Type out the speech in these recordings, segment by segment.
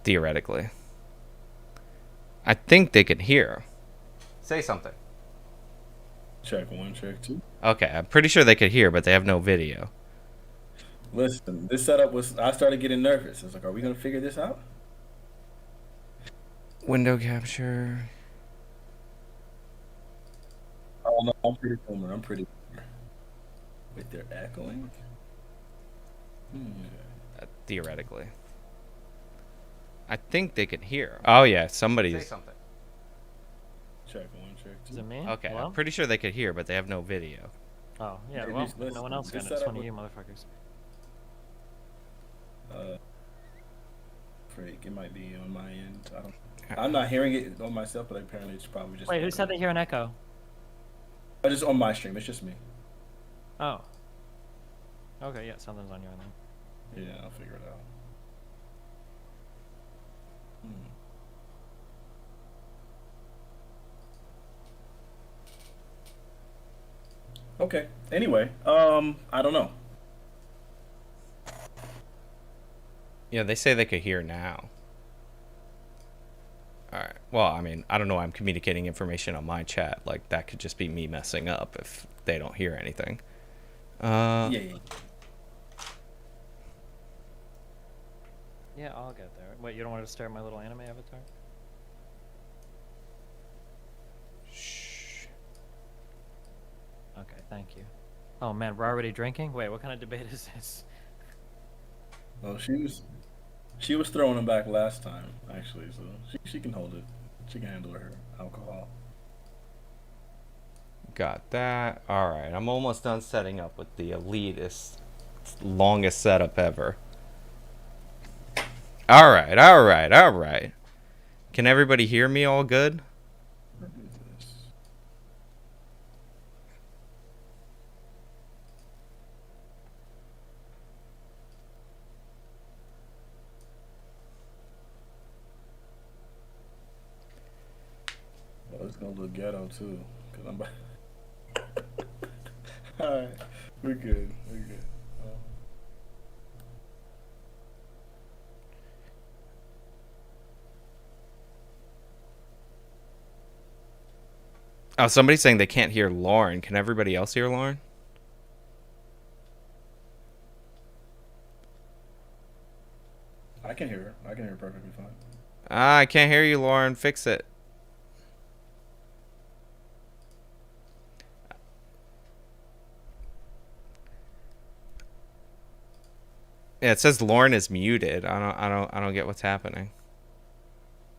Theoretically. I think they can hear. Say something. Check one, check two. Okay, I'm pretty sure they could hear, but they have no video. Listen, this setup was. I started getting nervous. I was like, "Are we gonna figure this out?" Window capture. Oh no, I'm pretty boomer. I'm pretty boomer. Wait, they're echoing. Hmm. Theoretically. I think they can hear. Oh yeah, somebody's. Say something. Check one, check Is two. it me? Okay, Hello? I'm pretty sure they could hear, but they have no video. Oh, yeah, Maybe well, listen, no one else this can. It's setup one of was. you motherfuckers. Uh, Freak. It might be on my end. I don't. I'm not hearing it on myself, but apparently it's probably just. Wait, who said they hear an echo? Oh, just on my stream. It's just me. Oh. Okay, yeah, something's on your end then. Yeah, I'll figure it out. Hmm. Okay. Anyway, I don't know. Yeah, they say they could hear now. Alright. Well, I mean, I don't know why I'm communicating information on my chat. Like, that could just be me messing up if they don't hear anything. Yeah. Yeah, I'll get there. Wait, you don't want to stare at my little anime avatar? Shh. Okay, thank you. Oh man, we're already drinking? Wait, what kind of debate is this? Oh, she was throwing them back last time, actually, so she can hold it. She can handle her alcohol. Got that. Alright, I'm almost done setting up with the elitist, longest setup ever. Alright. Can everybody hear me all good? What is this? Oh, it's gonna look ghetto too, cause I'm. All right, we're good. We're good. Oh, somebody's saying they can't hear Lauren. Can everybody else hear Lauren? I can hear her. I can hear her perfectly fine. Ah, I can't hear you, Lauren. Fix it. Yeah, it says Lauren is muted. I don't get what's happening.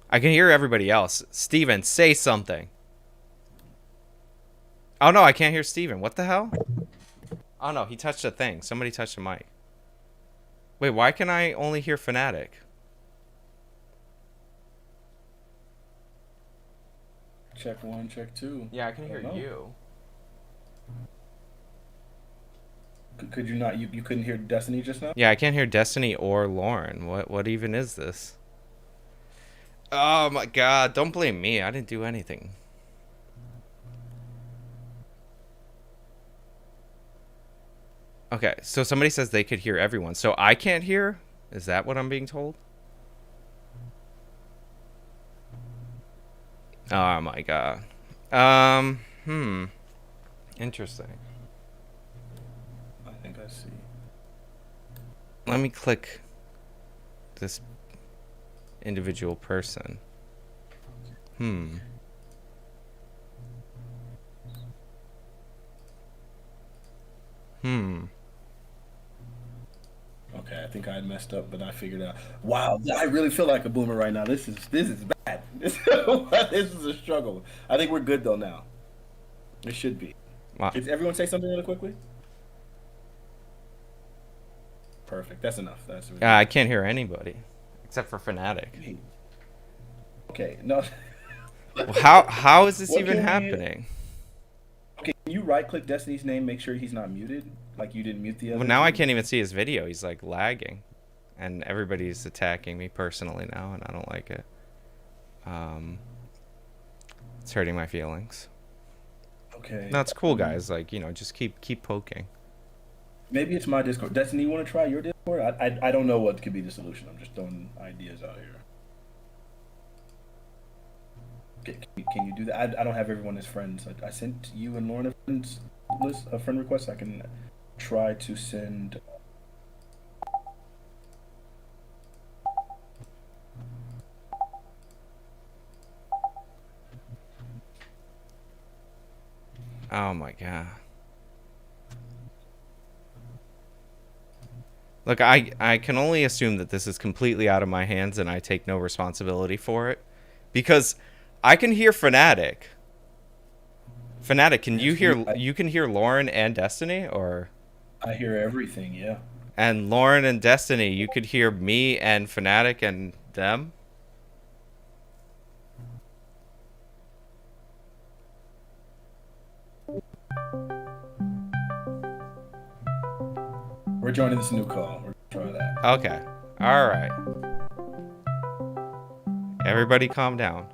I can hear everybody else. Steven, say something. Oh no, I can't hear Steven. What the hell? Oh no, he touched a thing. Somebody touched a mic. Wait, why can I only hear Fanatiq? Check one, check two. Yeah, I can I hear don't know. you. Could you not? You couldn't hear Destiny just now? Yeah, I can't hear Destiny or Lauren. What even is this? Oh my god, don't blame me. I didn't do anything. Okay, so somebody says they could hear everyone. So I can't hear? Is that what I'm being told? Oh my god. Interesting. I think I see. Let me click this individual person. Hmm. Okay, I think I had messed up, but I figured out. Wow, I really feel like a boomer right now. This is bad. This is a struggle. I think we're good though now. It should be. Wow. Did everyone say something really quickly? Perfect. That's enough. That's really I can't hear anybody except for Fanatiq. Hey, okay. No. Well, how is this What even can we? happening? Okay, can you right click Destiny's name, make sure he's not muted, like you didn't mute the Well, other now I two? can't even see his video. He's like lagging, and everybody's attacking me personally now, and I don't like it. It's hurting my feelings. Okay. No, it's cool, guys. Like, just keep poking. Maybe it's my Discord. Destiny, you want to try your Discord? I don't know what could be the solution. I'm just throwing ideas out here. Can you do that? I don't have everyone as friends. I sent you and Lauren a friends list, a friend request. I can try to send. Oh my god. Look, I can only assume that this is completely out of my hands and I take no responsibility for it. Because I can hear Fanatiq. Fanatiq, can you hear you can hear Lauren and Destiny, or I hear everything. Yeah. and Lauren and Destiny, you could hear me and Fanatiq and them? We're joining this new call. We're gonna try that. Okay. All right. Everybody calm down.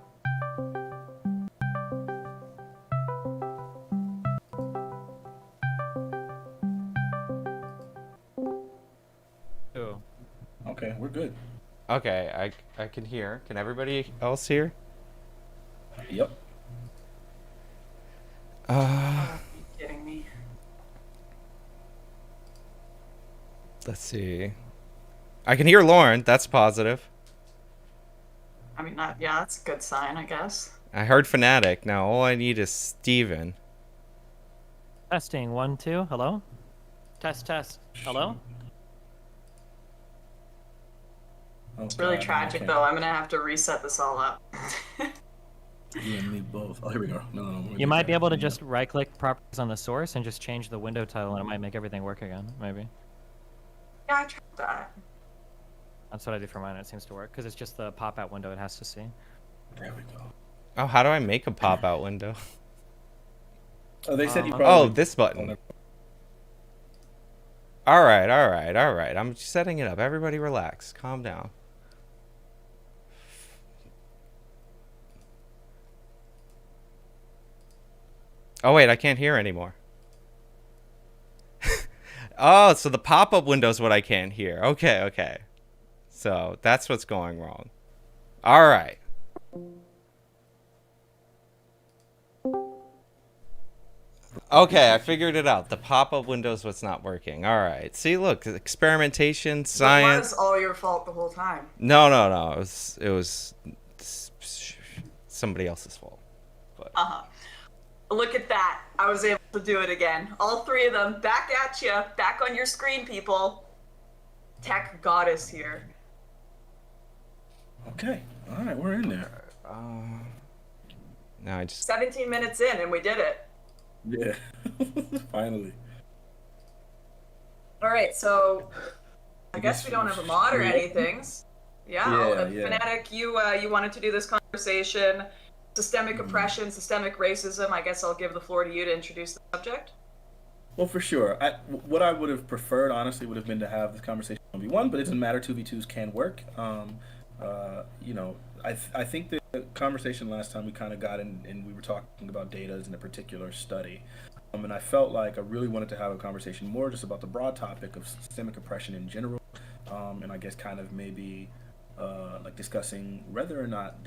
Ooh. Okay, we're good. Okay, I can hear. Can everybody else hear? Yep. Uh, Are you kidding me? let's see. I can hear Lauren. That's positive. I mean, yeah, that's a good sign, I guess. I heard Fanatiq. Now all I need is Steven. Testing 1, 2. Hello. Test test. Hello. Oh, It's really God, tragic, okay. though. I'm gonna have to reset this all up. You and me both. Oh, here we go. No. You might be able to just right-click properties on the source and just change the window title, and it might make everything work again. Maybe. Yeah, I tried that. That's what I do for mine. It seems to work because it's just the pop-out window it has to see. There we go. Oh, how do I make a pop-out window? Oh, they said you Oh, probably. this button. All right. I'm setting it up. Everybody relax. Calm down. Oh, wait, I can't hear anymore. Oh, so the pop-up window is what I can't hear. Okay. So that's what's going wrong. All right. Okay, I figured it out. The pop-up window is what's not working. All right. See, look, experimentation, It science. was all your fault the whole time. No. It was somebody else's fault. But Uh-huh. Look at that. I was able to do it again. All three of them back at you. Back on your screen, people. Tech goddess here. Okay. All right, we're in there. no, I just 17 minutes in, and we did it. Yeah. Finally. All right, so I guess we don't have a mod or anything. Yeah, Fanatiq, you wanted to do this conversation. Systemic oppression, systemic racism. I guess I'll give the floor to you to introduce the subject. Well, for sure. What I would have preferred, honestly, would have been to have this conversation 1v1, but it doesn't matter. 2v2s can work. I think the conversation last time we kind of got in, and we were talking about data in a particular study. And I felt like I really wanted to have a conversation more just about the broad topic of systemic oppression in general. And I guess kind of maybe like discussing whether or not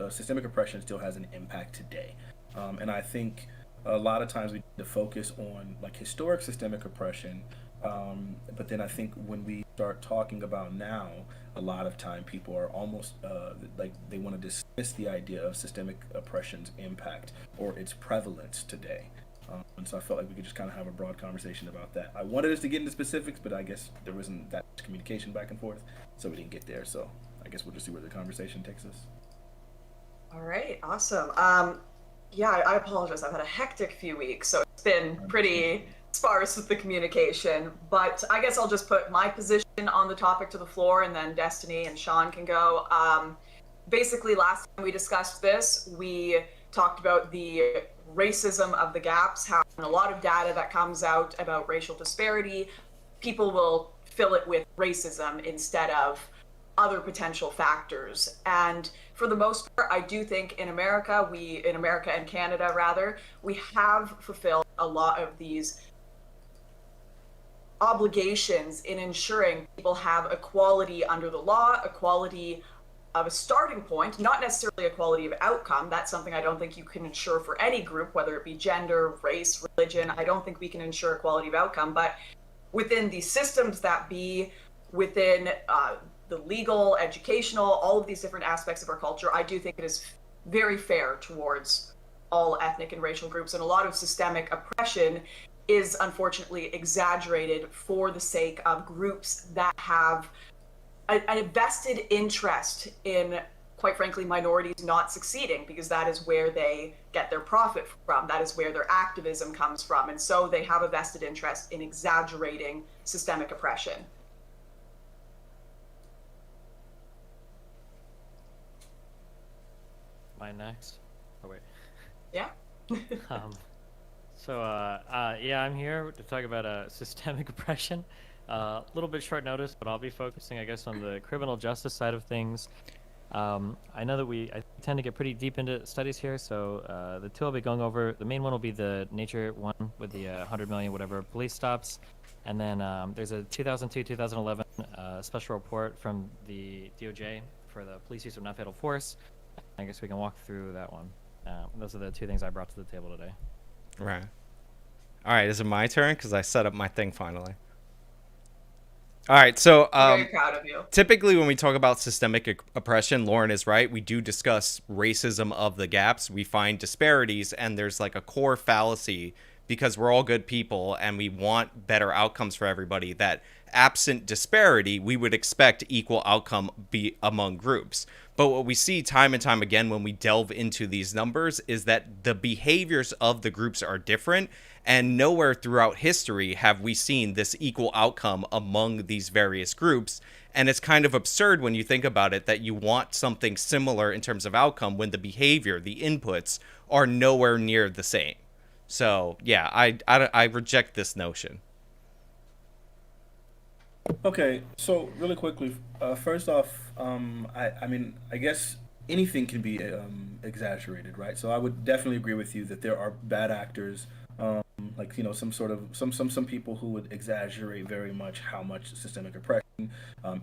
systemic oppression still has an impact today. And I think a lot of times we need to focus on like historic systemic oppression, but then I think when we start talking about now, a lot of time people are almost like they want to dismiss the idea of systemic oppression's impact or its prevalence today. And so I felt like we could just kind of have a broad conversation about that. I wanted us to get into specifics, but I guess there wasn't that much communication back and forth, so we didn't get there. So I guess we'll just see where the conversation takes us. All right, awesome. Yeah, I apologize. I've had a hectic few weeks, so it's been pretty sparse with the communication. But I guess I'll just put my position on the topic to the floor, and then Destiny and Sean can go. Basically, last time we discussed this, we talked about the racism of the gaps, how in a lot of data that comes out about racial disparity, people will fill it with racism instead of other potential factors. And for the most part, I do think in America and Canada rather, we have fulfilled a lot of these obligations in ensuring people have equality under the law, equality of a starting point, not necessarily equality of outcome. That's something I don't think you can ensure for any group, whether it be gender, race, religion. I don't think we can ensure equality of outcome, but within the systems that be, within the legal, educational, all of these different aspects of our culture, I do think it is very fair towards all ethnic and racial groups. And a lot of systemic oppression is unfortunately exaggerated for the sake of groups that have a vested interest in, quite frankly, minorities not succeeding, because that is where they get their profit from. That is where their activism comes from. And so they have a vested interest in exaggerating systemic oppression. Mine next? Oh, wait. Yeah. Yeah, I'm here to talk about systemic oppression. A little bit short notice, but I'll be focusing, I guess, on the criminal justice side of things. I know that I tend to get pretty deep into studies here, so the two I'll be going over, the main one will be the nature one with the 100 million whatever police stops, and then there's a 2002-2011 special report from the DOJ for the police use of non-fatal force. I guess we can walk through that one. Those are the two things I brought to the table today. Right. All right, is it my turn? Because I set up my thing finally. All right, so Very proud of you. typically when we talk about systemic oppression, Lauren is right. We do discuss racism of the gaps. We find disparities, and there's like a core fallacy because we're all good people and we want better outcomes for everybody, that absent disparity, we would expect equal outcome be among groups. But what we see time and time again when we delve into these numbers is that the behaviors of the groups are different, and nowhere throughout history have we seen this equal outcome among these various groups. And it's kind of absurd when you think about it that you want something similar in terms of outcome when the behavior, the inputs, are nowhere near the same. So, yeah, I reject this notion. Okay, so really quickly, first off, I mean, I guess anything can be exaggerated, right? So I would definitely agree with you that there are bad actors, like some people who would exaggerate very much how much systemic oppression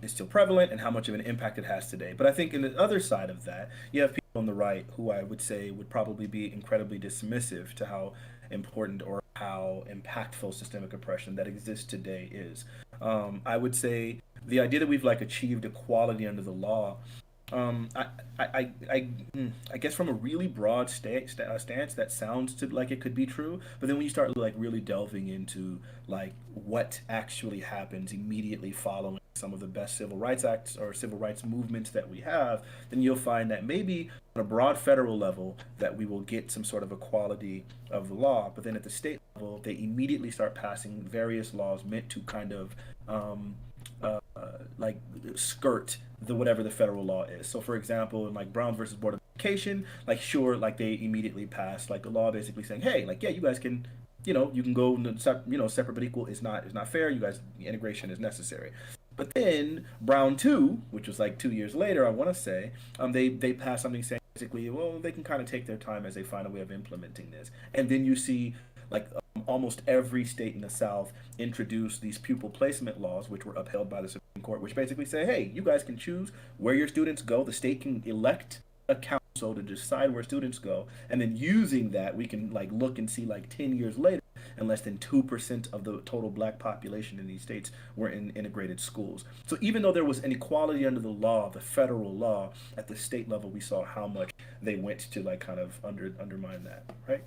is still prevalent and how much of an impact it has today. But I think in the other side of that, you have people on the right who I would say would probably be incredibly dismissive to how important or how impactful systemic oppression that exists today is. I would say the idea that we've like achieved equality under the law, I guess from a really broad stance that sounds to like it could be true, but then when you start like really delving into like what actually happens immediately following some of the best civil rights acts or civil rights movements that we have, then you'll find that maybe on a broad federal level that we will get some sort of equality of the law, but then at the state level they immediately start passing various laws meant to kind of like skirt the whatever the federal law is. So for example, in like Brown versus Board of Education, like sure, like they immediately passed like a law basically saying, hey, like yeah, you guys can, you can go, separate but equal is not fair. You guys, integration is necessary. But then Brown 2, which was like 2 years later, I want to say, they passed something saying basically, well, they can kind of take their time as they find a way of implementing this. And then you see like almost every state in the South introduce these pupil placement laws, which were upheld by the Supreme Court, which basically say, hey, you guys can choose where your students go. The state can elect a council to decide where students go. And then using that, we can like look and see like 10 years later, and less than 2% of the total black population in these states were in integrated schools. So even though there was inequality under the law, the federal law, at the state level, we saw how much they went to like kind of undermine that, right?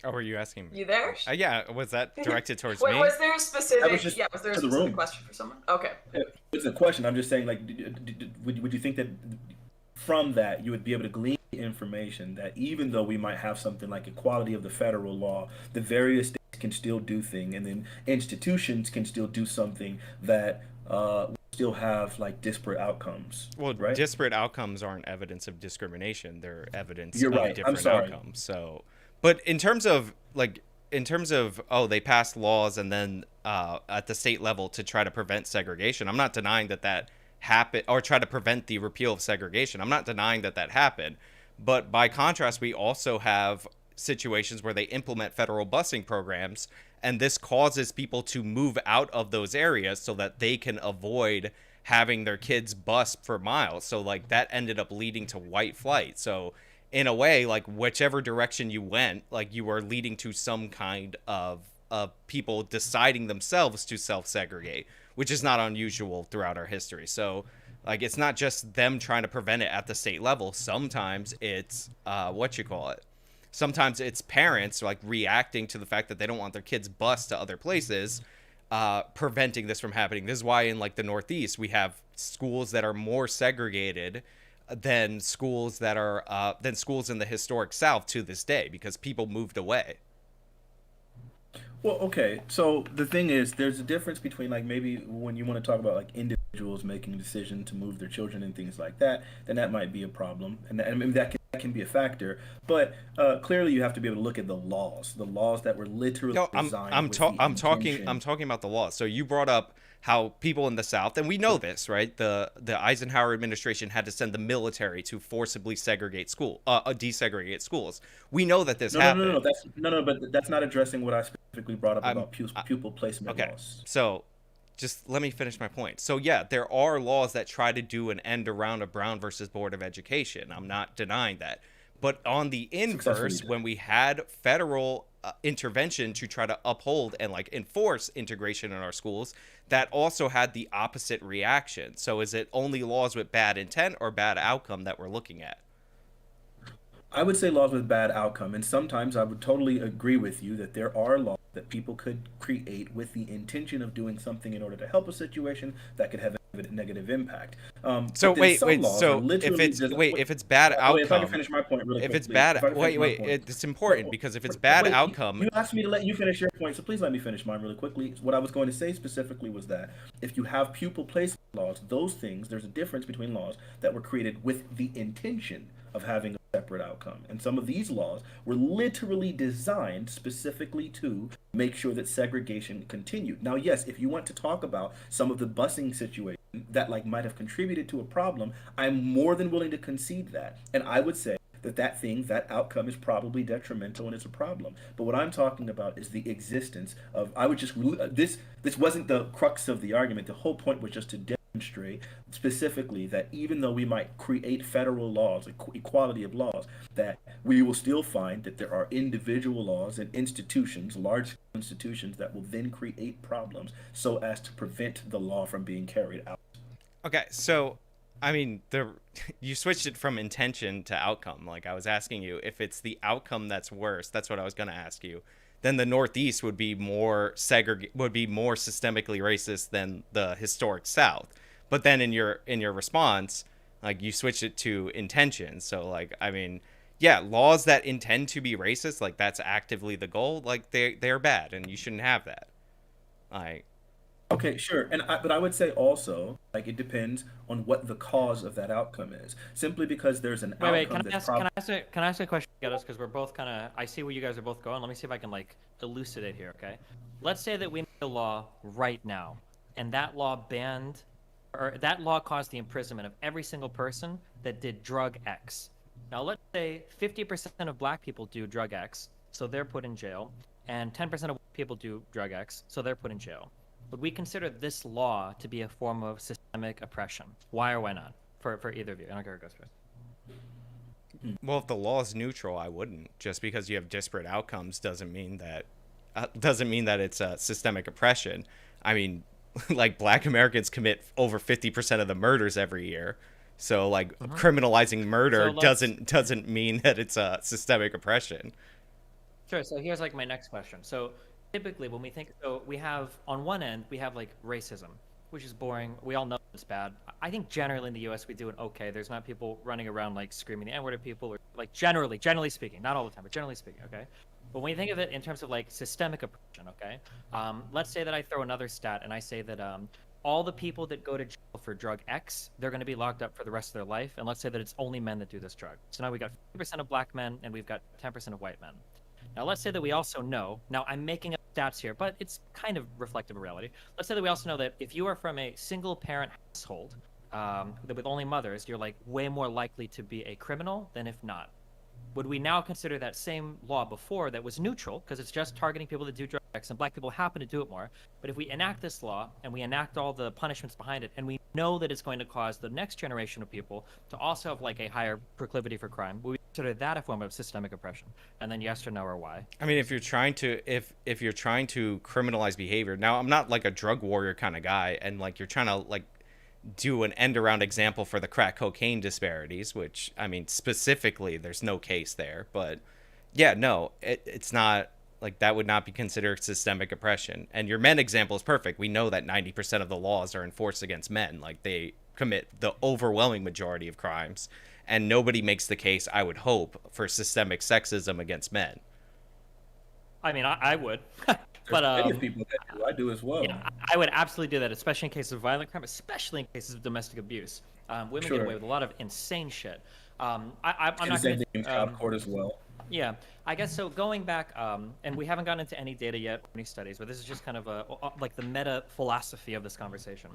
Oh, were you asking me? You there? Yeah, was that directed towards Wait, me? was there a specific? was just Was there a to the specific room. question for someone? Okay. Yeah, it's a question. I'm just saying, like, would you think that from that you would be able to glean the information that even though we might have something like equality of the federal law, the various states can still do things, and then institutions can still do something that still have like disparate outcomes. Well, right? disparate outcomes aren't evidence of discrimination. They're evidence You're of right. I'm different sorry. outcomes. So, but in terms of they passed laws and then at the state level to try to prevent segregation, I'm not denying that happened, or try to prevent the repeal of segregation. I'm not denying that happened. But by contrast, we also have situations where they implement federal busing programs, and this causes people to move out of those areas so that they can avoid having their kids bus for miles. So like that ended up leading to white flight. So in a way, like whichever direction you went, like you were leading to some kind of people deciding themselves to self-segregate, which is not unusual throughout our history. So like it's not just them trying to prevent it at the state level. Sometimes it's sometimes it's parents like reacting to the fact that they don't want their kids bused to other places, preventing this from happening. This is why in like the Northeast we have schools that are more segregated than schools that are than schools in the historic South to this day, because people moved away. Well, okay. So the thing is, there's a difference between like maybe when you want to talk about like individuals making a decision to move their children and things like that, then that might be a problem, and I mean, that can be a factor. But clearly, you have to be able to look at the laws that were literally No, designed with the intention. I'm talking about the law. So you brought up how people in the South, and we know this, right? The Eisenhower administration had to send the military to forcibly desegregate schools. We know that this happened. But that's not addressing what I specifically brought up about pupil placement Okay, laws. so just let me finish my point. So yeah, there are laws that try to do an end around of Brown versus Board of Education. I'm not denying that. But on the inverse, when we had federal intervention to try to uphold and like enforce integration in our schools, that also had the opposite reaction. So is it only laws with bad intent or bad outcome that we're looking at? I would say laws with bad outcome, and sometimes I would totally agree with you that there are laws that people could create with the intention of doing something in order to help a situation that could have a negative impact. So But then wait, some wait. laws are So literally if it's bad if I can outcome, finish my point really if it's quickly, if bad, I can finish wait, my wait, point. it's important because if it's bad Wait, outcome, you asked me to let you finish your point, so please let me finish mine really quickly. What I was going to say specifically was that if you have pupil placement laws, those things, there's a difference between laws that were created with the intention of having a separate outcome. And some of these laws were literally designed specifically to make sure that segregation continued. Now, yes, if you want to talk about some of the busing situation that like might have contributed to a problem, I'm more than willing to concede that. And I would say that outcome is probably detrimental and it's a problem. But what I'm talking about is the existence of, I would just, this wasn't the crux of the argument. The whole point was just to demonstrate specifically that even though we might create federal laws, equality of laws, that we will still find that there are individual laws and institutions, large institutions, that will then create problems so as to prevent the law from being carried out. okay, so I mean, you switched it from intention to outcome. Like I was asking you if it's the outcome that's worse. That's what I was going to ask you. Then the Northeast would be more systemically racist than the historic South. But then in your response, like you switched it to intention. So like I mean, yeah, laws that intend to be racist, like that's actively the goal. Like they're bad, and you shouldn't have that. Like Okay, sure. But I would say also, like, it depends on what the cause of that outcome is. Simply because there's an Wait. outcome Can I that's ask? probably. Can I ask a question, because we're both kind of. I see where you guys are both going. Let me see if I can like elucidate here. Okay. Let's say that we made a law right now, and that law banned, or that law caused the imprisonment of every single person that did drug X. Now, let's say 50% of black people do drug X, so they're put in jail, and 10% of people do drug X, so they're put in jail. Would we consider this law to be a form of systemic oppression? Why or why not? For either of you. I don't care who goes first. well, if the law is neutral, I wouldn't. Just because you have disparate outcomes doesn't mean that it's systemic oppression. I mean, like black Americans commit over 50% of the murders every year. So like criminalizing murder So doesn't mean that it's a systemic oppression. Sure. So here's like my next question. So typically when we think, so we have on one end, we have like racism, which is boring. We all know it's bad. I think generally in the US we do it okay. There's not people running around like screaming the N-word at people, or like generally speaking, not all the time, but generally speaking, okay? But when you think of it in terms of like systemic oppression, okay? Let's say that I throw another stat and I say that all the people that go to jail for drug X, they're going to be locked up for the rest of their life. And let's say that it's only men that do this drug. So now we got 50% of black men and we've got 10% of white men. Now, let's say that we also know, now I'm making up stats here, but it's kind of reflective of reality. Let's say that we also know that if you are from a single parent household with only mothers, you're like way more likely to be a criminal than if not. would we now consider that same law before that was neutral because it's just targeting people that do drugs and black people happen to do it more? But if we enact this law and we enact all the punishments behind it, and we know that it's going to cause the next generation of people to also have like a higher proclivity for crime, would we consider that a form of systemic oppression? And then yes or no or why? I mean, if you're trying to if you're trying to criminalize behavior, now I'm not like a drug warrior kind of guy, and like you're trying to like do an end around example for the crack cocaine disparities, which I mean specifically there's no case there, but yeah, no, it's not like that would not be considered systemic oppression. And your men example is perfect. We know that 90% of the laws are enforced against men, like they commit the overwhelming majority of crimes, and nobody makes the case, I would hope, for systemic sexism against men. I mean, I would. There's But plenty of people that do. I do as well. yeah, I would absolutely do that, especially in cases of violent crime, especially in cases of domestic abuse. Women get Sure. away with a lot of insane shit. I'm And the not same going thing in child court as well. yeah, I guess so. Going back, and we haven't gotten into any data yet or any studies, but this is just kind of like the meta philosophy of this conversation.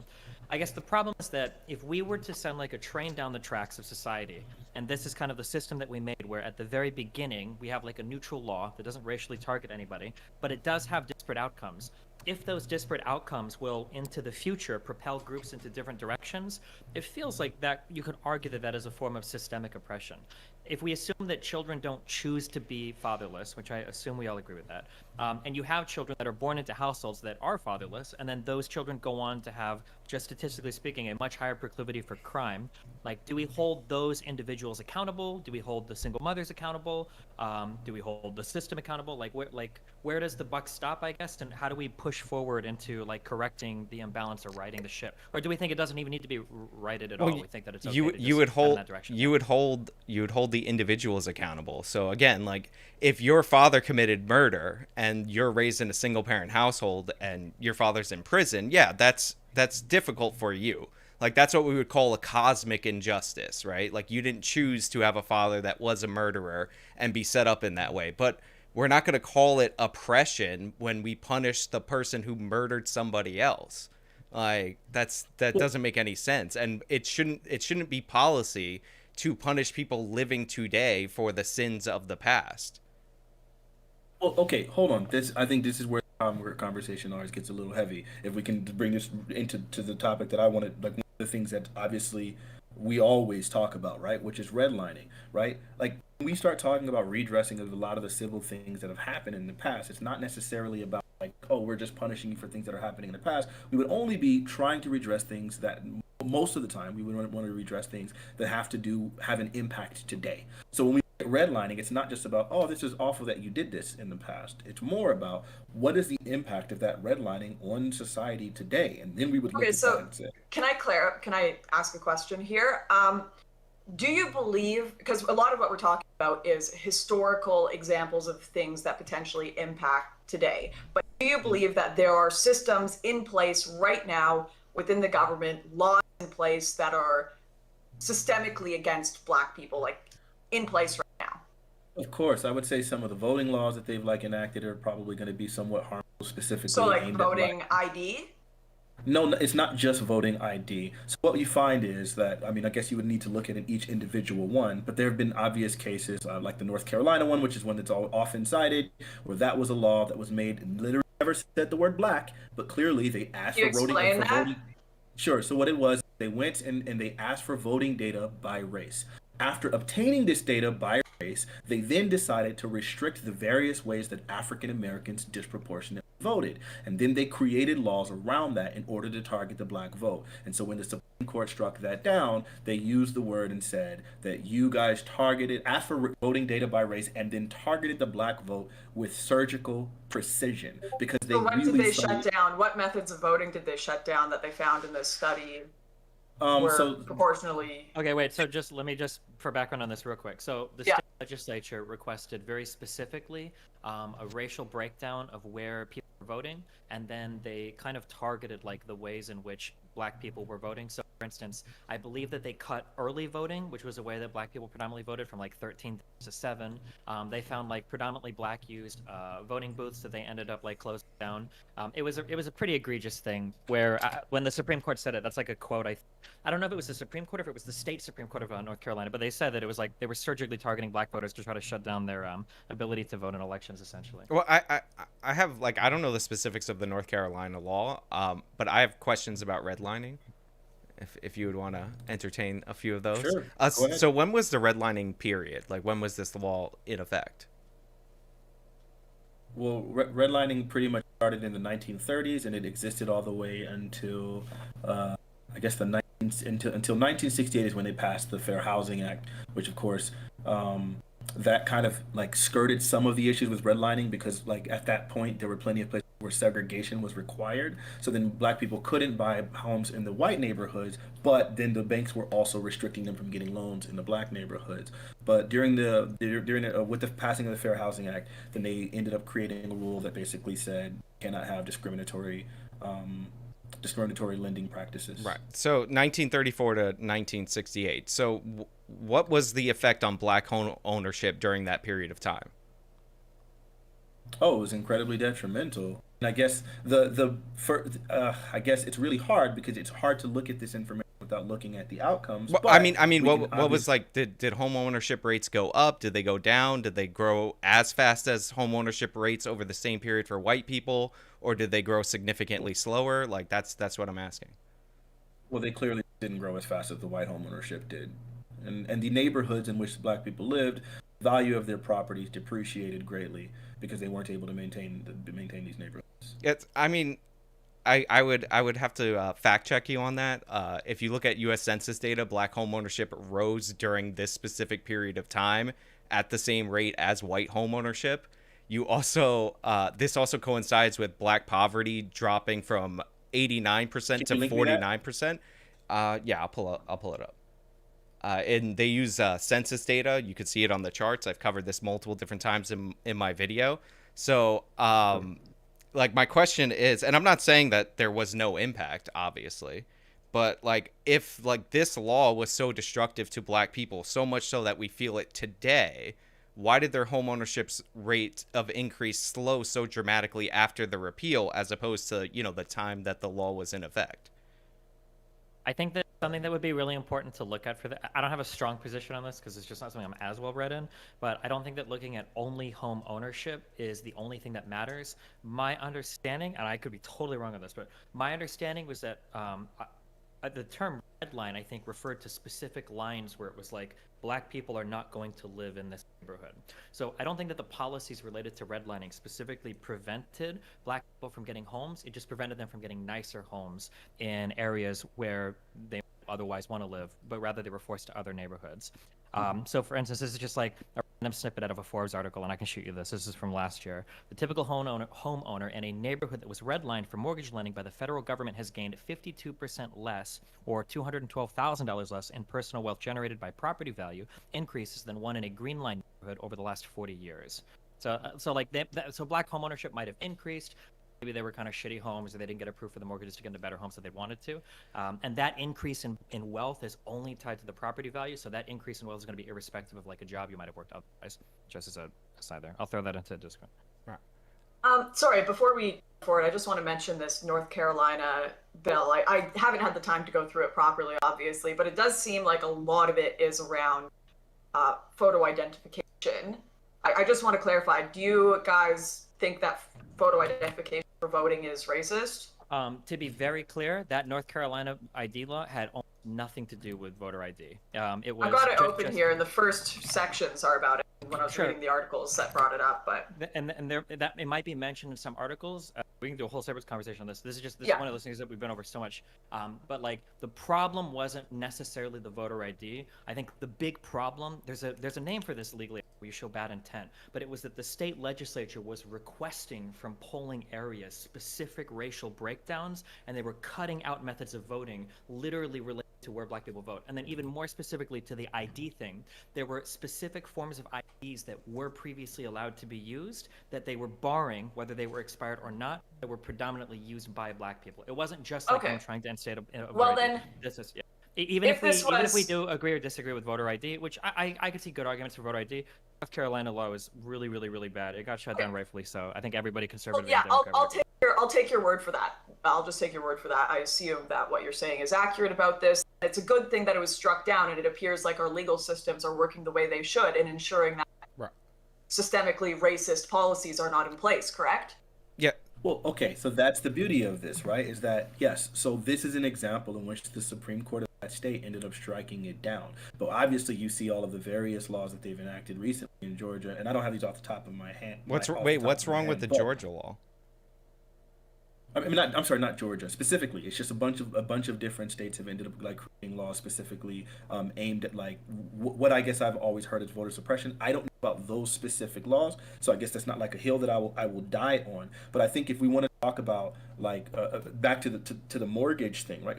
I guess the problem is that if we were to send like a train down the tracks of society, and this is kind of the system that we made, where at the very beginning we have like a neutral law that doesn't racially target anybody, but it does have disparate outcomes. If those disparate outcomes will into the future propel groups into different directions, it feels like that you could argue that that is a form of systemic oppression. If we assume that children don't choose to be fatherless, which I assume we all agree with that, and you have children that are born into households that are fatherless, and then those children go on to have, just statistically speaking, a much higher proclivity for crime, like, do we hold those individuals accountable? Do we hold the single mothers accountable? Do we hold the system accountable? Where does the buck stop, I guess, and how do we push forward into like correcting the imbalance or righting the ship? Or do we think it doesn't even need to be righted at all? We think that it's okay to You just would head in hold that direction. you would hold the individuals accountable. So again, like if your father committed murder and you're raised in a single parent household and your father's in prison, yeah, that's difficult for you. Like that's what we would call a cosmic injustice, right? Like you didn't choose to have a father that was a murderer and be set up in that way. But we're not going to call it oppression when we punish the person who murdered somebody else. Like that doesn't make any sense, and it shouldn't be policy to punish people living today for the sins of the past. Well, okay, hold on. I think this is where conversation always gets a little heavy. If we can bring this into the topic that I wanted, like one of the things that obviously we always talk about, right? Which is redlining, right? Like when we start talking about redressing of a lot of the civil things that have happened in the past, it's not necessarily about like, oh, we're just punishing you for things that are happening in the past. We would only be trying to redress things that most of the time we would want to redress things that have an impact today. So when we redlining, it's not just about, oh, this is awful that you did this in the past. It's more about what is the impact of that redlining on society today, and then we would look Okay, at that so and say, can I ask a question here? Do you believe, because a lot of what we're talking about is historical examples of things that potentially impact today, but do you believe that there are systems in place right now within the government, laws in place that are systemically against Black people, like in place right now? of course, I would say some of the voting laws that they've like enacted are probably going to be somewhat harmful, specifically So like aimed at Black. voting ID? No, it's not just voting ID. So what you find is that, I mean, I guess you would need to look at each individual one, but there have been obvious cases, like the North Carolina one, which is one that's often cited, where that was a law that was made and literally never said the word black, but clearly they asked Can you for voting. explain that? Sure. So what it was, they went and they asked for voting data by race. After obtaining this data by race, they then decided to restrict the various ways that African Americans disproportionately voted. And then they created laws around that in order to target the black vote. And so when the Supreme Court struck that down, they used the word and said that you guys asked for voting data by race, and then targeted the black vote with surgical precision because they So what did really they shut down? What methods of voting did they shut down that they found in this study were so proportionally? Okay, wait. So let me for background on this real quick. So the Yeah. state legislature requested very specifically a racial breakdown of where people were voting, and then they kind of targeted like the ways in which Black people were voting. So for instance, I believe that they cut early voting, which was a way that black people predominantly voted, from like 13 to 7. They found like predominantly black used voting booths that they ended up like closing down. It was a pretty egregious thing where when the Supreme Court said it, that's like a quote. I don't know if it was the Supreme Court or if it was the state Supreme Court of North Carolina, but they said that it was like they were surgically targeting black voters to try to shut down their ability to vote in elections, essentially. Well, I have, like, I don't know the specifics of the North Carolina law, but I have questions about redlining. If you would want to entertain a few of those. Sure. Go ahead. So when was the redlining period? Like, when was this law in effect? Well, redlining pretty much started in the 1930s, and it existed all the way until, I guess, until 1968 is when they passed the Fair Housing Act, which, of course, that kind of like skirted some of the issues with redlining, because like at that point there were plenty of places where segregation was required. So then black people couldn't buy homes in the white neighborhoods, but then the banks were also restricting them from getting loans in the black neighborhoods. But during with the passing of the Fair Housing Act, then they ended up creating a rule that basically said you cannot have discriminatory lending practices. Right. So 1934 to 1968. So what was the effect on black home ownership during that period of time? Oh, it was incredibly detrimental. And I guess I guess it's really hard because it's hard to look at this information without looking at the outcomes. Well, but I mean, we what can was like? Did home ownership rates go up? Did they go down? Did they grow as fast as home ownership rates over the same period for white people, or did they grow significantly slower? Like that's what I'm asking. Well, they clearly didn't grow as fast as the white home ownership did, and the neighborhoods in which black people lived, the value of their properties depreciated greatly because they weren't able to maintain these neighborhoods. I mean, I would have to fact check you on that. If you look at U.S. Census data, black home ownership rose during this specific period of time at the same rate as white home ownership. You also this also coincides with black poverty dropping from 89% to 49%. Yeah, I'll pull it up. And they use census data. You can see it on the charts. I've covered this multiple different times in my video. So, like, my question is, and I'm not saying that there was no impact, obviously, but like, if like this law was so destructive to black people, so much so that we feel it today, why did their home ownership's rate of increase slow so dramatically after the repeal, as opposed to, you know, the time that the law was in effect? I think that something that would be really important to look at I don't have a strong position on this because it's just not something I'm as well read in, but I don't think that looking at only home ownership is the only thing that matters. My understanding, and I could be totally wrong on this, but my understanding was that the term red line, I think, referred to specific lines where it was like, black people are not going to live in this neighborhood. So I don't think that the policies related to redlining specifically prevented black people from getting homes. It just prevented them from getting nicer homes in areas where they otherwise want to live, but rather they were forced to other neighborhoods. So for instance, this is just like a random snippet out of a Forbes article, and I can shoot you this. This is from last year. The typical homeowner in a neighborhood that was redlined for mortgage lending by the federal government has gained 52% less, or $212,000 less, in personal wealth generated by property value increases than one in a green line neighborhood over the last 40 years. So black homeownership might have increased. Maybe they were kind of shitty homes, or they didn't get approved for the mortgages to get into better homes that they wanted to. And that increase in wealth is only tied to the property value. So that increase in wealth is going to be irrespective of like a job you might have worked otherwise. Just as a aside there. I'll throw that into Discord. Right. Sorry, before we go forward, I just want to mention this North Carolina bill. I haven't had the time to go through it properly, obviously, but it does seem like a lot of it is around photo identification. I just want to clarify, do you guys think that photo identification for voting is racist? To be very clear, that North Carolina ID law had nothing to do with voter ID. It was. I've got it open here, and the first sections are about it. When I was reading the articles that brought it up, but that it might be mentioned in some articles. We can do a whole separate conversation on this. This is one of those things that we've been over so much. But like, the problem wasn't necessarily the voter ID. I think the big problem, there's a name for this legally where you show bad intent, but it was that the state legislature was requesting from polling areas specific racial breakdowns, and they were cutting out methods of voting literally related to where black people vote. And then even more specifically to the ID thing, there were specific forms of IDs that were previously allowed to be used that they were barring, whether they were expired or not, that were predominantly used by black people. It wasn't just like them trying to instate a well ID. then, This is even If if we this even if we was do agree or disagree with voter ID, which I could see good arguments for voter ID. North Carolina law is really, really, really bad. It got shut down, rightfully so. I think everybody, Well, conservative yeah, and Democrat, would agree. I'll take your word for that. I'll just take your word for that. I assume that what you're saying is accurate about this. It's a good thing that it was struck down, and it appears like our legal systems are working the way they should in ensuring that Right. systemically racist policies are not in place. Correct? Yeah. Well, okay, so that's the beauty of this, right? Is that, yes, so this is an example in which the Supreme Court of that state ended up striking it down. But obviously, you see all of the various laws that they've enacted recently in Georgia, and I don't have these off the top of my head. What's wrong with the Georgia law? I mean, I'm sorry, not Georgia specifically. It's just a bunch of different states have ended up like creating laws specifically aimed at like what I guess I've always heard is voter suppression. I don't know about those specific laws, so I guess that's not like a hill that I will die on. But I think if we want to talk about like back to the mortgage thing, right?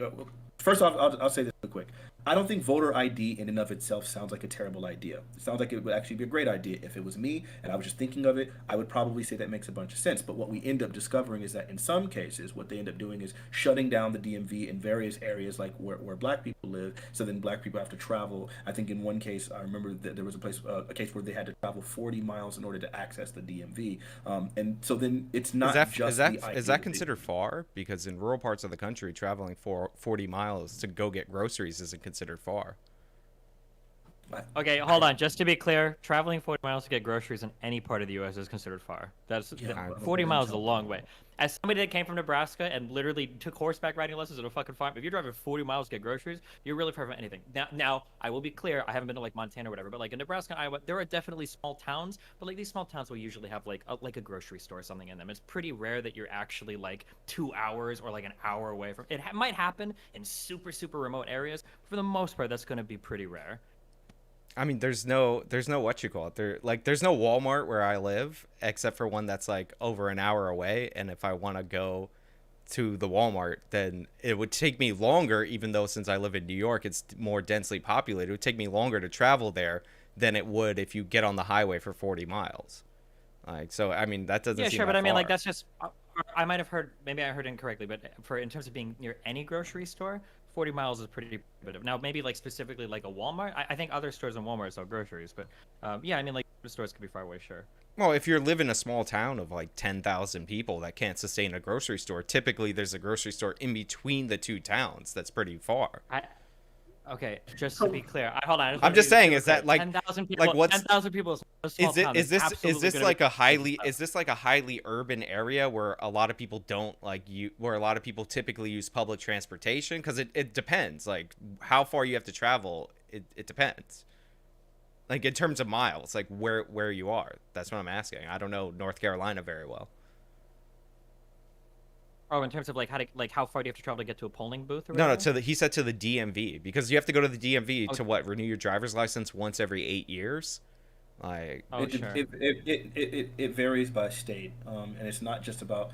First off, I'll say this real quick. I don't think voter ID in and of itself sounds like a terrible idea. It sounds like it would actually be a great idea. If it was me and I was just thinking of it, I would probably say that makes a bunch of sense. But what we end up discovering is that in some cases, what they end up doing is shutting down the DMV in various areas like where black people live. So then black people have to travel. I think in one case, I remember that there was a case where they had to travel 40 miles in order to access the DMV. And so then it's not Is that considered far? Because in rural parts of the country, traveling 40 miles to go get groceries isn't considered far. Okay, hold on. Just to be clear, traveling 40 miles to get groceries in any part of the U.S. is considered far. 40 miles is a long way. As somebody that came from Nebraska and literally took horseback riding lessons at a fucking farm, if you're driving 40 miles to get groceries, you're really far from anything. Now, I will be clear. I haven't been to like Montana or whatever, but like in Nebraska and Iowa, there are definitely small towns, but like these small towns will usually have like a grocery store or something in them. It's pretty rare that you're actually like 2 hours or like an hour away from it. Might happen in super, super remote areas. But for the most part, that's going to be pretty rare. I mean, there's no there's no Walmart where I live, except for one that's like over an hour away. And if I want to go to the Walmart, then it would take me longer, even though since I live in New York, it's more densely populated. It would take me longer to travel there than it would if you get on the highway for 40 miles. Like, so, I mean, that doesn't seem sure, but I mean, far. like, that's just, I might have heard, maybe I heard incorrectly, but in terms of being near any grocery store, 40 miles is pretty prohibitive. Now, maybe like specifically like a Walmart. I think other stores than Walmart sell groceries, but yeah, I mean, like, the stores could be far away, sure. Well, if you live in a small town of like 10,000 people that can't sustain a grocery store, typically there's a grocery store in between the two towns that's pretty far. Okay, just to be clear, hold on. I'm just saying, is that like 10,000 people? like what's 10,000 people is a small town. is this like a highly urban area where a lot of people where a lot of people typically use public transportation? Because it depends, like how far you have to travel. It depends. Like in terms of miles, like where you are. That's what I'm asking. I don't know North Carolina very well. Oh, in terms of like how far do you have to travel to get to a polling booth? Or No. He said to the DMV, because you have to go to the DMV to renew your driver's license once every 8 years. Like, it varies by state, and it's not just about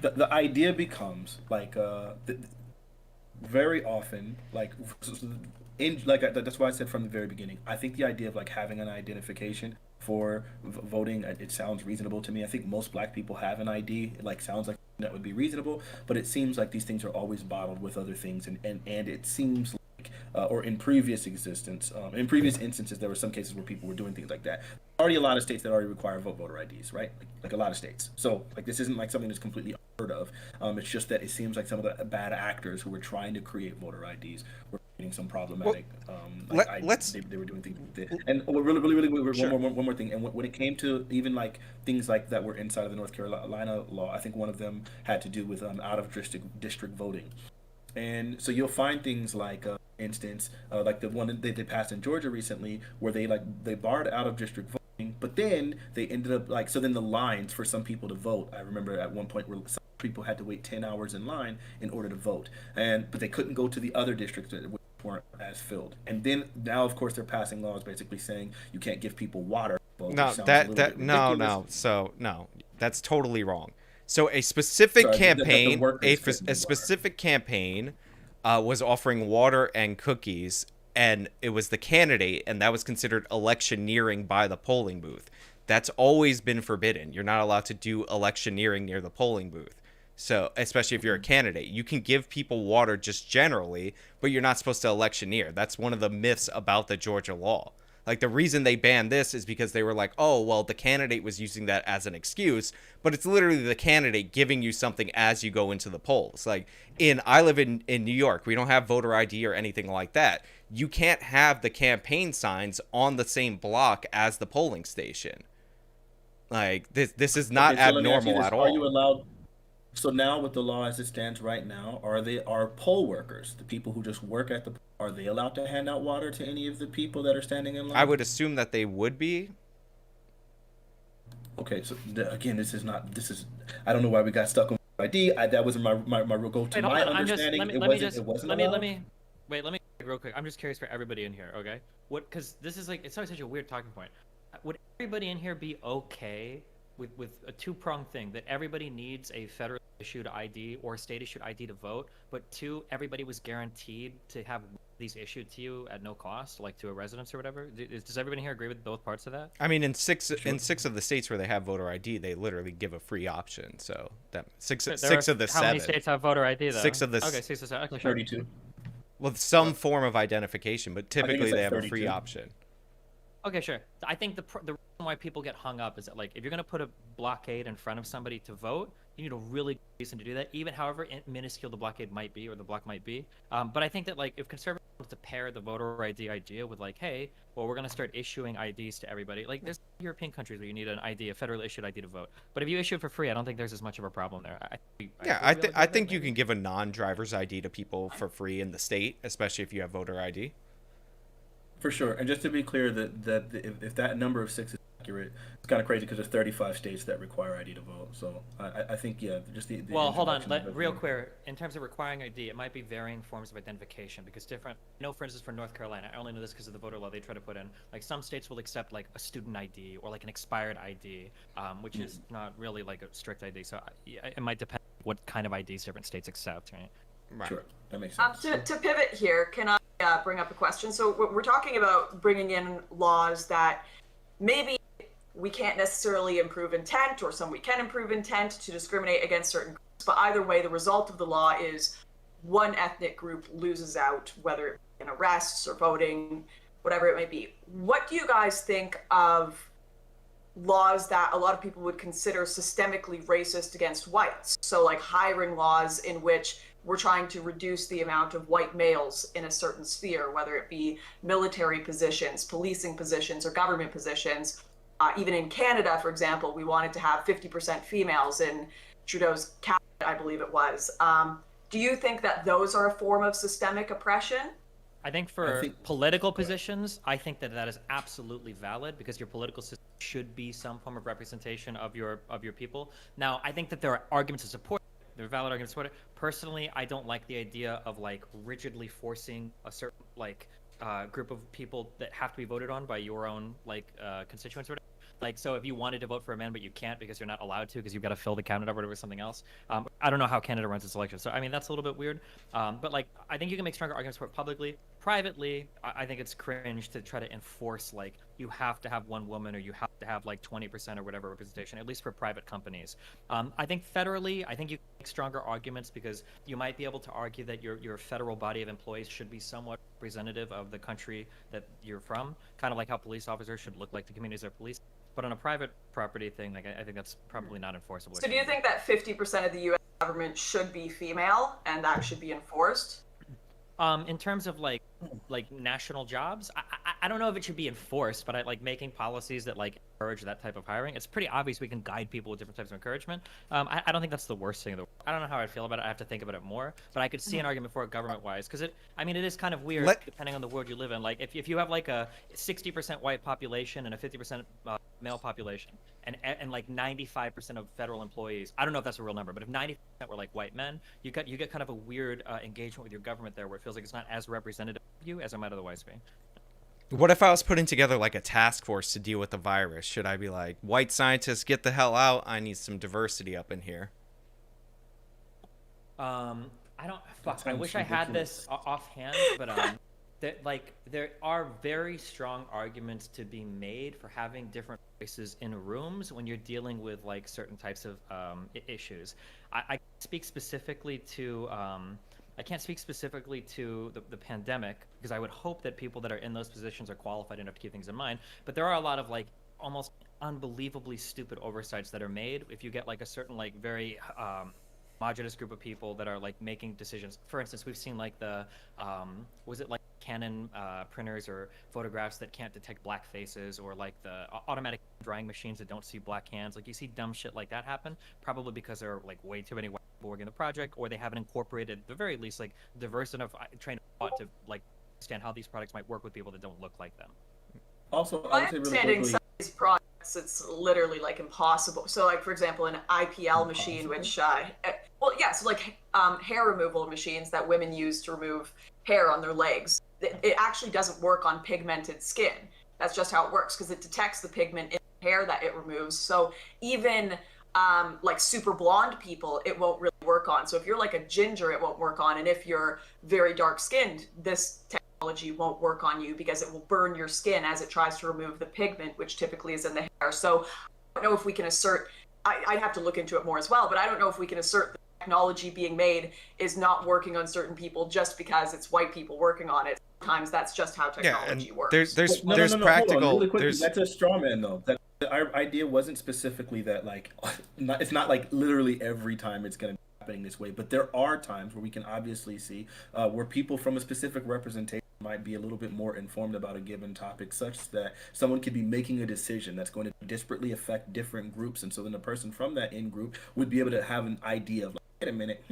the idea becomes like very often that's why I said from the very beginning. I think the idea of like having an identification for voting, it sounds reasonable to me. I think most black people have an ID. It like sounds like that would be reasonable, but it seems like these things are always bottled with other things, and it seems like or in previous instances, there were some cases where people were doing things like that. Already a lot of states that already require voter IDs, right? Like a lot of states. So like this isn't like something that's completely unheard of. It's just that it seems like some of the bad actors who were trying to create voter IDs were creating some problematic. They were doing things. And really, Sure. one more thing. And when it came to even like things like that were inside of the North Carolina law, I think one of them had to do with out of district voting. And so you'll find things like, instance, like the one that they passed in Georgia recently, where they barred out of district voting, but then they ended up like, so then the lines for some people to vote. I remember at one point where some people had to wait 10 hours in line in order to vote, but they couldn't go to the other districts that weren't as filled. And then now, of course, they're passing laws basically saying you can't give people water. No, that's totally wrong. So a specific campaign was offering water and cookies, and it was the candidate, and that was considered electioneering by the polling booth. That's always been forbidden. You're not allowed to do electioneering near the polling booth. So, especially if you're a candidate, you can give people water just generally, but you're not supposed to electioneer. That's one of the myths about the Georgia law. Like, the reason they banned this is because they were like, oh, well, the candidate was using that as an excuse, but it's literally the candidate giving you something as you go into the polls. Like, I live in New York. We don't have voter ID or anything like that. You can't have the campaign signs on the same block as the polling station. Like, this is not Okay, so let me ask you abnormal this. at Are you all. allowed? So now with the law as it stands right now, are poll workers, the people who just work at are they allowed to hand out water to any of the people that are standing in I line? would assume that they would be. Okay, so again, this is, I don't know why we got stuck on ID. That wasn't my real go to. Wait, hold My on. I'm just understanding, it wasn't let allowed. me wait. Let me real quick. I'm just curious for everybody in here. Okay, what? Because this is like it's always such a weird talking point. Would everybody in here be okay with a two-pronged thing that everybody needs a federal issued ID or state issued ID to vote, but two, everybody was guaranteed to have these issued to you at no cost, like to a residence or whatever? Does everybody here agree with both parts of that? I mean, in six of the states where they have voter ID, they literally give a free option. So that six of the How seven. many states have voter ID though? Six of the Okay, 6 of the 7. Okay, sure. 32. With some form of identification, but typically it's like they have a free 32. option. Okay, sure. I think the reason why people get hung up is that, like, if you're going to put a blockade in front of somebody to vote, you need a really good reason to do that, even however minuscule the blockade might be or the block might be. But I think that, like, if conservatives want to pair the voter ID idea with, like, hey, well, we're going to start issuing IDs to everybody. Like, there's European countries where you need an ID, a federally issued ID to vote. But if you issue it for free, I don't think there's as much of a problem there. I think you can give a non-driver's ID to people for free in the state, especially if you have voter ID. For sure. And just to be clear, that if that number of 6 is accurate, it's kind of crazy because there's 35 states that require ID to vote. So I think, yeah, just the well, hold on. introduction of Real everything. clear, in terms of requiring ID, it might be varying forms of identification because different. I know, for instance, for North Carolina, I only know this because of the voter law they try to put in. Like, some states will accept like a student ID or like an expired ID, which is not really like a strict ID. So it might depend what kind of IDs different states accept, right? Right. Sure, that makes sense. To pivot here, can I bring up a question? So we're talking about bringing in laws that maybe we can't necessarily improve intent, or some we can improve intent to discriminate against certain groups, but either way, the result of the law is one ethnic group loses out, whether it be in arrests or voting, whatever it may be. What do you guys think of laws that a lot of people would consider systemically racist against whites? So like hiring laws in which we're trying to reduce the amount of white males in a certain sphere, whether it be military positions, policing positions, or government positions. Even in Canada, for example, we wanted to have 50% females in Trudeau's cabinet, I believe it was. Do you think that those are a form of systemic oppression? I think for political positions, I think that is absolutely valid because your political system should be some form of representation of your people. Now, I think that there are arguments to support. There are valid arguments to support it. Personally, I don't like the idea of like rigidly forcing a certain like group of people that have to be voted on by your own like constituents or whatever. Like, so if you wanted to vote for a man but you can't because you're not allowed to because you've got to fill the Canada vote with something else. I don't know how Canada runs its elections, so I mean that's a little bit weird. But like, I think you can make stronger arguments for it publicly. Privately, I think it's cringe to try to enforce like you have to have one woman or you have to have like 20% or whatever representation, at least for private companies. I think federally, I think you can make stronger arguments because you might be able to argue that your federal body of employees should be somewhat representative of the country that you're from, kind of like how police officers should look like the communities they're policing. But on a private property thing, like I think that's probably not enforceable. So do you think that 50% of the U.S. government should be female and that should be enforced? In terms of like national jobs, I don't know if it should be enforced, but I like making policies that like encourage that type of hiring. It's pretty obvious we can guide people with different types of encouragement. I don't think that's the worst thing in the world. I don't know how I feel about it. I have to think about it more, but I could see an argument for it government-wise because it is kind of weird depending on the world you live in. Like if you have like a 60% white population and a 50% male population, and like 95% of federal employees, I don't know if that's a real number, but if 90% were like white men, you get kind of a weird engagement with your government there, where it feels like it's not as representative of you as it might otherwise be. What if I was putting together like a task force to deal with the virus? Should I be like, white scientists, get the hell out. I need some diversity up in here. I don't. Fuck. I wish I had this offhand, but that like there are very strong arguments to be made for having different voices in rooms when you're dealing with like certain types of issues. I can't speak specifically to I can't speak specifically to the pandemic because I would hope that people that are in those positions are qualified enough to keep things in mind. But there are a lot of like almost unbelievably stupid oversights that are made if you get like a certain like very homogenous group of people that are like making decisions. For instance, we've seen like the was it like Canon printers or photographs that can't detect black faces, or like the automatic drying machines that don't see black hands. Like you see dumb shit like that happen, probably because there are like way too many white people working on the project, or they haven't incorporated, at the very least, like diverse enough trained thought to like understand how these products might work with people that don't look like them. Also, I My would say really understanding, quickly, some of these products, it's literally like impossible. So, like for example, an IPL machine, impossible. which, well, yeah, so like hair removal machines that women use to remove hair on their legs, it actually doesn't work on pigmented skin. That's just how it works because it detects the pigment in the hair that it removes. So even like super blonde people, it won't really work on. So if you're like a ginger, it won't work on. And if you're very dark skinned, this technology won't work on you because it will burn your skin as it tries to remove the pigment, which typically is in the hair. So I don't know if we can assert, I'd have to look into it more as well, but I don't know if we can assert the technology being made is not working on certain people just because it's white people working on it. Sometimes that's just how technology works. There's No, no, no, no. Hold on, practical really quickly. there's That's a straw man, though. That our idea wasn't specifically that, like, it's not like literally every time it's going to be happening this way, but there are times where we can obviously see where people from a specific representation might be a little bit more informed about a given topic, such that someone could be making a decision that's going to disparately affect different groups, and so then the person from that in group would be able to have an idea of, like, wait a minute,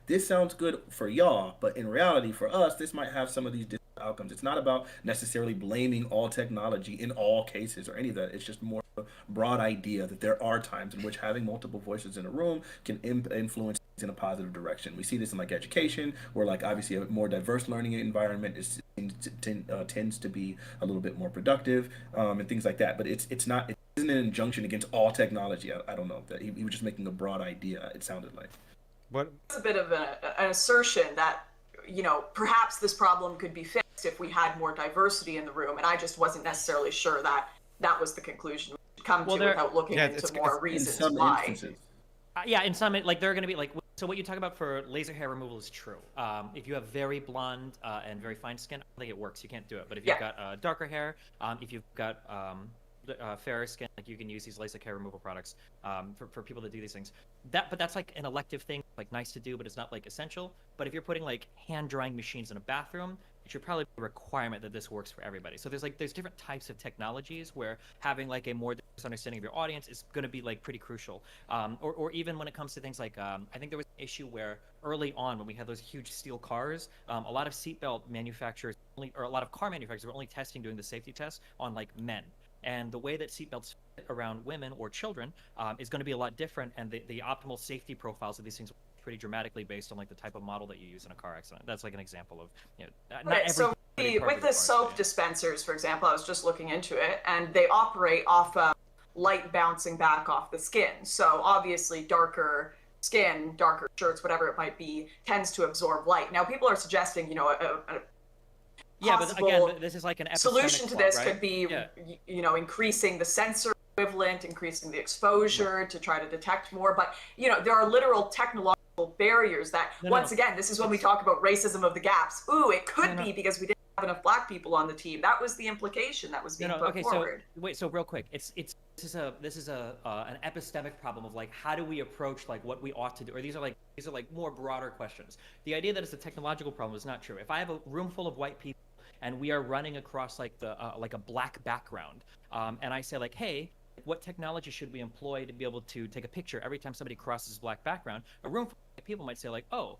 this sounds good for y'all, but in reality, for us, this might have some of these outcomes. It's not about necessarily blaming all technology in all cases or any of that. It's just more of a broad idea that there are times in which having multiple voices in a room can influence in a positive direction. We see this in like education, where like obviously a more diverse learning environment tends to be a little bit more productive, and things like that. But it isn't an injunction against all technology. I don't know that he was just making a broad idea. It sounded like. what It's a bit of an assertion that, perhaps this problem could be fixed if we had more diversity in the room, and I just wasn't necessarily sure that that was the conclusion we should come to without looking into more reasons in some why. instances. Yeah, in some like there are going to be like, so what you talk about for laser hair removal is true. If you have very blonde and very fine skin, I don't think it works. You can't do it. But if you've got darker hair, if you've got fairer skin, like you can use these laser hair removal products for people to do these things. But that's like an elective thing, like nice to do, but it's not like essential. But if you're putting like hand drying machines in a bathroom, it should probably be a requirement that this works for everybody. So there's different types of technologies where having like a more diverse understanding of your audience is going to be like pretty crucial. Or even when it comes to things like I think there was an issue where early on when we had those huge steel cars, a lot of seatbelt manufacturers or a lot of car manufacturers were only doing the safety tests on like men. And the way that seatbelts fit around women or children is going to be a lot different, and the optimal safety profiles of these things pretty dramatically based on like the type of model that you use in a car accident. That's like an example of Right. So with the soap dispensers, for example, I was just looking into it, and they operate off of light bouncing back off the skin. So obviously, darker skin, darker shirts, whatever it might be, tends to absorb light. Now, people are suggesting, a but again, this is like an solution to this right? could be, increasing the sensor equivalent, increasing the exposure to try to detect more. But there are literal technological barriers that once again, this is when we talk about racism of the gaps. Ooh, it could be because we didn't have enough black people on the team. That was the implication that was being put forward. So real quick, this is an epistemic problem of like how do we approach like what we ought to do, or these are like more broader questions. The idea that it's a technological problem is not true. If I have a room full of white people and we are running across like the like a black background, and I say like, hey, what technology should we employ to be able to take a picture every time somebody crosses black background? A room full of people might say like, oh,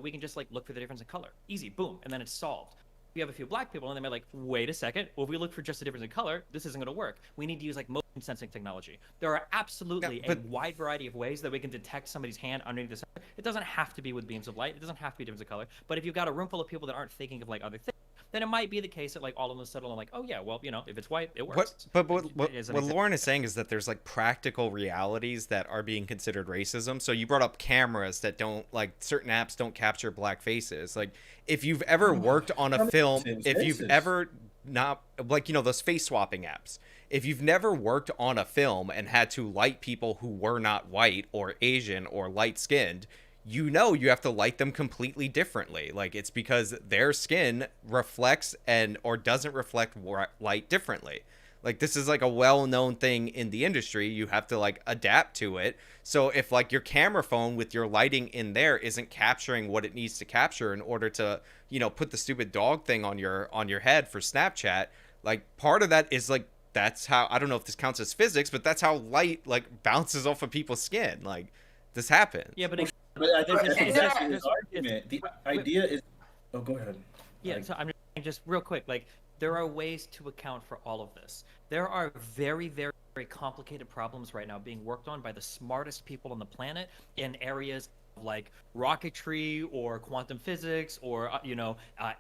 we can just like look for the difference in color. Easy, boom, and then it's solved. We have a few black people and they might like, wait a second, well, if we look for just a difference in color, this isn't going to work. We need to use like motion sensing technology. There are absolutely a wide variety of ways that we can detect somebody's hand underneath the sensor. It doesn't have to be with beams of light. It doesn't have to be difference of color. But if you've got a room full of people that aren't thinking of like other things, then it might be the case that like all of them settle on like, oh yeah, well, if it's white, it works. What Lauren is saying is that there's like practical realities that are being considered racism. So you brought up cameras that don't, like, certain apps don't capture black faces. Like, if you've ever worked on a film, if you've ever not, like, those face swapping apps, if you've never worked on a film and had to light people who were not white or Asian or light skinned, you have to light them completely differently. Like, it's because their skin reflects or doesn't reflect light differently. Like, this is like a well-known thing in the industry. You have to like adapt to it. So if like your camera phone with your lighting in there isn't capturing what it needs to capture in order to, put the stupid dog thing on your head for Snapchat, like, part of that is like, that's how, I don't know if this counts as physics, but that's how light like bounces off of people's skin. Like, this happens. Yeah, but I think that's his argument. The idea is. Oh, go ahead. Yeah, so I'm just real quick. Like, there are ways to account for all of this. There are very, very, very complicated problems right now being worked on by the smartest people on the planet in areas like rocketry or quantum physics or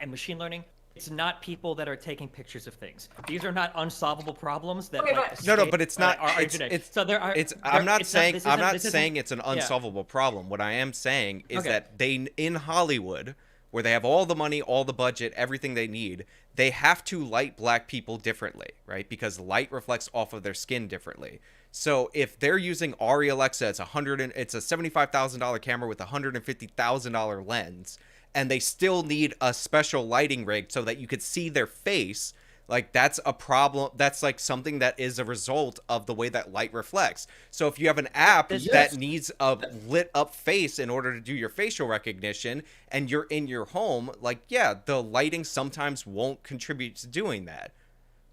and machine learning. It's not people that are taking pictures of things. These are not unsolvable problems that. No, but it's not. I'm not saying it's an unsolvable problem. What I am saying is that they, in Hollywood, where they have all the money, all the budget, everything they need, they have to light black people differently, right? Because light reflects off of their skin differently. So if they're using Arri Alexa, it's a $75,000 camera with a $150,000 lens, and they still need a special lighting rig so that you could see their face, like, that's a problem. That's like something that is a result of the way that light reflects. So if you have an app that needs a lit up face in order to do your facial recognition and you're in your home, like, yeah, the lighting sometimes won't contribute to doing that.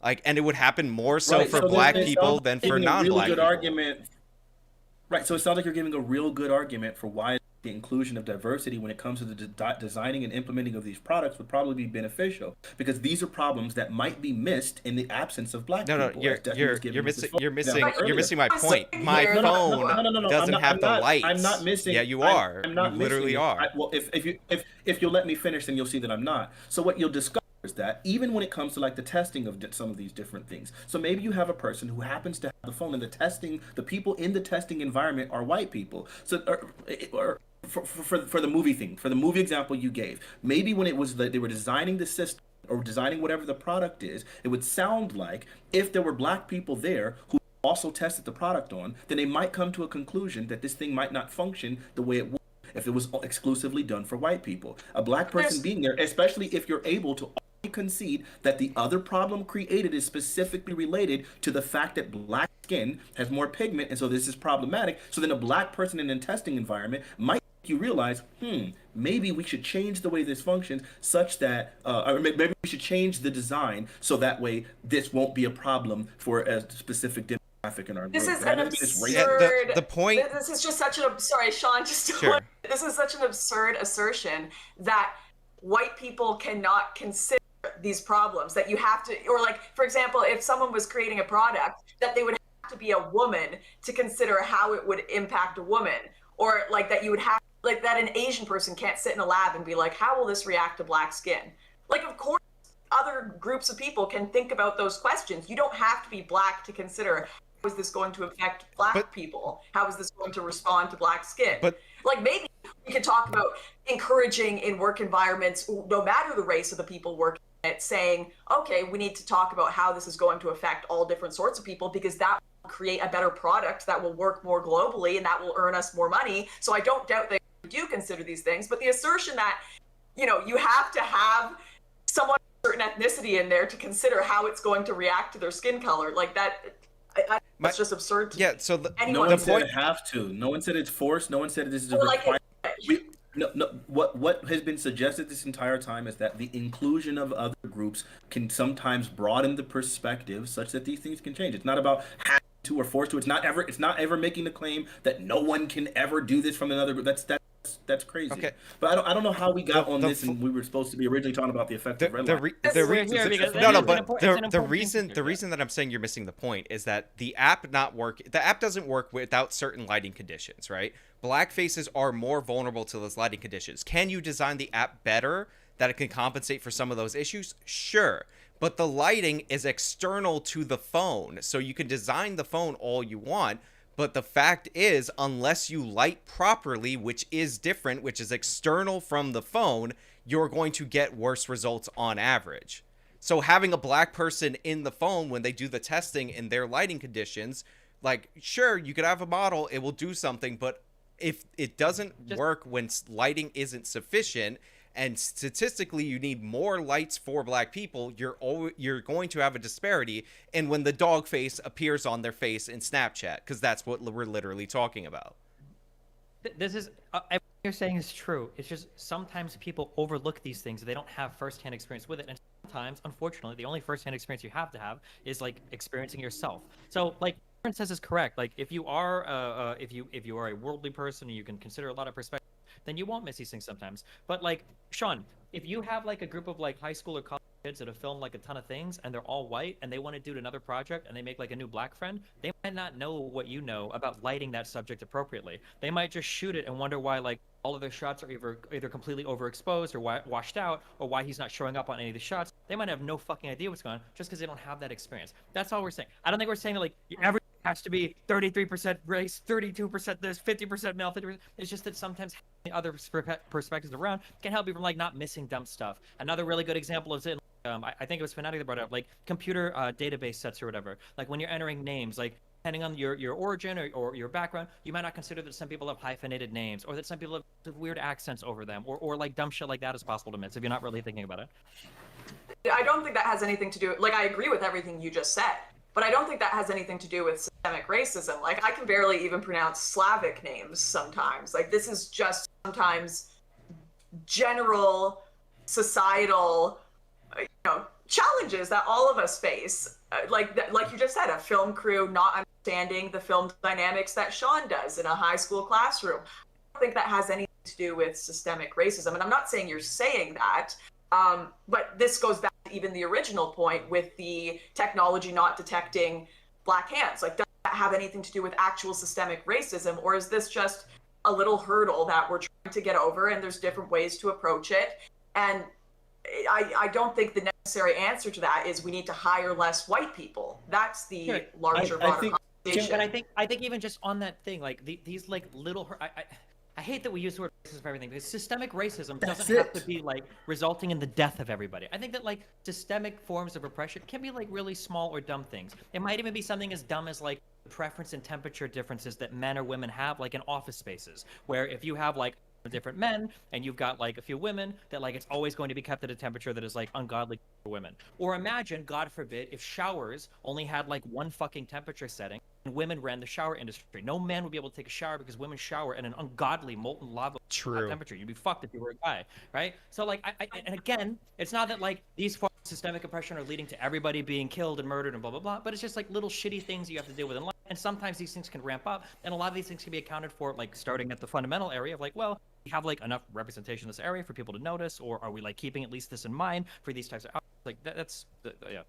Like, and it would happen more so for black people than for non-black people. Argument. Right. So it sounds like you're giving a real good argument for why the inclusion of diversity when it comes to the designing and implementing of these products would probably be beneficial, because these are problems that might be missed in the absence of black people. You're missing my point. My phone doesn't have the lights. I'm not missing. Yeah, you are. I'm not you literally are. Well, if you'll let me finish, then you'll see that I'm not. So what you'll discover is that even when it comes to like the testing of some of these different things, so maybe you have a person who happens to have the phone, and the people in the testing environment are white people. So or for the movie thing, for the movie example you gave, maybe when it was that they were designing the system or designing whatever the product is, it would sound like if there were black people there who also tested the product on, then they might come to a conclusion that this thing might not function the way it would if it was exclusively done for white people. A black person being there, especially if you're able to concede that the other problem created is specifically related to the fact that black skin has more pigment, and so this is problematic. So then a black person in a testing environment might make you realize, maybe we should change the way this functions such that, or maybe we should change the design so that way this won't be a problem for a specific demographic in our group. This is an absurd. The point. This is just such an. Sorry, Sean. Sure. This is such an absurd assertion that white people cannot consider these problems, that you have to, or like, for example, if someone was creating a product, that they would have to be a woman to consider how it would impact a woman, or like that you would have, like that an Asian person can't sit in a lab and be like, how will this react to black skin? Like, of course, other groups of people can think about those questions. You don't have to be black to consider, how is this going to affect black people? How is this going to respond to black skin? But like, maybe we could talk about encouraging in work environments, no matter the race of the people working it, saying, okay, we need to talk about how this is going to affect all different sorts of people, because that will create a better product that will work more globally and that will earn us more money. So I don't doubt that you do consider these things, but the assertion that, you have to have someone of a certain ethnicity in there to consider how it's going to react to their skin color, like that, it's just absurd. Yeah, so no one said it have to. No one said it's forced. No one said this is a requirement. What has been suggested this entire time is that the inclusion of other groups can sometimes broaden the perspective such that these things can change. It's not about having to or forced to. It's not ever making the claim that no one can ever do this from another group. That's crazy. Okay. But I don't know how we got on this, and we were supposed to be originally talking about the effect of redlining. The reason that I'm saying you're missing the point is that the app doesn't work without certain lighting conditions, right? Black faces are more vulnerable to those lighting conditions. Can you design the app better that it can compensate for some of those issues? Sure. But the lighting is external to the phone. So you can design the phone all you want. But the fact is, unless you light properly, which is different, which is external from the phone, you're going to get worse results on average. So having a black person in the phone when they do the testing in their lighting conditions, like, sure, you could have a model, it will do something, but if it doesn't work when lighting isn't sufficient, and statistically you need more lights for black people, you're going to have a disparity in when the dog face appears on their face in Snapchat, because that's what we're literally talking about. This is everything you're saying is true. It's just sometimes people overlook these things. They don't have firsthand experience with it, and sometimes, unfortunately, the only firsthand experience you have to have is like experiencing yourself. So, like Aaron says, is correct. Like if you are if you are a worldly person and you can consider a lot of perspective, then you won't miss these things sometimes. But like Sean, if you have like a group of like high school or college kids that have filmed like a ton of things and they're all white and they want to do another project and they make like a new black friend, they might not know what you know about lighting that subject appropriately. They might just shoot it and wonder why like all of their shots are either completely overexposed or washed out, or why he's not showing up on any of the shots. They might have no fucking idea what's going on just because they don't have that experience. That's all we're saying. I don't think we're saying that like everything has to be 33% race, 32% this, 50% male, 50%. It's just that sometimes the other perspectives around can help you from like not missing dumb stuff. Another really good example is in I think it was Fanatiq that brought it up, like computer database sets or whatever. Like when you're entering names, like depending on your origin or your background, you might not consider that some people have hyphenated names, or that some people have weird accents over them, or like dumb shit like that is possible to miss if you're not really thinking about it. I don't think that has anything to do, like I agree with everything you just said, but I don't think that has anything to do with systemic racism. Like I can barely even pronounce Slavic names sometimes. Like this is just sometimes general societal challenges that all of us face, like you just said, a film crew not understanding the film dynamics that Sean does in a high school classroom. I don't think that has anything to do with systemic racism, and I'm not saying you're saying that, but this goes back to even the original point with the technology not detecting black hands. Like, does that have anything to do with actual systemic racism, or is this just a little hurdle that we're trying to get over, and there's different ways to approach it? And I don't think the necessary answer to that is we need to hire less white people. That's the larger, broader conversation. But I think even just on that thing, like these like little, I hate that we use the word racism for everything, because systemic racism doesn't have to be like resulting in the death of everybody. I think that like systemic forms of oppression can be like really small or dumb things. It might even be something as dumb as like preference and temperature differences that men or women have, like in office spaces, where if you have like different men and you've got like a few women, that like it's always going to be kept at a temperature that is like ungodly for women. Or imagine, God forbid, if showers only had like one fucking temperature setting and women ran the shower industry. No man would be able to take a shower because women shower at an ungodly molten lava temperature. You'd be fucked if you were a guy, right? So like and again, it's not that like these forms of systemic oppression are leading to everybody being killed and murdered and blah blah blah, but it's just like little shitty things you have to deal with in life. And sometimes these things can ramp up, and a lot of these things can be accounted for like starting at the fundamental area of like, well, we have like enough representation in this area for people to notice, or are we like keeping at least this in mind for these types of like that's yeah.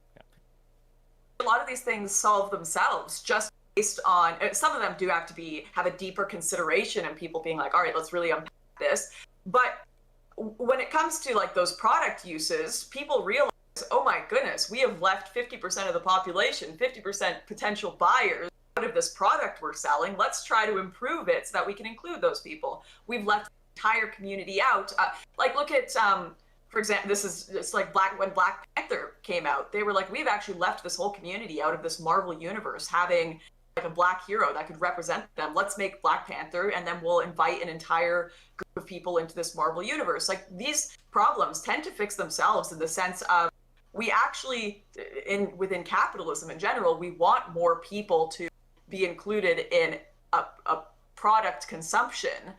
A lot of these things solve themselves just based on, some of them do have to have a deeper consideration and people being like, all right, let's really unpack this. But when it comes to like those product uses, people realize, oh my goodness, we have left 50% of the population, 50% potential buyers out of this product we're selling. Let's try to improve it so that we can include those people. We've left the entire community out. Like look at, for example, this is just like when Black Panther came out, they were like, we've actually left this whole community out of this Marvel universe, having like a black hero that could represent them. Let's make Black Panther, and then we'll invite an entire group of people into this Marvel universe. Like these problems tend to fix themselves in the sense of, we actually, within capitalism in general, we want more people to be included in a product consumption.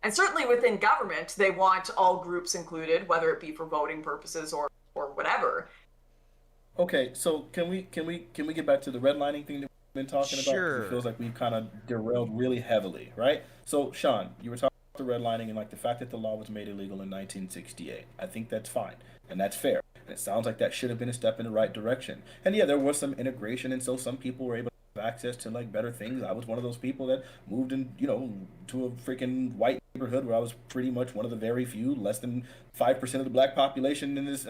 And certainly within government, they want all groups included, whether it be for voting purposes or whatever. Okay, so can we get back to the redlining thing that we've been talking about? Sure. It feels like we've kind of derailed really heavily, right? So Sean, you were talking about the redlining and like the fact that the law was made illegal in 1968. I think that's fine, and that's fair. And it sounds like that should have been a step in the right direction. And yeah, there was some integration, and so some people were able to have access to like better things. I was one of those people that moved in, to a freaking white neighborhood where I was pretty much one of the very few, less than 5% of the black population in this,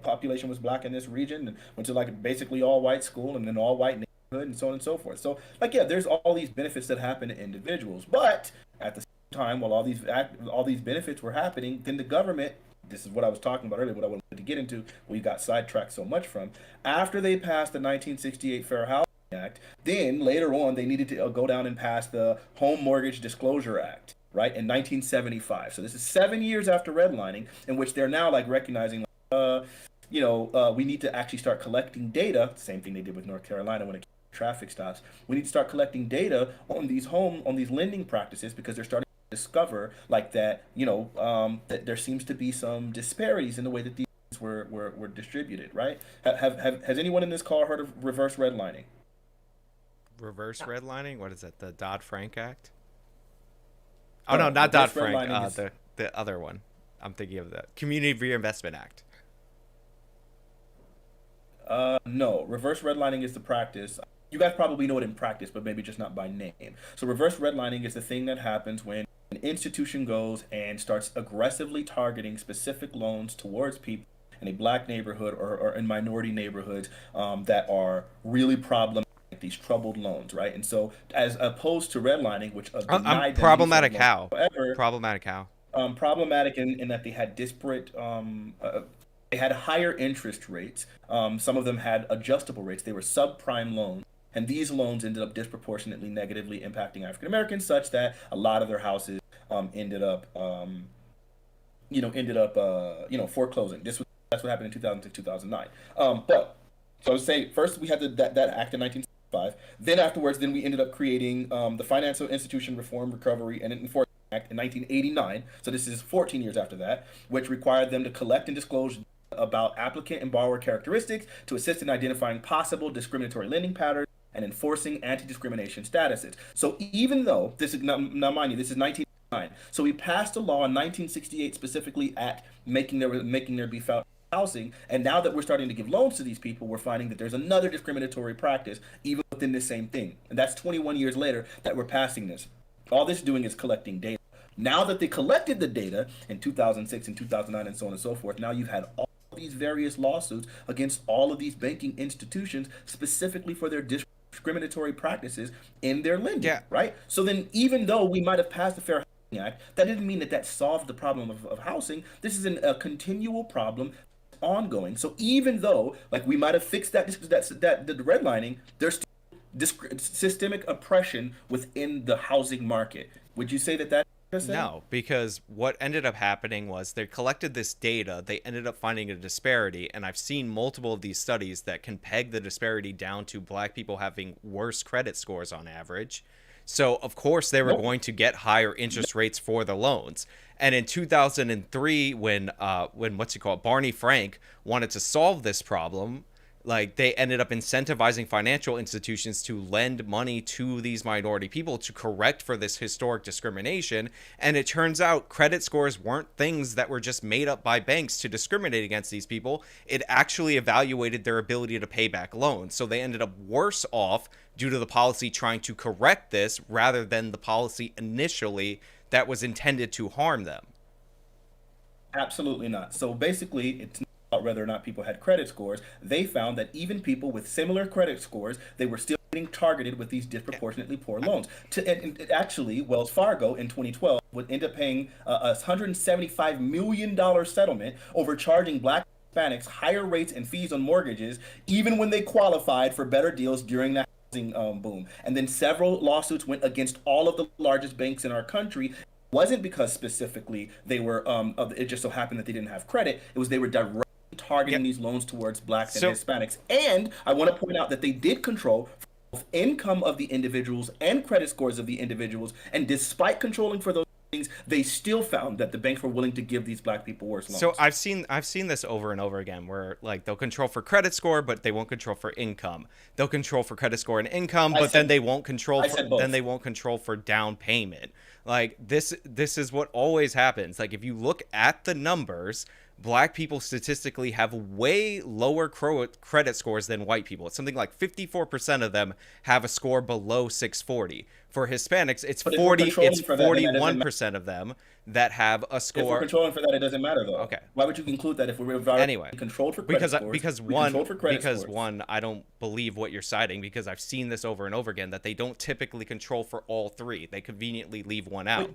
population was black in this region, and went to like basically all white school and an all white neighborhood and so on and so forth. So like, yeah, there's all these benefits that happen to individuals, but at the same time, while all these benefits were happening, then the government. This is what I was talking about earlier, what I wanted to get into, we got sidetracked so much from. After they passed the 1968 Fair Housing Act, then later on they needed to go down and pass the Home Mortgage Disclosure Act, right, in 1975. So this is 7 years after redlining, in which they're now like recognizing, we need to actually start collecting data. Same thing they did with North Carolina when it came to traffic stops. We need to start collecting data on these lending practices because they're starting to discover like that, that there seems to be some disparities in the way that these were distributed, right? Has anyone in this call heard of reverse redlining? Reverse redlining? What is that? The Dodd-Frank Act? Oh no, not Dodd-Frank. The other one. I'm thinking of the Community Reinvestment Act. No. Reverse redlining is the practice. You guys probably know it in practice, but maybe just not by name. So reverse redlining is the thing that happens when an institution goes and starts aggressively targeting specific loans towards people in a black neighborhood or in minority neighborhoods that are really problematic, these troubled loans, right? And so as opposed to redlining, which denied problematic them how? However, Problematic how? Problematic in that they had disparate they had higher interest rates. Some of them had adjustable rates. They were subprime loans. And these loans ended up disproportionately negatively impacting African Americans, such that a lot of their houses ended up foreclosing. That's what happened in 2006, 2009. But so I was saying, first we had that act in 1965. Then afterwards, we ended up creating the Financial Institution Reform, Recovery, and Enforcement Act in 1989. So this is 14 years after that, which required them to collect and disclose about applicant and borrower characteristics to assist in identifying possible discriminatory lending patterns and enforcing anti-discrimination statuses. So even though this is now mind you, this is 1999, so we passed a law in 1968 specifically at making there be found housing, and now that we're starting to give loans to these people, we're finding that there's another discriminatory practice even within the same thing, and that's 21 years later that we're passing this. All this doing is collecting data. Now that they collected the data in 2006 and 2009 and so on and so forth, now you've had all these various lawsuits against all of these banking institutions specifically for their discriminatory practices in their lending, right? So then even though we might have passed the Fair Housing Act, that didn't mean that solved the problem of housing. This is a continual problem, ongoing. So even though like we might have fixed that the redlining, there's still systemic oppression within the housing market. Would you say that? No, because what ended up happening was they collected this data, they ended up finding a disparity, and I've seen multiple of these studies that can peg the disparity down to black people having worse credit scores on average. So, of course, they were going to get higher interest rates for the loans. And in 2003, when Barney Frank wanted to solve this problem, like they ended up incentivizing financial institutions to lend money to these minority people to correct for this historic discrimination. And it turns out credit scores weren't things that were just made up by banks to discriminate against these people. It actually evaluated their ability to pay back loans. So they ended up worse off due to the policy trying to correct this rather than the policy initially that was intended to harm them. Absolutely not. So basically, it's whether or not people had credit scores. They found that even people with similar credit scores, they were still getting targeted with these disproportionately poor loans. Actually, Wells Fargo in 2012 would end up paying a $175 million settlement over charging black Hispanics higher rates and fees on mortgages, even when they qualified for better deals during that housing boom. And then several lawsuits went against all of the largest banks in our country. It wasn't because specifically they were, it just so happened that they didn't have credit. It was they were directly targeting these loans towards blacks and Hispanics. And I want to point out that they did control both income of the individuals and credit scores of the individuals. And despite controlling for those things, they still found that the banks were willing to give these black people worse loans. So I've seen this over and over again where like they'll control for credit score, but they won't control for income. They'll control for credit score and income, but then they won't control for down payment. Like this is what always happens. Like if you look at the numbers, black people statistically have way lower credit scores than white people. It's something like 54% of them have a score below 640. For Hispanics, it's 41% of them that have a score. If we're controlling for that, it doesn't matter though. Okay. Why would you include that if we're already controlled for credit scores? Because one, I don't believe what you're citing, because I've seen this over and over again that they don't typically control for all three. They conveniently leave one out.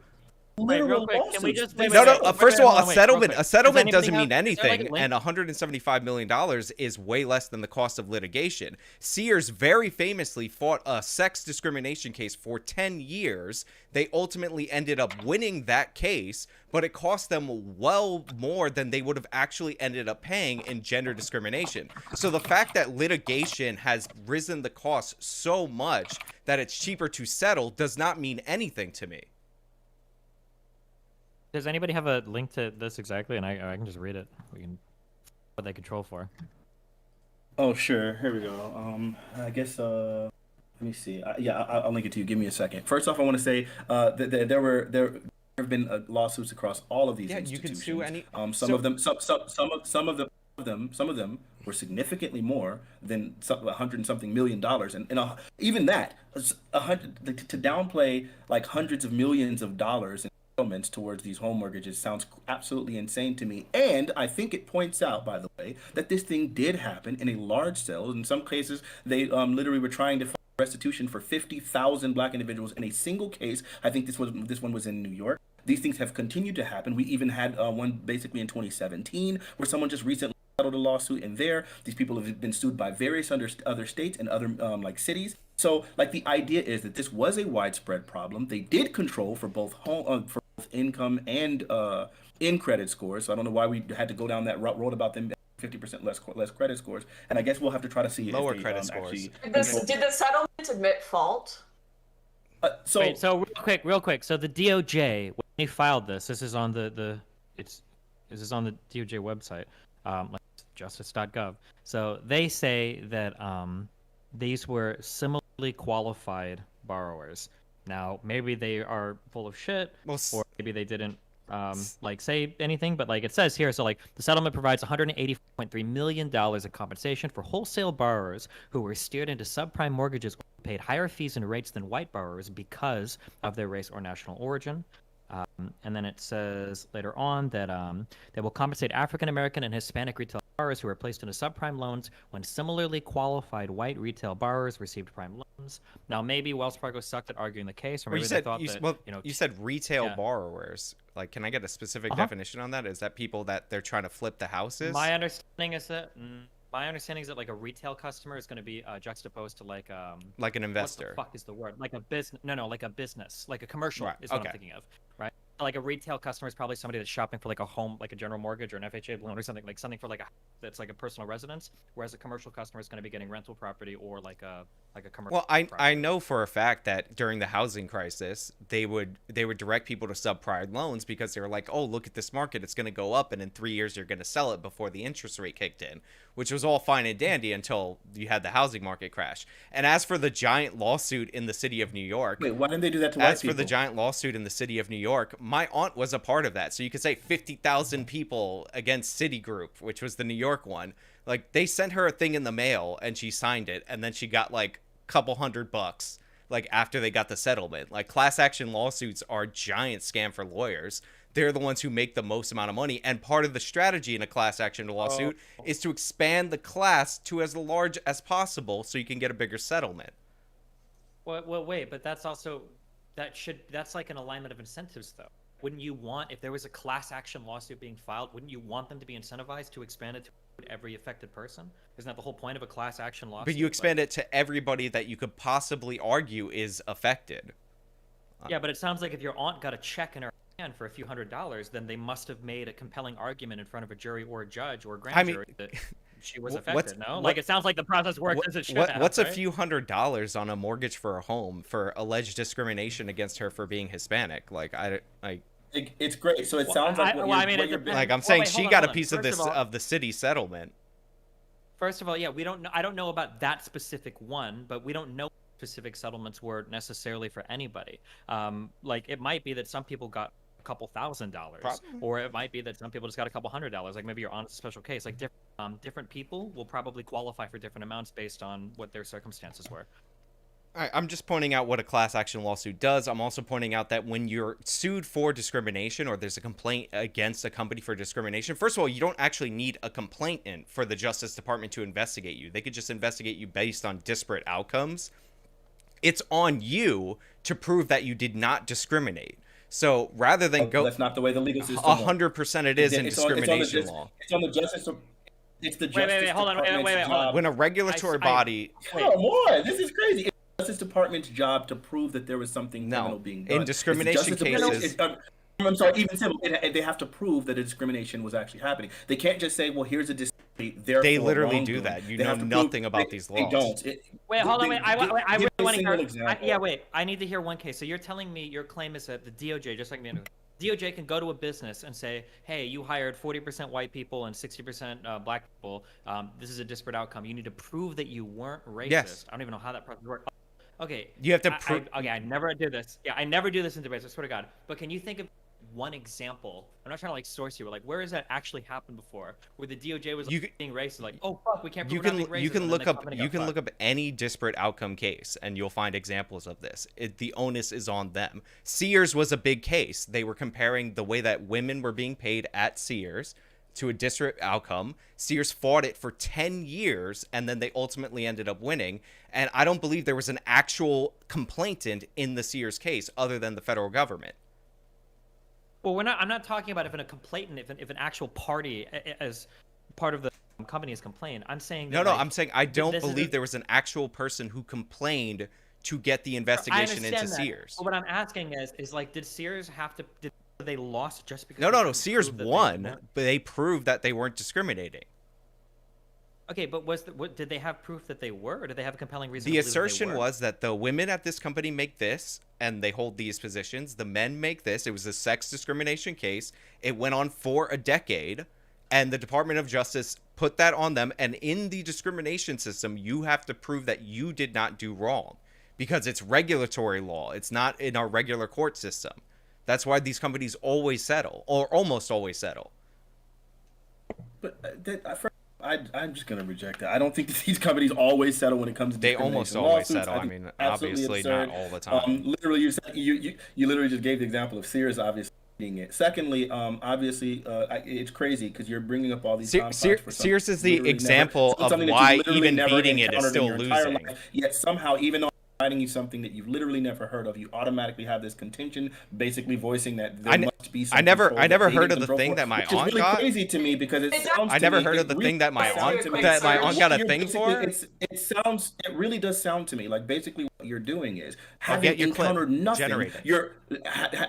Wait, real quick, can we just first of all, a settlement doesn't mean anything, like and $175 million is way less than the cost of litigation. Sears very famously fought a sex discrimination case for 10 years. They ultimately ended up winning that case, but it cost them well more than they would have actually ended up paying in gender discrimination. So the fact that litigation has risen the cost so much that it's cheaper to settle does not mean anything to me. Does anybody have a link to this exactly? And I can just read it. We can what they control for. Oh, sure. Here we go. I guess, let me see. I'll link it to you. Give me a second. First off, I want to say that there have been lawsuits across all of these institutions. You can sue any. Some of them were significantly more than $100 and something million, and even that to downplay like hundreds of millions of dollars in settlements towards these home mortgages sounds absolutely insane to me. And I think it points out, by the way, that this thing did happen in a large scale. In some cases, they literally were trying to find restitution for 50,000 black individuals in a single case. I think this one was in New York. These things have continued to happen. We even had one basically in 2017 where someone just recently settled a lawsuit in there. These people have been sued by various other states and other like cities. So like the idea is that this was a widespread problem. They did control for both for both income and in credit scores. So I don't know why we had to go down that road about them 50% less credit scores. And I guess we'll have to try to see lower if they, credit scores. Did the settlement admit fault? So real quick. So the DOJ, when they filed this is on this is on the DOJ website, like justice.gov. So they say that these were similarly qualified borrowers. Now maybe they are full of shit, or maybe they didn't like say anything, but like it says here, so like the settlement provides $180.3 million in compensation for wholesale borrowers who were steered into subprime mortgages or paid higher fees and rates than white borrowers because of their race or national origin. And then it says later on that they will compensate African American and Hispanic retail borrowers who were placed into subprime loans when similarly qualified white retail borrowers received prime loans. Now, maybe Wells Fargo sucked at arguing the case, or maybe they thought you said retail borrowers. Like, can I get a specific definition on that? Is that people that they're trying to flip the houses? My understanding is that like a retail customer is going to be juxtaposed to like an investor. What the fuck is the word? Like a business? No, like a business, like a commercial is what I'm thinking of, right? Like a retail customer is probably somebody that's shopping for like a home, like a general mortgage or an FHA loan or something for like that's like a personal residence, whereas a commercial customer is going to be getting rental property or like a commercial. Well, I know for a fact that during the housing crisis, they would direct people to subprime loans because they were like, oh, look at this market, it's going to go up, and in 3 years you're going to sell it before the interest rate kicked in, which was all fine and dandy until you had the housing market crash. And as for the giant lawsuit in the city of New York, wait, why didn't they do that to white people? As for the giant lawsuit in the city of New York, my aunt was a part of that. So you could say 50,000 people against Citigroup, which was the New York one. Like, they sent her a thing in the mail and she signed it, and then she got like a couple $100 like after they got the settlement. Like, class action lawsuits are a giant scam for lawyers. They're the ones who make the most amount of money, and part of the strategy in a class action lawsuit is to expand the class to as large as possible so you can get a bigger settlement. Well, wait, but that's also that's like an alignment of incentives, though. Wouldn't you want, if there was a class action lawsuit being filed, wouldn't you want them to be incentivized to expand it to every affected person? Isn't that the whole point of a class action lawsuit? But you expand it to everybody that you could possibly argue is affected. Yeah, but it sounds like if your aunt got a check in her hand for a few $100s, then they must have made a compelling argument in front of a jury or a judge or a grand jury that she was affected, like, it sounds like the process works as it should have, What's right? a few $100s on a mortgage for a home for alleged discrimination against her for being Hispanic? It's great. So it sounds like I'm saying she got a piece of the city settlement. First of all, yeah, we don't know. I don't know about that specific one, but we don't know what specific settlements were necessarily for anybody. Like, it might be that some people got a couple $1,000s, Probably. or it might be that some people just got a couple $100. Like maybe you're on a special case. Like different people will probably qualify for different amounts based on what their circumstances were. I'm just pointing out what a class action lawsuit does. I'm also pointing out that when you're sued for discrimination or there's a complaint against a company for discrimination, first of all, you don't actually need a complainant for the Justice Department to investigate you. They could just investigate you based on disparate outcomes. It's on you to prove that you did not discriminate. So rather than go, that's not the way the legal system 100% it is in discrimination law. It's on the justice. It's the Justice Wait, hold on, Department's hold on. job. When a regulatory body, Come on, this is crazy. It's the Justice Department's job to prove that there was something criminal being done. In discrimination cases, I'm sorry, even civil, they have to prove that a discrimination was actually happening. They can't just say, "Well, here's a disparity." They literally do that. You know nothing about these laws. They don't. Wait, hold on. I really want to hear. Yeah, wait. I need to hear one case. So you're telling me your claim is that the DOJ, just like me, DOJ can go to a business and say, "Hey, you hired 40% white people and 60% black people. This is a disparate outcome. You need to prove that you weren't racist." Yes. I don't even know how that process works. Okay. You have to prove. Okay, I never do this. Yeah, I never do this in debates. I swear to God. But can you think of one example? I'm not trying to like source you, but like where has that actually happened before? Where the DOJ was like, being racist, like, oh fuck, we can't prove we're not being racist. You can look up any disparate outcome case, and you'll find examples of this. The onus is on them. Sears was a big case. They were comparing the way that women were being paid at Sears to a disparate outcome. Sears fought it for 10 years, and then they ultimately ended up winning. And I don't believe there was an actual complainant in the Sears case other than the federal government. Well, I'm not talking about if an actual party as part of the company has complained. I'm saying that, I'm saying I don't believe there was an actual person who complained to get the investigation into Sears. But what I'm asking is like, did Sears have to? Did they lost just because? No. Sears won, but they proved that they weren't discriminating. Okay, but did they have proof that they were, or did they have a compelling reason? The assertion was that the women at this company make this, and they hold these positions. The men make this. It was a sex discrimination case. It went on for a decade, and the Department of Justice put that on them. And in the discrimination system, you have to prove that you did not do wrong, because it's regulatory law. It's not in our regular court system. That's why these companies always settle, or almost always settle. But I'm just going to reject that. I don't think that these companies always settle when it comes to discrimination. They almost always settle. I mean, obviously not all the time. Literally, you literally just gave the example of Sears, obviously being it. Secondly, obviously, it's crazy because you're bringing up all these. Sears is the example of why even beating it is still losing. Yet somehow, even though providing you something that you've literally never heard of, you automatically have this contention, basally voicing that there must be something. I never heard of the thing that my aunt got. It's really crazy to me because it sounds. I never heard of the thing that my aunt got a thing for. It really does sound to me like basically what you're doing is having encountered nothing. You're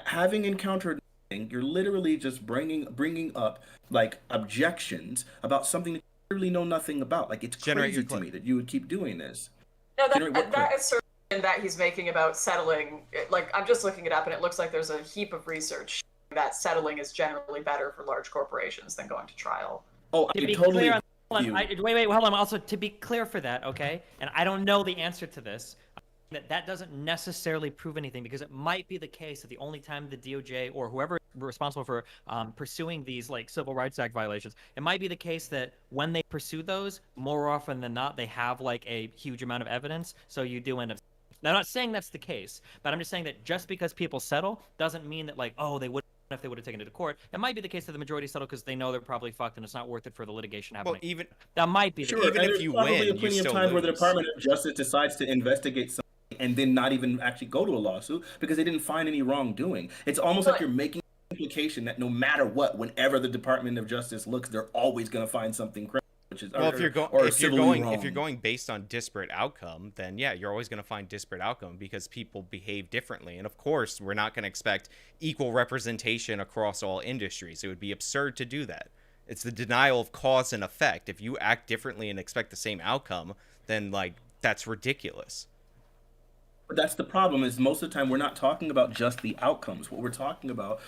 having encountered nothing. You're literally just bringing up like objections about something that you literally know nothing about. Like it's crazy to me that you would keep doing this. No, that is certainly that he's making about settling. Like I'm just looking it up, and it looks like there's a heap of research that settling is generally better for large corporations than going to trial. Oh, I totally. Wait, hold on. Also, to be clear for that, okay? And I don't know the answer to this. That doesn't necessarily prove anything, because it might be the case that the only time the DOJ or whoever is responsible for pursuing these like Civil Rights Act violations, it might be the case that when they pursue those, more often than not, they have like a huge amount of evidence. So you do end up. Now, I'm not saying that's the case, but I'm just saying that just because people settle doesn't mean that like, oh, they would if they would have taken it to court. It might be the case that the majority settle because they know they're probably fucked and it's not worth it for the litigation happening. Well, even that might be. Sure, even if you win, plenty of times where the Department of Justice decides to investigate something and then not even actually go to a lawsuit because they didn't find any wrongdoing. It's almost like you're making the implication that no matter what, whenever the Department of Justice looks, they're always going to find something criminal. Well, if you're going based on disparate outcome, then yeah, you're always going to find disparate outcome because people behave differently. And of course, we're not going to expect equal representation across all industries. It would be absurd to do that. It's the denial of cause and effect. If you act differently and expect the same outcome, then like that's ridiculous. But that's the problem, is most of the time we're not talking about just the outcomes. What we're talking about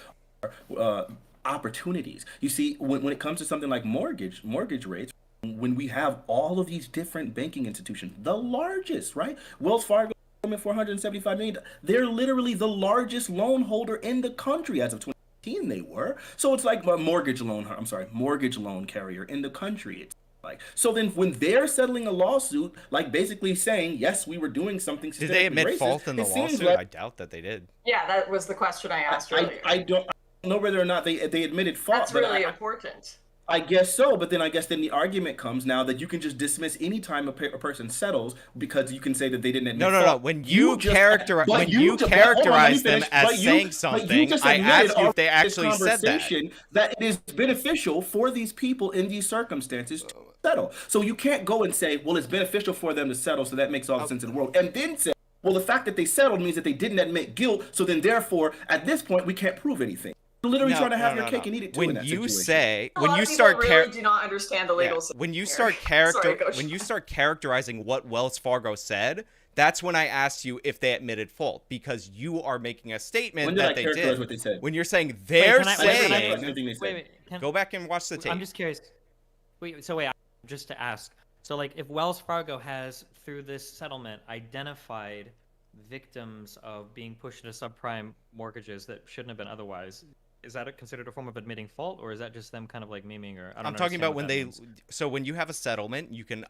are opportunities. You see, when it comes to something like mortgage rates, when we have all of these different banking institutions, the largest, right? Wells Fargo, $475 million. They're literally the largest loan holder in the country as of they were. So it's like a mortgage loan carrier in the country. It's like, so then when they're settling a lawsuit, like basically saying, yes, we were doing something Did they admit racist, fault in the it seems lawsuit? like, I doubt that they did. Yeah, that was the question I asked earlier. I don't know whether or not they admitted fault. That's really important. I guess so, but then the argument comes now that you can just dismiss any time a person settles because you can say that they didn't admit fault. No. When you characterize them as saying something, I ask you if they actually said that it is beneficial for these people in these circumstances to settle. So you can't go and say, well, it's beneficial for them to settle, so that makes all the sense in the world, and then say, well, the fact that they settled means that they didn't admit guilt, so then therefore, at this point, we can't prove anything. Literally trying to have your cake and eat it too. When in that you situation. say, A when lot you of people start really do not understand the legal system when you here. start Sorry, when you start characterizing what Wells Fargo said, that's when I asked you if they admitted fault, because you are making a statement that they did. What they said? When you're saying they're saying, go back and watch the tape. I'm just curious. Just to ask. So, like, if Wells Fargo has, through this settlement, identified victims of being pushed into subprime mortgages that shouldn't have been otherwise, is that considered a form of admitting fault, or is that just them kind of like memeing? Or I'm talking about when they. So when you have a settlement, you can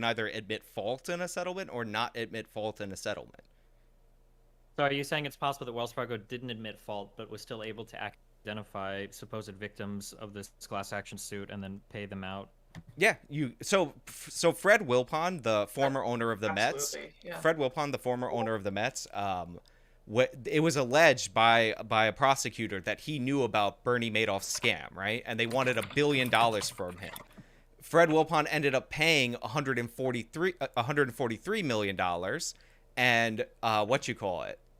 either admit fault in a settlement or not admit fault in a settlement. So are you saying it's possible that Wells Fargo didn't admit fault, but was still able to identify supposed victims of this class action suit and then pay them out? Yeah, so Fred Wilpon, the former owner of the Mets, yeah. Fred Wilpon, the former owner of the Mets, it was alleged by a prosecutor that he knew about Bernie Madoff's scam, right? And they wanted $1 billion from him. Fred Wilpon ended up paying $143 million, and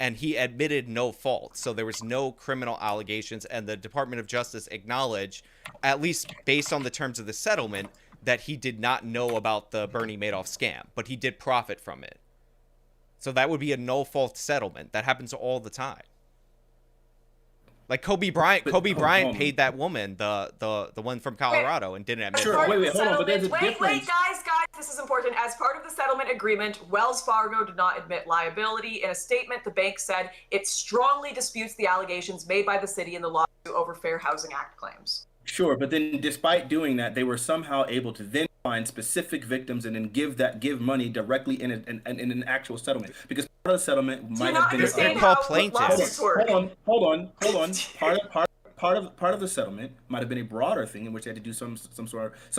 and he admitted no fault. So there was no criminal allegations, and the Department of Justice acknowledged, at least based on the terms of the settlement, that he did not know about the Bernie Madoff scam, but he did profit from it. So that would be a no-fault settlement. That happens all the time. Like Kobe Bryant paid that woman, the one from Colorado, and didn't admit. Sure, wait, hold on, but there's a difference. Wait, guys, this is important. As part of the settlement agreement, Wells Fargo did not admit liability. In a statement, the bank said it strongly disputes the allegations made by the city in the lawsuit over Fair Housing Act claims. Sure, but then despite doing that, they were somehow able to then find specific victims and then give money directly in an actual settlement, because part of the settlement might have been they're called plaintiffs. Hold on. Part of the settlement might have been a broader thing in which they had to do some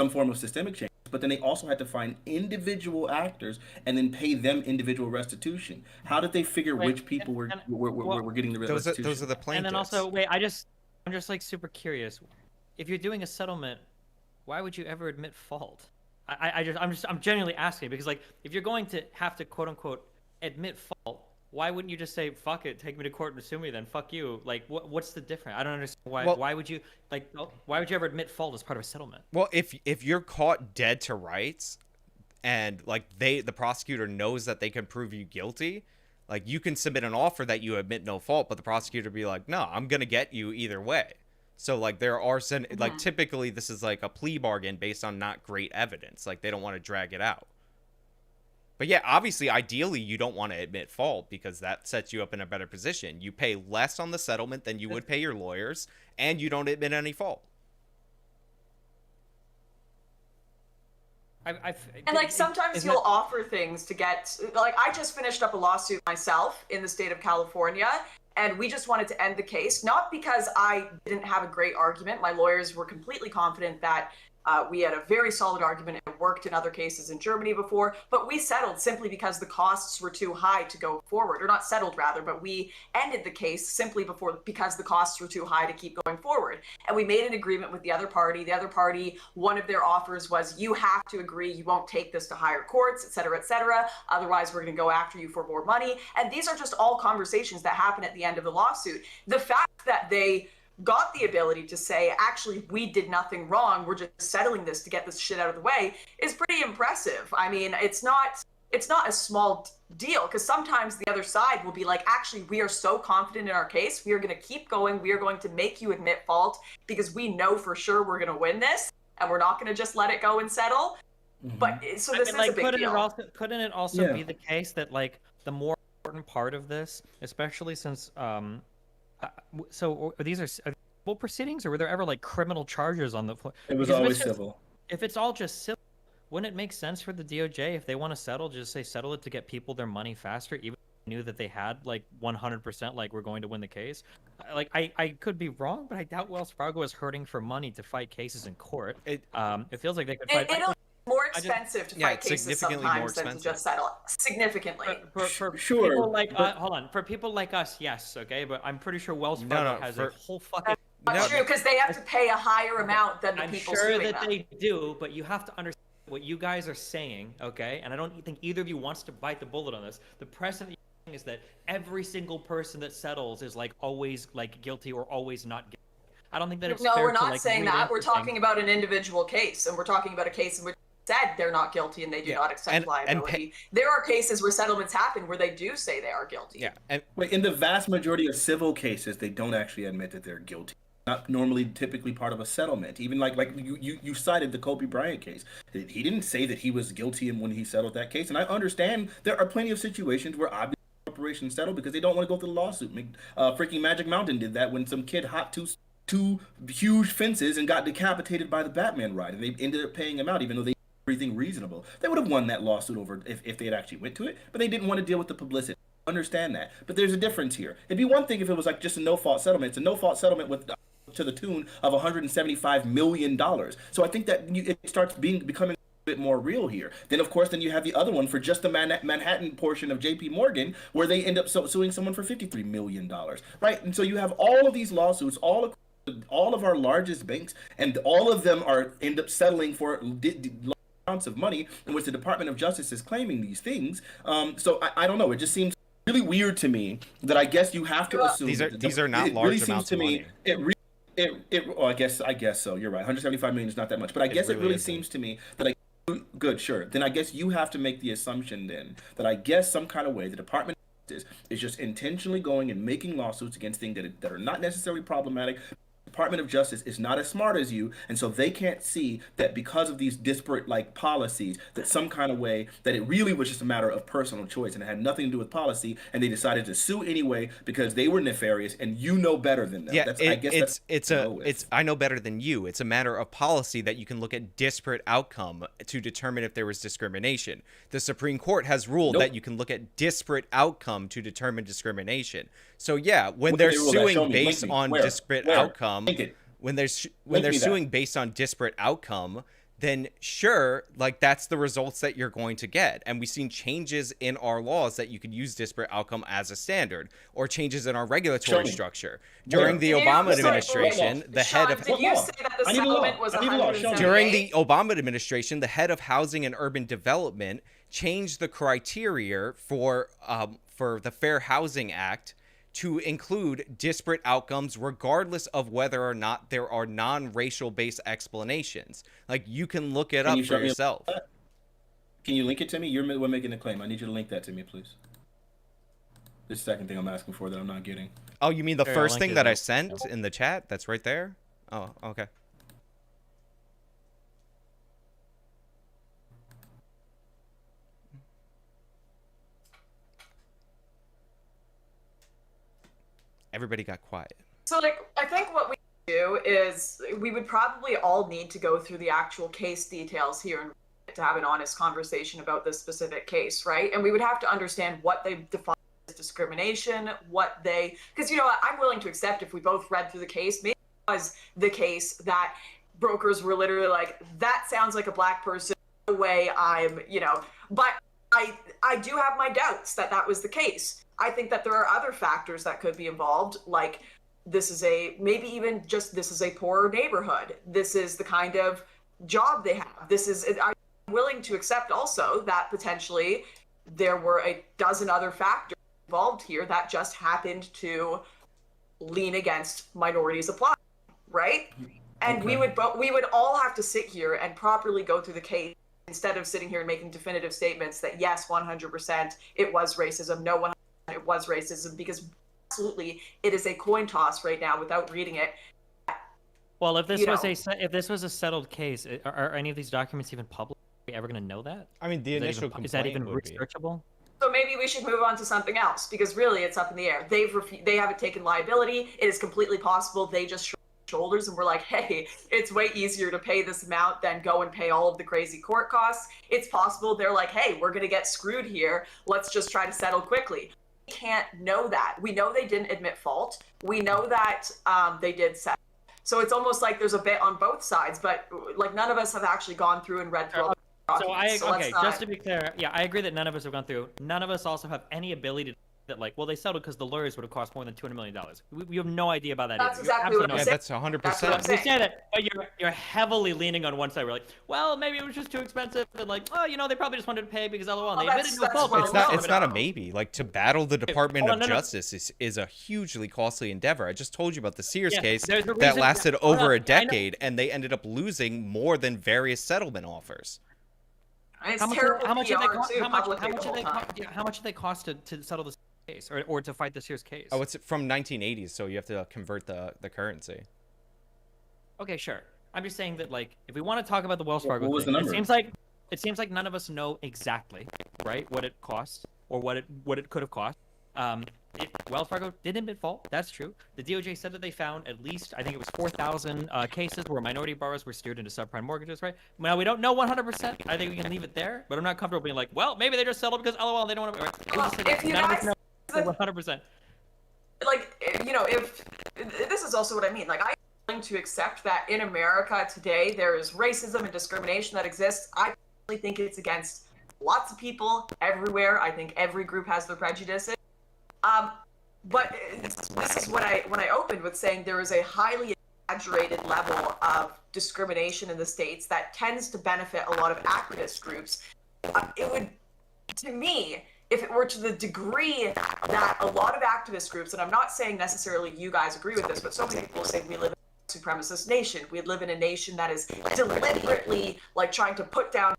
form of systemic change, but then they also had to find individual actors and then pay them individual restitution. How did they figure which people were getting the restitution? Those are the plaintiffs. And then also, I'm just like super curious. If you're doing a settlement, why would you ever admit fault? I'm genuinely asking, because like, if you're going to have to quote unquote admit fault, why wouldn't you just say, fuck it, take me to court and sue me then, fuck you? Like, what's the difference? I don't understand why would you ever admit fault as part of a settlement? Well, if you're caught dead to rights, and like the prosecutor knows that they can prove you guilty, like you can submit an offer that you admit no fault, but the prosecutor be like, no, I'm gonna get you either way. So like there are like typically this is like a plea bargain based on not great evidence. Like they don't want to drag it out. But yeah, obviously, ideally, you don't want to admit fault, because that sets you up in a better position. You pay less on the settlement than you would pay your lawyers, and you don't admit any fault. And like sometimes you'll offer things to get, like I just finished up a lawsuit myself in the state of California, and we just wanted to end the case, not because I didn't have a great argument. My lawyers were completely confident that we had a very solid argument and worked in other cases in Germany before, but we settled simply because the costs were too high to go forward, or not settled rather, but we ended the case simply because the costs were too high to keep going forward. And we made an agreement with the other party. The other party, one of their offers was, you have to agree you won't take this to higher courts, et cetera, otherwise we're going to go after you for more money. And these are just all conversations that happen at the end of the lawsuit. The fact that they got the ability to say, actually, we did nothing wrong, we're just settling this to get this shit out of the way, is pretty impressive. I mean, it's not a small deal, because sometimes the other side will be like, actually, we are so confident in our case, we are going to keep going, we are going to make you admit fault, because we know for sure we're going to win this, and we're not going to just let it go and settle. But so this is a big deal. Couldn't it also be the case that like the more important part of this, especially since so these are civil proceedings, or were there ever like criminal charges on the floor? It was Because always civil. If it's all just civil, wouldn't it make sense for the DOJ, if they want to settle, just say settle it to get people their money faster, even if they knew that they had like 100% like we're going to win the case? Like I could be wrong, but I doubt Wells Fargo is hurting for money to fight cases in court. It feels like they could fight. It'll be more expensive to fight cases significantly more sometimes than to expensive. just settle. Significantly. For Sure, people like but- hold on, for people like us, yes, okay, but I'm pretty sure Wells Fargo has a whole fucking. That's true, because they have to pay a higher amount than the I'm people sure suing that them. they do, but you have to understand what you guys are saying, okay? And I don't think either of you wants to bite the bullet on this. The precedent is that every single person that settles is like always like guilty or always not guilty. I don't think that it's No, fair we're to, not like, saying read that. We're everything. talking about an individual case, and we're talking about a case in which said they're not guilty and they do not accept liability. There are cases where settlements happen where they do say they are guilty. Yeah. And Wait, in the vast majority of civil cases, they don't actually admit that they're guilty. Not normally typically part of a settlement. Even like you cited the Kobe Bryant case. He didn't say that he was guilty when he settled that case. And I understand there are plenty of situations where obviously corporations settle because they don't want to go through the lawsuit. Freaking Magic Mountain did that when some kid hopped two huge fences and got decapitated by the Batman ride, and they ended up paying him out even though they did everything reasonable. They would have won that lawsuit over if they had actually went to it, but they didn't want to deal with the publicity. Understand that. But there's a difference here. It'd be one thing if it was like just a no-fault settlement. It's a no-fault settlement with to the tune of $175 million. So I think that it starts becoming a bit more real here. Then, of course, you have the other one for just the Manhattan portion of J.P. Morgan, where they end up suing someone for $53 million, right? And so you have all of these lawsuits, all of our largest banks, and all of them end up settling for amounts of money in which the Department of Justice is claiming these things. So I don't know. It just seems really weird to me that I guess you have to assume these are not large amounts of money. Well, I guess so. You're right. 175 million is not that much, but I guess it really seems to me that good, sure. Then I guess you have to make the assumption then that I guess some kind of way the Department of Justice is just intentionally going and making lawsuits against things that are not necessarily problematic. Department of Justice is not as smart as you, and so they can't see that because of these disparate policies, that some kind of way that it really was just a matter of personal choice and it had nothing to do with policy, and they decided to sue anyway because they were nefarious, and you know better than them. Yeah, I I know better than you. It's a matter of policy that you can look at disparate outcome to determine if there was discrimination. The Supreme Court has ruled that you can look at disparate outcome to determine discrimination. So yeah, when they're suing based on disparate outcome, when they're suing based on disparate outcome, then sure, that's the results that you're going to get. And we've seen changes in our laws that you could use disparate outcome as a standard, or changes in our regulatory structure. During the Obama administration, the head of Did you say that the settlement was 178? During the Obama administration, the head of Housing and Urban Development changed the criteria for the Fair Housing Act to include disparate outcomes regardless of whether or not there are non-racial based explanations. You can look it up for yourself. Can you link it to me? We're making a claim. I need you to link that to me, please. This second thing I'm asking for that I'm not getting. Oh, you mean the first thing that I sent in the chat? That's right there? Oh, okay. Everybody got quiet. So, I think what we do is we would probably all need to go through the actual case details here and to have an honest conversation about this specific case, right? And we would have to understand what they define as discrimination, because I'm willing to accept if we both read through the case, maybe it was the case that brokers were literally like, that sounds like a black person, no way but I do have my doubts that was the case. I think that there are other factors that could be involved, like this is a poor neighborhood. This is the kind of job they have. I'm willing to accept also that potentially there were a dozen other factors involved here that just happened to lean against minorities applying, right? And we would all have to sit here and properly go through the case instead of sitting here and making definitive statements that yes, 100% it was racism, no 100% it was racism, because absolutely it is a coin toss right now without reading it. Well, if this was a settled case, are any of these documents even public? Are we ever going to know that? I mean, the initial is that even researchable? So maybe we should move on to something else, because really it's up in the air. They haven't taken liability. It is completely possible they just shoulders and we're like, hey, it's way easier to pay this amount than go and pay all of the crazy court costs. It's possible they're like, hey, we're going to get screwed here. Let's just try to settle quickly. We can't know that. We know they didn't admit fault. We know that they did settle. So it's almost like there's a bit on both sides, but like none of us have actually gone through and read through. Just to be clear, yeah, I agree that none of us have gone through. None of us also have any ability to that like, well, they settled because the lawyers would have cost more than $200 million. We have no idea about that. That's exactly what I'm saying. That's 100%. We say that, but you're heavily leaning on one side. We're like, well, maybe it was just too expensive, and like, oh, they probably just wanted to pay because LOL. They admitted no fault. It's not a maybe. Like, to battle the Department of Justice is a hugely costly endeavor. I just told you about the Sears case that lasted over a decade, and they ended up losing more than various settlement offers. How much did they cost to settle this case or to fight the Sears case? Oh, it's from 1980s, so you have to convert the currency. Okay, sure. I'm just saying that, like, if we want to talk about the Wells Fargo thing, it seems like none of us know exactly, right, what it cost or what it could have cost. Wells Fargo did admit fault. That's true. The DOJ said that they found at least, I think it was 4,000 cases where minority borrowers were steered into subprime mortgages, right? Now, we don't know 100%. I think we can leave it there, but I'm not comfortable being like, well, maybe they just settled because LOL, they don't want to. Well, if you guys, 100%. Like, if this is also what I mean. Like, I'm willing to accept that in America today there is racism and discrimination that exists. I personally think it's against lots of people everywhere. I think every group has their prejudices. But this is when I opened with saying there is a highly exaggerated level of discrimination in the States that tends to benefit a lot of activist groups. It would, to me, if it were to the degree that a lot of activist groups, and I'm not saying necessarily you guys agree with this, but so many people say we live in a supremacist nation. We live in a nation that is deliberately like trying to put down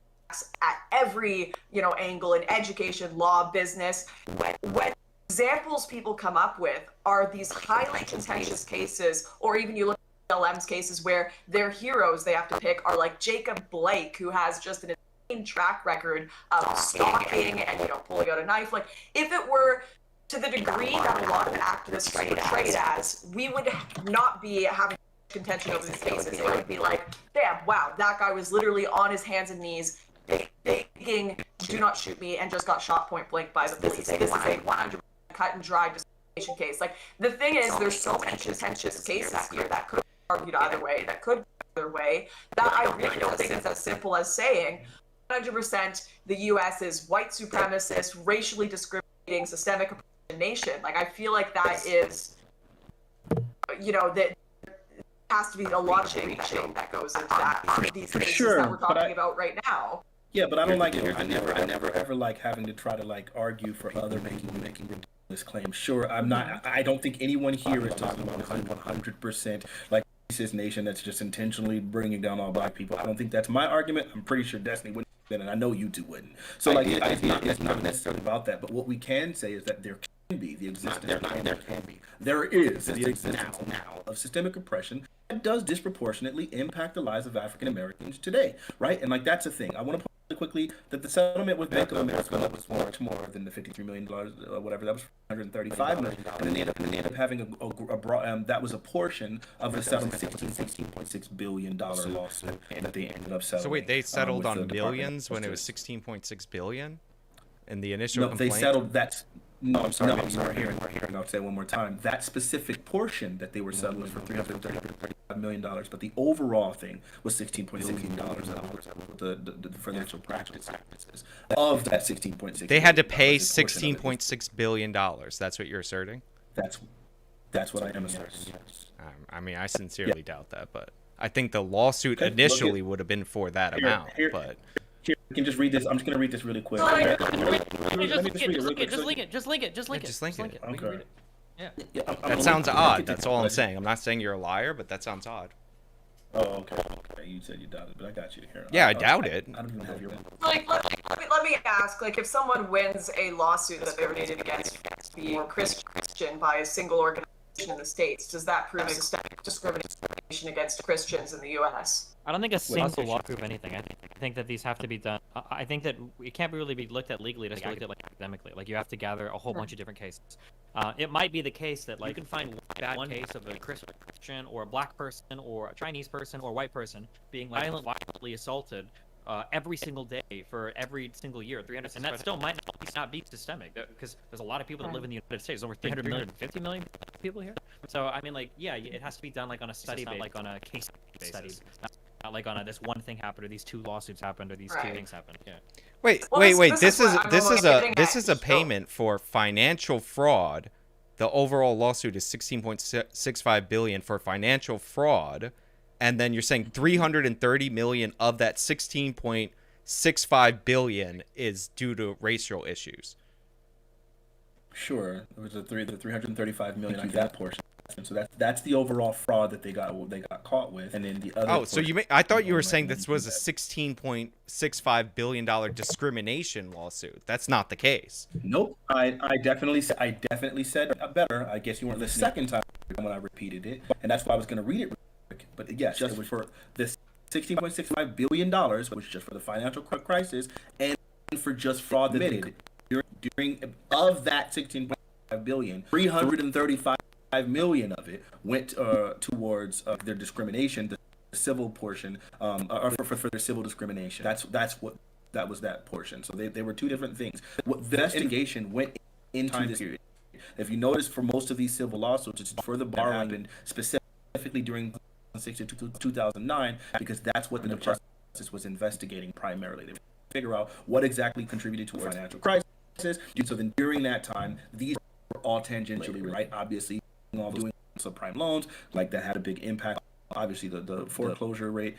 at every angle in education, law, business. When examples people come up with are these highly contentious cases, or even you look at LM's cases where their heroes they have to pick are like Jacob Blake, who has just an insane track record of stalking and pulling out a knife. Like, if it were to the degree that a lot of activists are portrayed as, we would not be having contention over these cases. It would be like, damn, wow, that guy was literally on his hands and knees begging, do not shoot me, and just got shot point blank by the police. This is a 100% cut and dry discrimination case. Like, the thing is, there's so many contentious cases here that could be argued either way, that could go either way, that I really don't think it's as simple as saying 100% the U.S. is white supremacist, racially discriminating, systemic oppression nation. Like, I feel like that is, that has to be a lot of reaching that goes into that. These cases that we're talking about right now. Yeah, but I don't like it. I never ever like having to try to like argue for other making ridiculous claims. Sure, I'm not. I don't think anyone here is talking about 100% like racist nation that's just intentionally bringing down all black people. I don't think that's my argument. I'm pretty sure Destiny wouldn't, and I know you two wouldn't. So like, it's not necessarily about that. But what we can say is that there can be the existence. There is the existence now of systemic oppression that does disproportionately impact the lives of African Americans today, right? And like, that's a thing. I want to point quickly that the settlement with Bank of America was much more than the $53 million or whatever. That was $135 million, and then they ended up having that was a portion of the settlement, $16.6 billion lawsuit that they ended up settling. So wait, they settled on millions when it was $16.6 billion in the initial complaint? They settled that. No, I'm sorry. Here. I'll say it one more time. That specific portion that they were settling for $335 million, but the overall thing was $16.6 billion. The financial practices of that $16.6. They had to pay $16.6 billion. That's what you're asserting? That's what I am asserting. Yes. I mean, I sincerely doubt that, but I think the lawsuit initially would have been for that amount, but. Here, we can just read this. I'm just going to read this really quick. Just link it. Okay. Yeah. That sounds odd. That's all I'm saying. I'm not saying you're a liar, but that sounds odd. Oh, okay. You said you doubted, but I got you here. Yeah, I doubt it. I don't even have your. Like, let me ask. Like, if someone wins a lawsuit that they were made against being Christian by a single organization in the States, does that prove systemic discrimination against Christians in the U.S.? I don't think a single law prove anything. I think that these have to be done. I think that it can't really be looked at legally. Just looked at like academically. Like, you have to gather a whole bunch of different cases. It might be the case that like you can find bad one case of a Christian or a black person or a Chinese person or a white person being like violently assaulted every single day for every single year, 300, and that still might not be systemic, because there's a lot of people that live in the United States. There's over 300 million, 50 million people here. So I mean, like, yeah, it has to be done like on a study basis, like on a case basis. Not like on a this one thing happened or these two lawsuits happened or these two things happened. Yeah. Wait. This is a payment for financial fraud. The overall lawsuit is 16.65 billion for financial fraud, and then you're saying 330 million of that 16.65 billion is due to racial issues. Sure, it was the 335 million to that portion. And so that's the overall fraud that they got caught with, and then the other. So I thought you were saying this was a $16.65 billion discrimination lawsuit. That's not the case. Nope. I definitely said better. I guess you weren't the second time when I repeated it, and that's why I was going to read it real quick. But yes, it was for this $16.65 billion, which was just for the financial crisis and for just fraud committed during of that 16.5 billion, 335 million of it went towards their discrimination, the civil portion, or for their civil discrimination. That was that portion. So they were two different things. What the investigation went into this period. If you notice, for most of these civil lawsuits, it's for the borrowing happened specifically during 2006 to 2009, because that's what the Department of Justice was investigating primarily. They figure out what exactly contributed to a financial crisis. So then during that time, these were all tangentially right. Obviously, all doing subprime loans, like that had a big impact. Obviously, the foreclosure rate,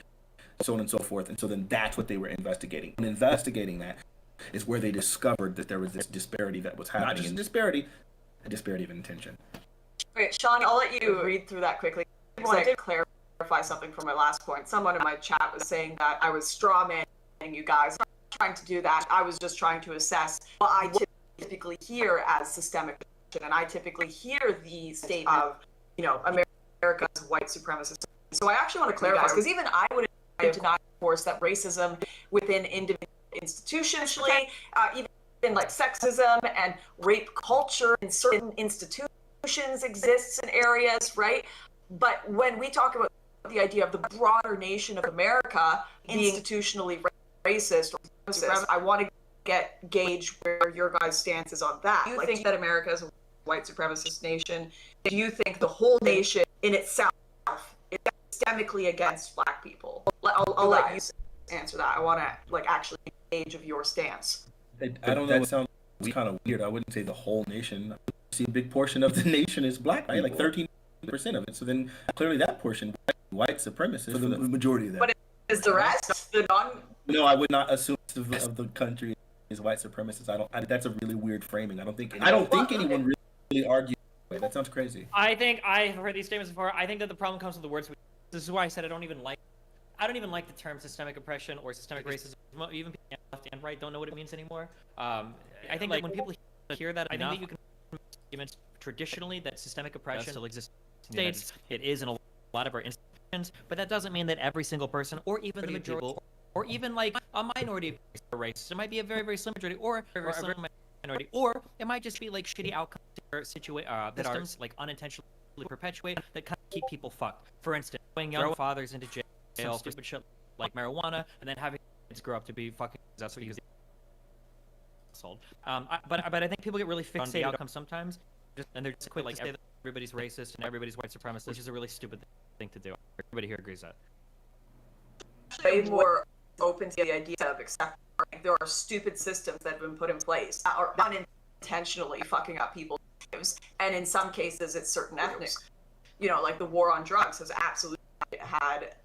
so on and so forth. And so then that's what they were investigating. And investigating that is where they discovered that there was this disparity that was happening. Not just a disparity of intention. Great, Sean, I'll let you read through that quickly. I did clarify something from my last point. Someone in my chat was saying that I was strawmanning you guys. I'm not trying to do that. I was just trying to assess what I typically hear as systemic. And I typically hear the statement of, America's white supremacist. So I actually want to clarify, because even I would deny, of course, that racism within individual institutions, even like sexism and rape culture in certain institutions exists in areas, right? But when we talk about the idea of the broader nation of America being institutionally racist or supremacist, I want to gauge where your guys' stance is on that. Do you think that America is a white supremacist nation? Do you think the whole nation in itself is systemically against black people? I'll let you answer that. I want to actually gauge of your stance. I don't know. It sounds kind of weird. I wouldn't say the whole nation. I see a big portion of the nation is black, right? Like 13% of it. So then clearly that portion, white supremacists, for the majority of that. But is the rest the non? No, I would not assume of the country is white supremacists. That's a really weird framing. I don't think anyone really argue. That sounds crazy. I think I've heard these statements before. I think that the problem comes with the words. This is why I said I don't even like the term systemic oppression or systemic racism. Even people left and right don't know what it means anymore. I think that when people hear that, I think that you can arguments traditionally that systemic oppression still exists in the States. It is in a lot of our institutions, but that doesn't mean that every single person or even the majority or even like a minority are racist. It might be a very, very slim majority or a very slim minority, or it might just be like shitty outcomes that are like unintentionally perpetuate that kind of keep people fucked. For instance, throwing young fathers into jail for stupid shit like marijuana, and then having kids grow up to be fucking. That's what he was. But I think people get really fixated on the outcome sometimes, and they're just quick like everybody's racist and everybody's white supremacist, which is a really stupid thing to do. Everybody here agrees that. Way more open to the idea of accepting there are stupid systems that have been put in place that are unintentionally fucking up people's lives, and in some cases it's certain ethnic. Like the war on drugs has absolutely had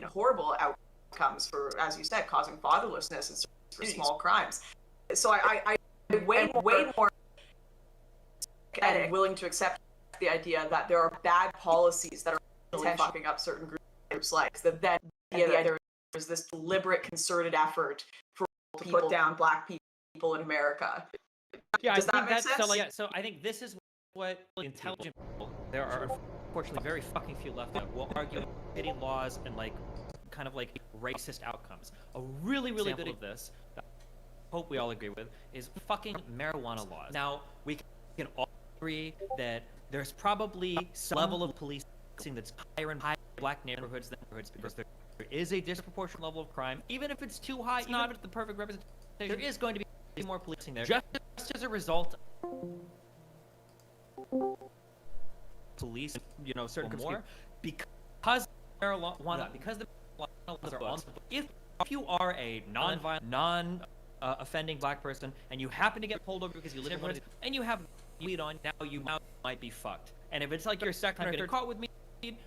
horrible outcomes for, as you said, causing fatherlessness and for small crimes. So I way more and willing to accept the idea that there are bad policies that are intentionally fucking up certain groups' lives. That there's this deliberate, concerted effort for to put down black people in America. Yeah, Does that make sense? So I think this is what intelligent people, there are unfortunately very fucking few left of, will argue shitty laws and kind of racist outcomes. A really, really good of this that I hope we all agree with is fucking marijuana laws. Now, we can all agree that there's probably some level of policing that's higher in higher black neighborhoods than neighborhoods because there is a disproportionate level of crime. Even if it's too high, even if it's the perfect representation, there is going to be more policing there. Just as a result, police, certain groups more because there are because the laws are on. If you are a non-violent, offending black person and you happen to get pulled over because you live in one of these, and you have weed on, now you might be fucked. And if it's like your second time getting caught with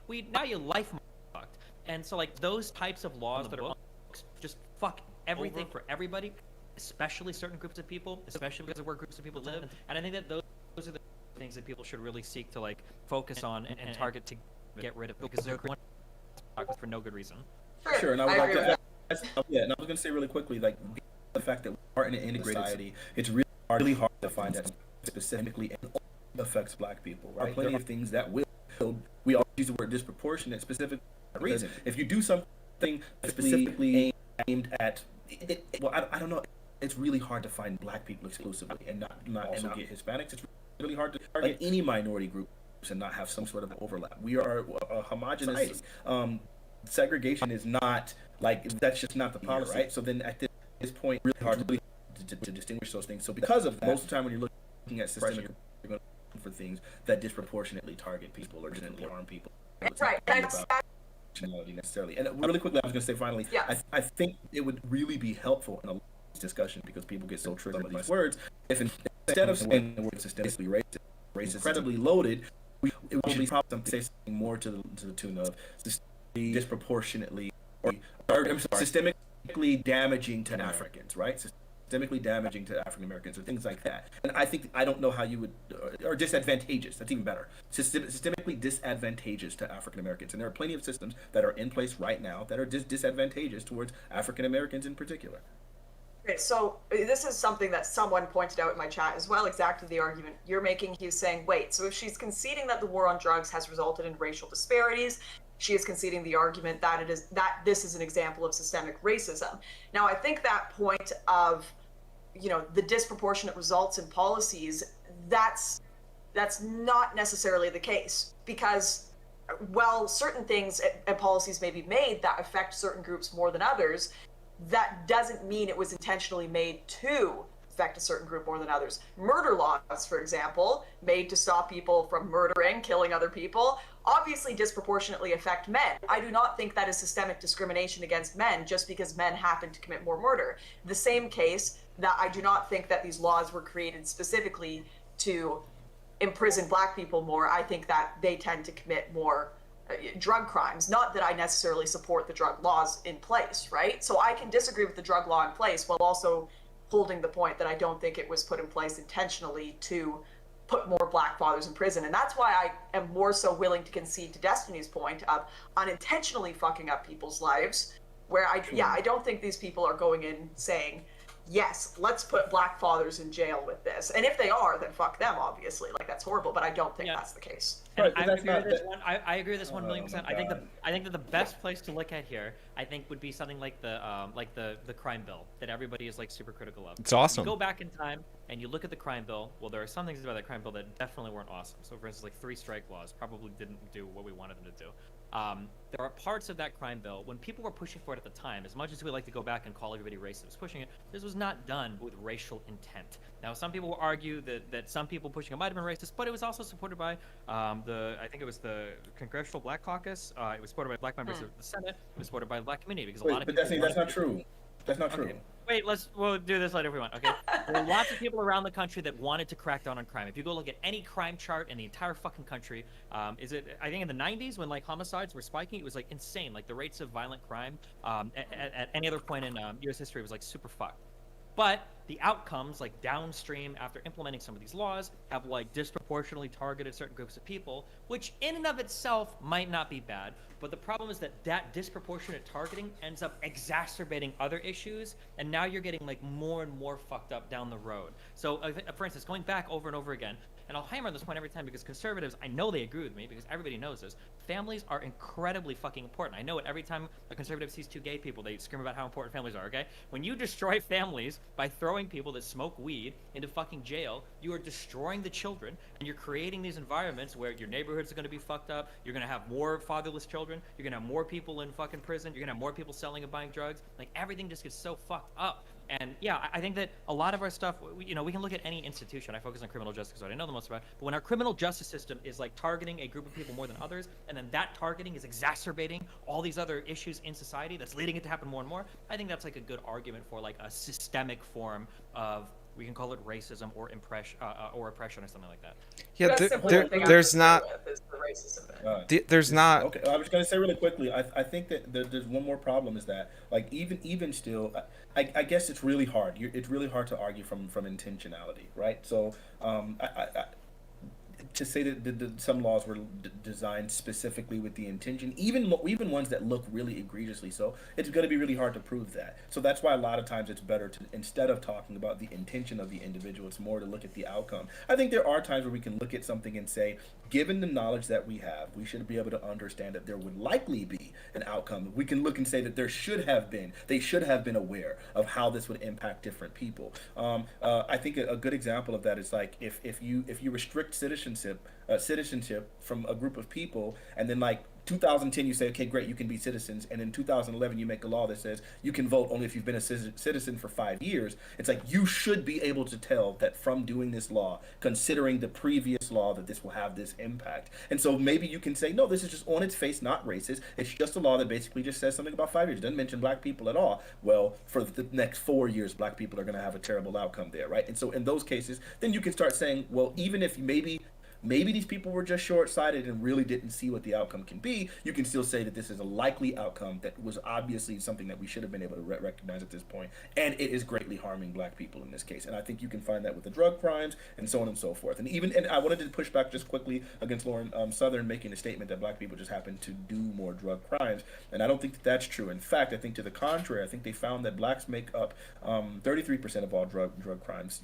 weed, now your life might be fucked. And so like those types of laws that are on the books just fuck everything for everybody, especially certain groups of people, especially because of where groups of people live. And I think that those are the things that people should really seek to like focus on and target to get rid of, because they're for no good reason. Sure, and I would like to. And I was going to say really quickly, like the fact that we are in an integrated society, it's really hard to find that specifically and affects black people. Right? There are plenty of things that will. We always use the word disproportionate specifically for a reason. If you do something specifically aimed at it, well, I don't know. It's really hard to find black people exclusively and not also get Hispanics. It's really hard to target any minority group and not have some sort of overlap. We are a homogenous segregation is not like that's just not the policy, right? So then at this point, really hard to distinguish those things. So because of that, most of the time when you're looking at systemic, you're going to look for things that disproportionately target people or disproportionately harm people. It's right. That's necessarily. And really quickly, I was going to say finally, I think it would really be helpful in a discussion because people get so triggered by these words. If instead of saying the word systemically racist, incredibly loaded, it would be probably say something more to the tune of disproportionately or systemically damaging to Africans, right? Systemically damaging to African Americans or things like that. And I don't know how you would, or disadvantageous, that's even better. Systemically disadvantageous to African Americans. And there are plenty of systems that are in place right now that are disadvantageous towards African Americans in particular. Okay, so this is something that someone pointed out in my chat as well, exactly the argument you're making. He's saying, wait, so if she's conceding that the war on drugs has resulted in racial disparities, she is conceding the argument that this is an example of systemic racism. Now, I think that point of, the disproportionate results in policies, that's not necessarily the case, because while certain things and policies may be made that affect certain groups more than others, that doesn't mean it was intentionally made to affect a certain group more than others. Murder laws, for example, made to stop people from murdering, killing other people, obviously disproportionately affect men. I do not think that is systemic discrimination against men just because men happen to commit more murder. The same case that I do not think that these laws were created specifically to imprison black people more. I think that they tend to commit more drug crimes. Not that I necessarily support the drug laws in place, right? So I can disagree with the drug law in place while also holding the point that I don't think it was put in place intentionally to put more black fathers in prison. And that's why I am more so willing to concede to Destiny's point of unintentionally fucking up people's lives, where I don't think these people are going in saying, yes, let's put black fathers in jail with this. And if they are, then fuck them, obviously. Like, that's horrible, but I don't think that's the case. And I agree with this one. I agree with this 1,000,000%. I think that the best place to look at here, I think, would be something like the crime bill that everybody is like super critical of. It's awesome. You go back in time and you look at the crime bill. Well, there are some things about that crime bill that definitely weren't awesome. So, for instance, like 3 strike laws probably didn't do what we wanted them to do. There are parts of that crime bill, when people were pushing for it at the time, as much as we like to go back and call everybody racist pushing it, this was not done with racial intent. Now, some people will argue that some people pushing it might have been racist, but it was also supported by I think it was the Congressional Black Caucus. It was supported by black members of the Senate. It was supported by the black community because a lot of people. But that's not true. That's not true. Okay. Wait, we'll do this later if we want. Okay. There were lots of people around the country that wanted to crack down on crime. If you go look at any crime chart in the entire fucking country, I think in the 90s when like homicides were spiking, it was like insane. Like the rates of violent crime at any other point in U.S. history was like super fucked. But the outcomes, like downstream after implementing some of these laws, have like disproportionately targeted certain groups of people, which in and of itself might not be bad. But the problem is that disproportionate targeting ends up exacerbating other issues, and now you're getting like more and more fucked up down the road. So, for instance, going back over and over again, and I'll hammer on this point every time because conservatives, I know they agree with me because everybody knows this. Families are incredibly fucking important. I know it every time a conservative sees two gay people, they scream about how important families are, okay? When you destroy families by throwing people that smoke weed into fucking jail, you are destroying the children, and you're creating these environments where your neighborhoods are going to be fucked up, you're going to have more fatherless children, you're going to have more people in fucking prison, you're going to have more people selling and buying drugs. Like, everything just gets so fucked up. And yeah, I think that a lot of our stuff, we can look at any institution. I focus on criminal justice because I know the most about it. But when our criminal justice system is like targeting a group of people more than others, and then that targeting is exacerbating all these other issues in society that's leading it to happen more and more, I think that's like a good argument for like a systemic form of, we can call it racism or oppression or something like that. Yeah, there's not. There's not. Okay, I was going to say really quickly. I think that there's one more problem is that like even still, I guess it's really hard. It's really hard to argue from intentionality, right? So to say that some laws were designed specifically with the intention, even ones that look really egregiously so, it's going to be really hard to prove that. So that's why a lot of times it's better to, instead of talking about the intention of the individual, it's more to look at the outcome. I think there are times where we can look at something and say, given the knowledge that we have, we should be able to understand that there would likely be an outcome. We can look and say that they should have been aware of how this would impact different people. I think a good example of that is like if you restrict citizenship from a group of people, and then like 2010 you say, okay, great, you can be citizens, and in 2011 you make a law that says you can vote only if you've been a citizen for 5 years. It's like you should be able to tell that from doing this law, considering the previous law, that this will have this impact. And so maybe you can say, no, this is just on its face not racist. It's just a law that basically just says something about 5 years. It doesn't mention black people at all. Well, for the next 4 years, black people are going to have a terrible outcome there, right? And so in those cases, then you can start saying, well, even if maybe these people were just short-sighted and really didn't see what the outcome can be, you can still say that this is a likely outcome that was obviously something that we should have been able to recognize at this point, and it is greatly harming black people in this case. And I think you can find that with the drug crimes and so on and so forth. And I wanted to push back just quickly against Lauren Southern making a statement that black people just happen to do more drug crimes, and I don't think that that's true. In fact, I think to the contrary, I think they found that blacks make up 33% of all drug crimes,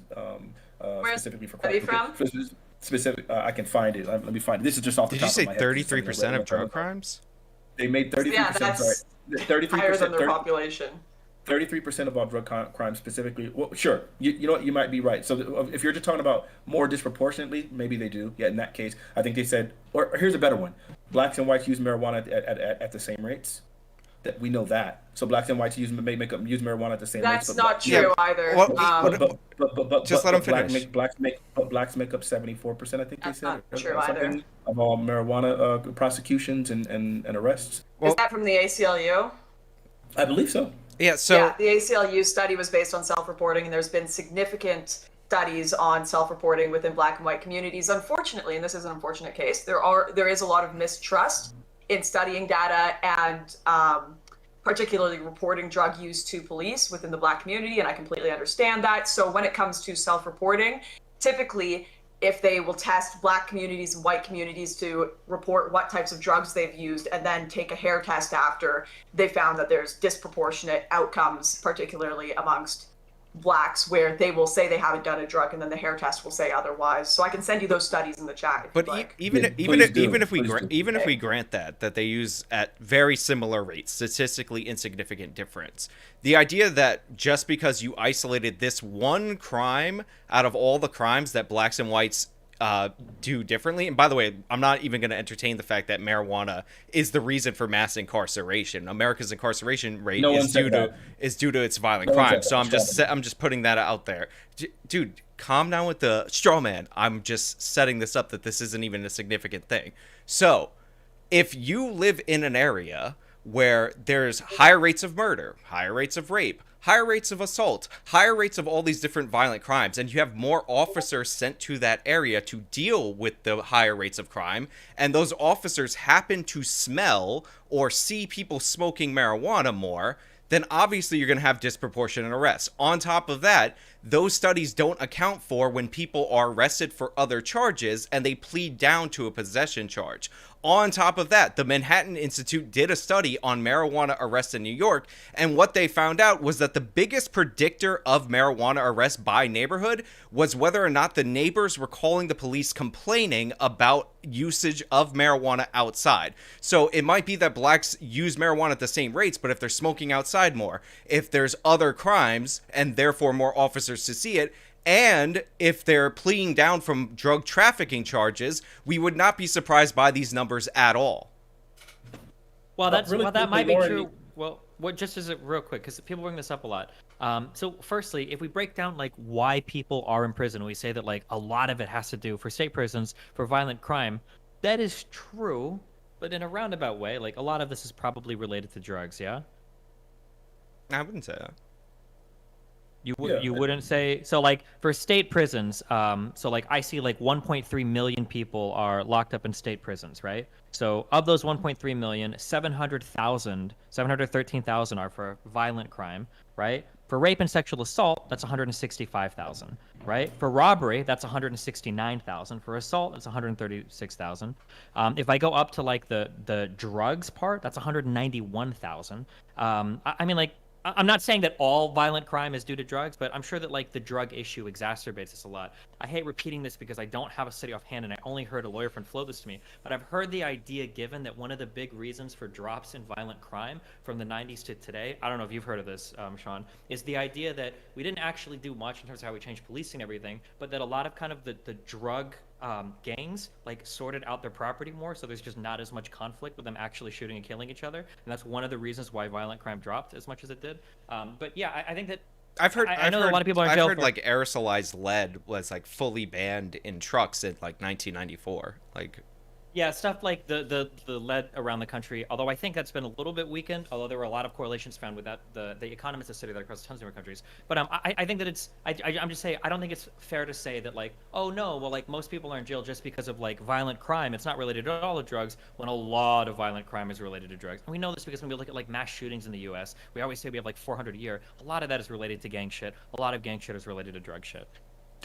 specifically for crime. Specific, I can find it. Let me find it. This is just off the top of my head. Did you say 33% of drug crimes? They made 33%. Yeah, that's 33% higher than their population. 33% of all drug crimes specifically. Well, sure. You know what? You might be right. So if you're just talking about more disproportionately, maybe they do. Yeah, in that case, I think they said, or here's a better one. Blacks and whites use marijuana at the same rates. That we know that. So blacks and whites use marijuana at the same rates. That's not true either. But just let them finish. Blacks make up 74%. I think they said. That's not true either. Of all marijuana prosecutions and arrests. Is that from the ACLU? I believe so. Yeah. So yeah, the ACLU study was based on self-reporting, and there's been significant studies on self-reporting within black and white communities. Unfortunately, and this is an unfortunate case, there is a lot of mistrust in studying data and particularly reporting drug use to police within the black community, and I completely understand that. So when it comes to self-reporting, typically if they will test black communities and white communities to report what types of drugs they've used and then take a hair test after, they found that there's disproportionate outcomes, particularly amongst blacks, where they will say they haven't done a drug and then the hair test will say otherwise. So I can send you those studies in the chat. But even if we grant that they use at very similar rates, statistically insignificant difference, the idea that just because you isolated this one crime out of all the crimes that blacks and whites do differently, and by the way, I'm not even going to entertain the fact that marijuana is the reason for mass incarceration. America's incarceration rate is due to its violent crimes. So I'm just putting that out there. Dude, calm down with the straw man. I'm just setting this up that this isn't even a significant thing. So if you live in an area where there's higher rates of murder, higher rates of rape, higher rates of assault, higher rates of all these different violent crimes, and you have more officers sent to that area to deal with the higher rates of crime, and those officers happen to smell or see people smoking marijuana more, then obviously you're going to have disproportionate arrests. On top of that, those studies don't account for when people are arrested for other charges and they plead down to a possession charge. On top of that, the Manhattan Institute did a study on marijuana arrests in New York, and what they found out was that the biggest predictor of marijuana arrests by neighborhood was whether or not the neighbors were calling the police complaining about usage of marijuana outside. So it might be that blacks use marijuana at the same rates, but if they're smoking outside more, if there's other crimes and therefore more officers to see it, and if they're pleading down from drug trafficking charges, we would not be surprised by these numbers at all. Well, that might be true. Well, just as a real quick, because people bring this up a lot. So firstly, if we break down like why people are in prison, we say that like a lot of it has to do for state prisons for violent crime. That is true, but in a roundabout way, like a lot of this is probably related to drugs. Yeah. I wouldn't say that. You wouldn't say so, like for state prisons, so like I see like 1.3 million people are locked up in state prisons, right? So of those 1.3 million, 713,000 are for violent crime, right? For rape and sexual assault, that's 165,000, right? For robbery, that's 169,000. For assault, it's 136,000. If I go up to like the drugs part, that's 191,000. I mean, like, I'm not saying that all violent crime is due to drugs, but I'm sure that like the drug issue exacerbates this a lot. I hate repeating this because I don't have a study offhand, and I only heard a lawyer friend float this to me. But I've heard the idea given that one of the big reasons for drops in violent crime from the 90s to today, I don't know if you've heard of this, Sean, is the idea that we didn't actually do much in terms of how we changed policing and everything, but that a lot of kind of the drug gangs like sorted out their property more, so there's just not as much conflict with them actually shooting and killing each other, and that's one of the reasons why violent crime dropped as much as it did. But yeah, I think that I know a lot of people are in jail. I've heard like aerosolized lead was like fully banned in trucks in like 1994. Like, yeah, stuff like the lead around the country, although I think that's been a little bit weakened, although there were a lot of correlations found with that. The economists have studied that across tons of different countries. But I think that it's, I'm just saying, I don't think it's fair to say that like, oh no, well like most people are in jail just because of like violent crime. It's not related at all to drugs, when a lot of violent crime is related to drugs. And we know this because when we look at like mass shootings in the US, we always say we have like 400 a year. A lot of that is related to gang shit. A lot of gang shit is related to drug shit.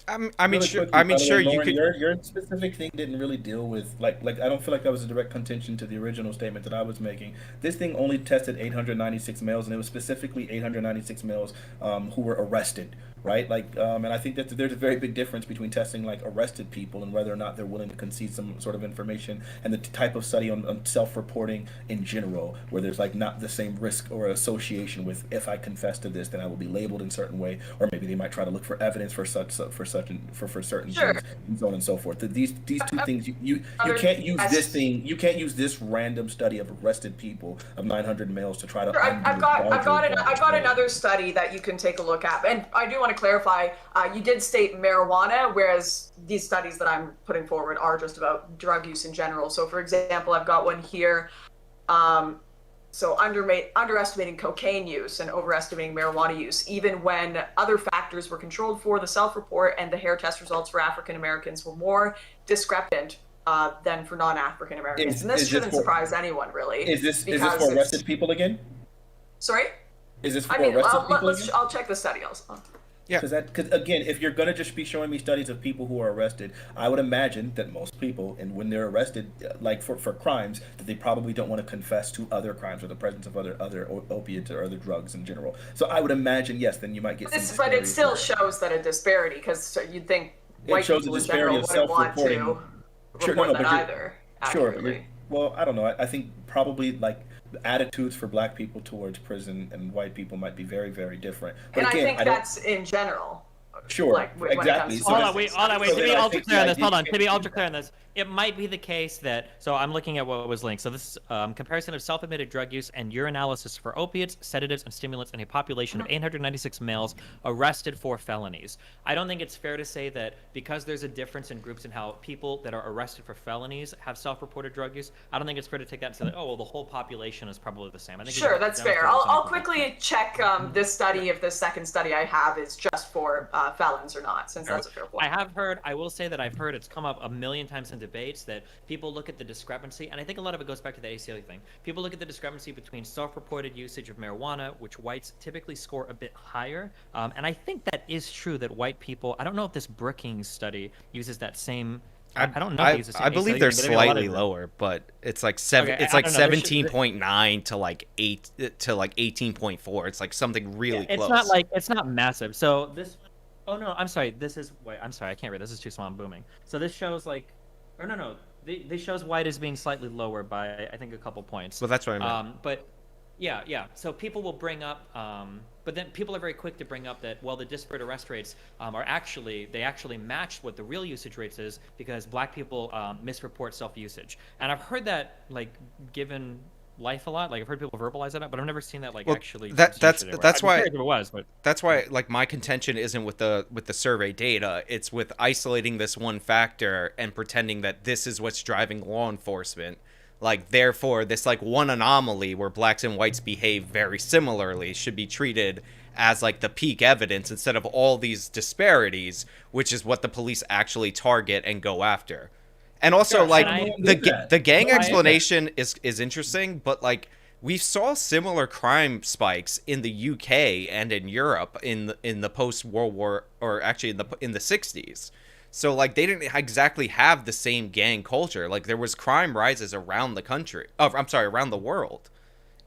I mean, sure. Lauren, You could. Your specific thing didn't really deal with like I don't feel like that was a direct contention to the original statement that I was making. This thing only tested 896 males, and it was specifically 896 males who were arrested, right? Like, and I think that there's a very big difference between testing like arrested people and whether or not they're willing to concede some sort of information, and the type of study on self-reporting in general, where there's like not the same risk or association with if I confess to this, then I will be labeled in a certain way, or maybe they might try to look for evidence for certain Sure. things, and so on and so forth. These two things you can't use this thing. You can't use this random study of arrested people of 900 males to try to. Sure, I've got another study that you can take a look at, and I do want to clarify. You did state marijuana, whereas these studies that I'm putting forward are just about drug use in general. So, for example, I've got one here. So underestimating cocaine use and overestimating marijuana use, even when other factors were controlled for, the self-report and the hair test results for African Americans were more discrepant than for non-African Americans. And this shouldn't surprise anyone, really. Is this for arrested people again? Sorry? Is this for arrested people again? I'll check the study also. Yeah. Because again, if you're gonna just be showing me studies of people who are arrested, I would imagine that most people, and when they're arrested, like for crimes, that they probably don't want to confess to other crimes or the presence of other opiates or other drugs in general. So I would imagine, yes, then you might get. But it still shows that a disparity, because you'd think white people in general wouldn't want to report that either. Sure. Well, I don't know. I think probably like the attitudes for black people towards prison and white people might be very, very different. But and again, I think that's in general. Sure, like, exactly. Hold on, wait. To be ultra clear on this, it might be the case that, so I'm looking at what was linked. So this comparison of self-admitted drug use and urinalysis for opiates, sedatives, and stimulants in a population of 896 males arrested for felonies. I don't think it's fair to say that because there's a difference in groups in how people that are arrested for felonies have self-reported drug use, I don't think it's fair to take that and say that, oh, well, the whole population is probably the same. I think sure, that's fair. I'll quickly check this study if the second study I have is just for felons or not, since that's a fair point. I will say that I've heard it's come up a million times in debates that people look at the discrepancy, and I think a lot of it goes back to the ACLU thing. People look at the discrepancy between self-reported usage of marijuana, which whites typically score a bit higher. And I think that is true that white people, I don't know if this Brookings study uses that same, I don't know if it uses the same I believe ACLU they're thing, but I mean, slightly lower, but it's like seven. Okay, It's I like don't know, 17.9 to like 8 to like 18.4. It's like something really it's close. not like, it's not massive. So this, oh no, I'm sorry. This is, wait, I'm sorry. I can't read. This is too small. I'm booming. So this shows like, or no. This shows white as being slightly lower by, I think, a couple points. Well, that's what I meant. But yeah. So people will bring up, but then people are very quick to bring up that, well, the disparate arrest rates they actually match what the real usage rates is because black people misreport self-usage. And I've heard that like given life a lot. Like I've heard people verbalize that, but I've never seen that like actually. That's why it was, but that's why like my contention isn't with the survey data. It's with isolating this one factor and pretending that this is what's driving law enforcement. Like therefore, this like one anomaly where blacks and whites behave very similarly should be treated as like the peak evidence instead of all these disparities, which is what the police actually target and go after. And also, Sure, like, and the gang explanation is interesting, but, like, we saw similar crime spikes in the UK and in Europe in the post-World War, or actually in the 60s. So, like, they didn't exactly have the same gang culture. Like, there was crime rises around the country. Oh, I'm sorry, around the world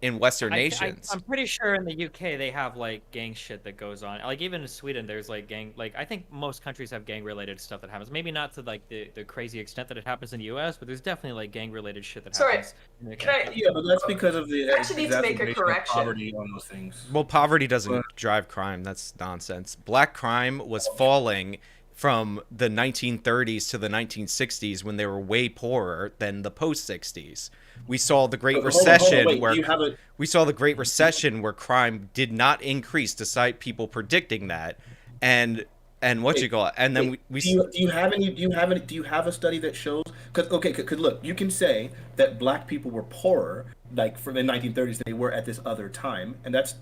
in Western nations. I'm pretty sure in the UK they have like gang shit that goes on. Like even in Sweden, there's like gang. Like I think most countries have gang-related stuff that happens. Maybe not to like the crazy extent that it happens in the US, but there's definitely like gang-related shit that happens. In the UK. Yeah, but that's because of the I actually need to make a exacerbation of correction. poverty on those things. Well, poverty doesn't drive crime. That's nonsense. Black crime was falling from the 1930s to the 1960s when they were way poorer than the post-60s. We saw the Great Recession we saw the Great Recession where crime did not increase despite people predicting that. And what you call it? And then do you have a study that shows? Because look, you can say that black people were poorer like from the 1930s than they were at this other time, and that's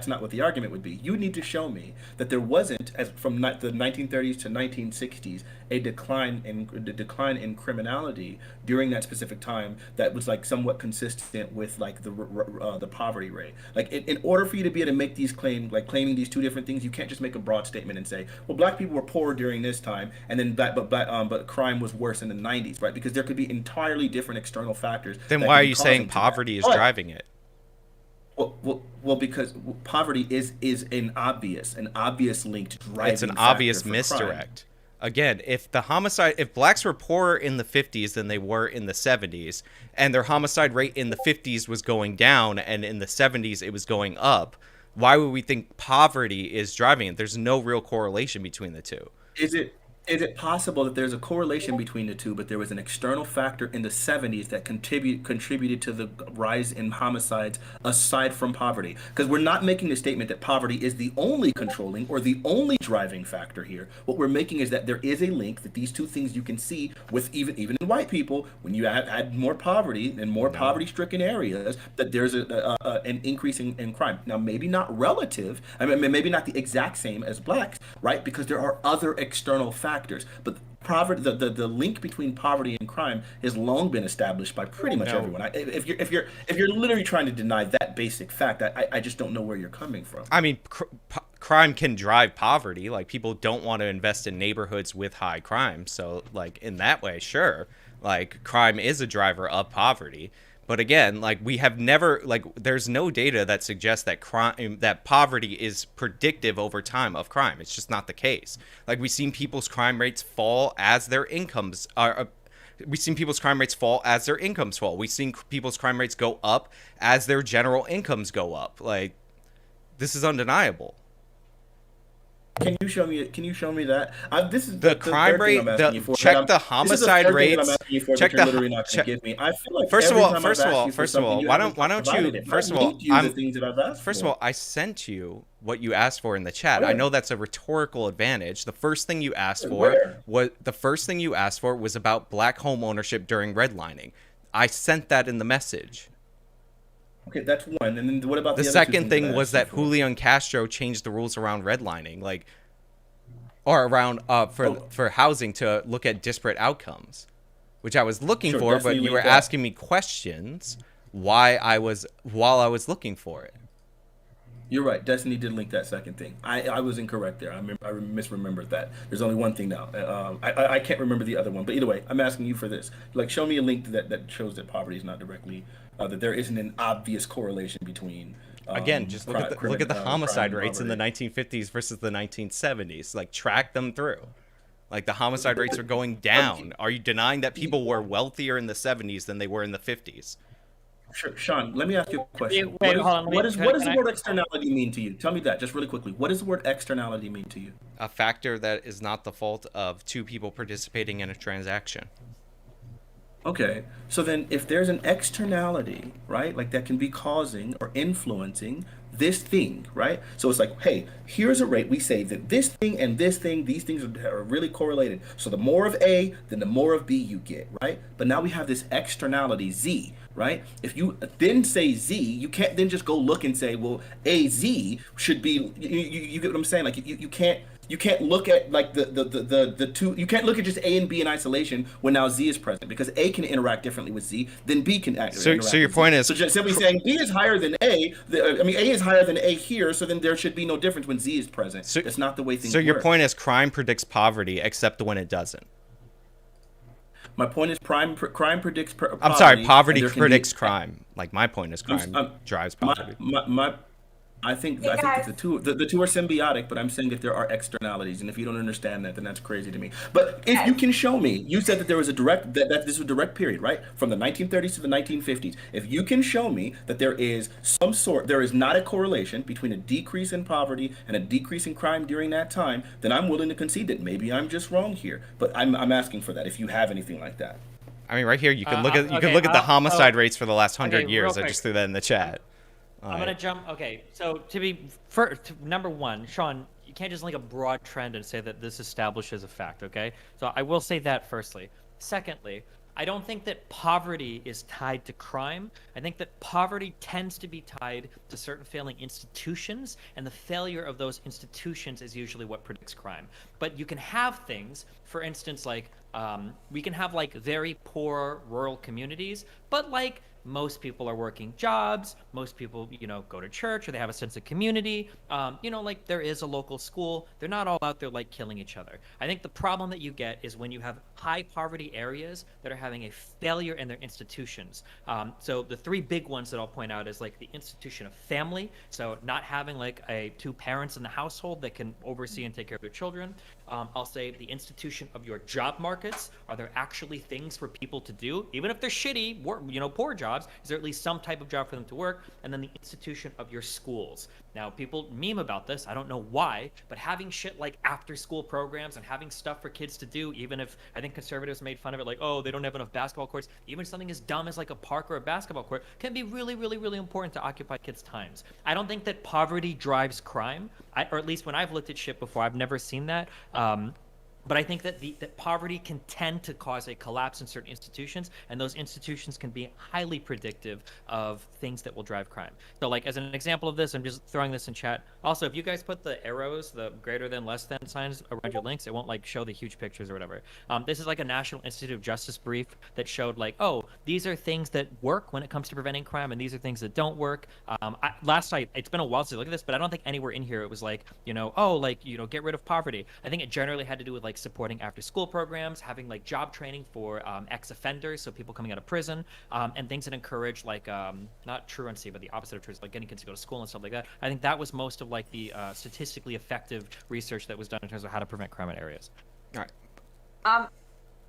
not what the argument would be. You need to show me that there wasn't, as from the 1930s to 1960s, a decline in criminality during that specific time that was like somewhat consistent with like the poverty rate. Like in order for you to be able to make these claims, like claiming these two different things, you can't just make a broad statement and say, well, black people were poor during this time, and then but crime was worse in the 90s, right? Because there could be entirely different external factors. Then why are you saying poverty is driving it? Well, because poverty is an obvious link to driving. It's an obvious misdirect. Again, if blacks were poorer in the 50s than they were in the 70s, and their homicide rate in the 50s was going down, and in the 70s it was going up, why would we think poverty is driving it? There's no real correlation between the two. Is it possible that there's a correlation between the two, but there was an external factor in the 70s that contributed to the rise in homicides aside from poverty? Because we're not making the statement that poverty is the only controlling or the only driving factor here. What we're making is that there is a link that these two things you can see with even in white people, when you had more poverty and more poverty-stricken areas, that there's an increase in crime. Now, maybe not relative, I mean, maybe not the exact same as blacks, right? Because there are other external factors. But poverty, the link between poverty and crime has long been established by pretty much everyone. If you're literally trying to deny that basic fact, I just don't know where you're coming from. I mean, crime can drive poverty. Like people don't want to invest in neighborhoods with high crime. So like in that way, sure, like crime is a driver of poverty. But again, like we have never, like there's no data that suggests that that poverty is predictive over time of crime. It's just not the case. Like we've seen people's crime rates fall as their incomes are. We've seen people's crime rates fall as their incomes fall. We've seen people's crime rates go up as their general incomes go up. Like this is undeniable. Can you show me that? This is the crime rate. Check the homicide rates. Check the. I feel like first of all, why don't you? First of all, I sent you what you asked for in the chat. I know that's a rhetorical advantage. The first thing you asked for was about black home ownership during redlining. I sent that in the message. Okay, that's one. And then what about the second thing was that Julian Castro changed the rules around redlining. Like, or around Oh. for housing to look at disparate outcomes, which I was looking Sure, for, but definitely you were link that. asking me questions while I was looking for it. You're right. Destiny did link that second thing. I was incorrect there. I misremembered that. There's only one thing now. I can't remember the other one. But either way, I'm asking you for this. Like, show me a link that shows that poverty is not directly, that there isn't an obvious correlation between. Again, just look at the homicide rates in the 1950s versus the 1970s. Like, track them through. Like, the homicide rates are going down. Are you denying that people were wealthier in the 70s than they were in the 50s? Sure, Sean, let me ask you a question. Wait, hold on, What does can the I- word externality mean to you? Tell me that just really quickly. What does the word externality mean to you? A factor that is not the fault of two people participating in a transaction. Okay, so then if there's an externality, right, like that can be causing or influencing this thing, right? So it's like, hey, here's a rate. We say that this thing and this thing, these things are really correlated. So the more of A, then the more of B you get, right? But now we have this externality, Z, right? If you then say Z, you can't then just go look and say, well, AZ should be, you get what I'm saying? Like, you can't look at like the two. You can't look at just A and B in isolation when now Z is present, because A can interact differently with Z than B can interact. So your with point Z. is, so just simply saying B is higher than A. A is higher than A here. So then there should be no difference when Z is present. So, that's not the way things so your work. point is crime predicts poverty, except when it doesn't. My point is crime predicts poverty. I'm sorry, poverty and there can predicts be, crime. Like, my point is crime drives poverty. I think Hey, that guys. the two are symbiotic, but I'm saying if there are externalities, and if you don't understand that, then that's crazy to me. But if you can show me, you said that there was a direct that this was a direct period, right, from the 1930s to the 1950s. If you can show me that there is not a correlation between a decrease in poverty and a decrease in crime during that time, then I'm willing to concede that maybe I'm just wrong here. But I'm asking for that. If you have anything like that. I mean, right here you can look at okay, the homicide rates for the last 100 okay, years. real I just threw that in the chat. I'm gonna jump. Okay, so number one, Sean, you can't just link a broad trend and say that this establishes a fact. Okay, so I will say that firstly. Secondly, I don't think that poverty is tied to crime. I think that poverty tends to be tied to certain failing institutions, and the failure of those institutions is usually what predicts crime. But you can have things, for instance, like we can have like very poor rural communities, but like most people are working jobs, most people, go to church, or they have a sense of community. Like there is a local school. They're not all out there like killing each other. I think the problem that you get is when you have high poverty areas that are having a failure in their institutions. So the three big ones that I'll point out is like the institution of family. So not having like two parents in the household that can oversee and take care of their children. I'll say the institution of your job markets. Are there actually things for people to do, even if they're shitty, poor jobs? Is there at least some type of job for them to work? And then the institution of your schools. Now, people meme about this. I don't know why, but having shit like after-school programs and having stuff for kids to do, even if I think conservatives made fun of it, like, oh, they don't have enough basketball courts. Even something as dumb as like a park or a basketball court can be really, really, really important to occupy kids' times. I don't think that poverty drives crime, or at least when I've looked at shit before, I've never seen that. But I think that that poverty can tend to cause a collapse in certain institutions, and those institutions can be highly predictive of things that will drive crime. So, like, as an example of this, I'm just throwing this in chat. Also, if you guys put the arrows, the greater than, less than signs around your links, it won't, like, show the huge pictures or whatever. This is, like, a National Institute of Justice brief that showed, like, oh, these are things that work when it comes to preventing crime, and these are things that don't work. Last night, it's been a while since I looked at this, but I don't think anywhere in here it was like, get rid of poverty. I think it generally had to do with, like, supporting after-school programs, having like job training for ex-offenders, so people coming out of prison, and things that encourage like not truancy, but the opposite of truancy, like getting kids to go to school and stuff like that. I think that was most of like the statistically effective research that was done in terms of how to prevent crime in areas. All right.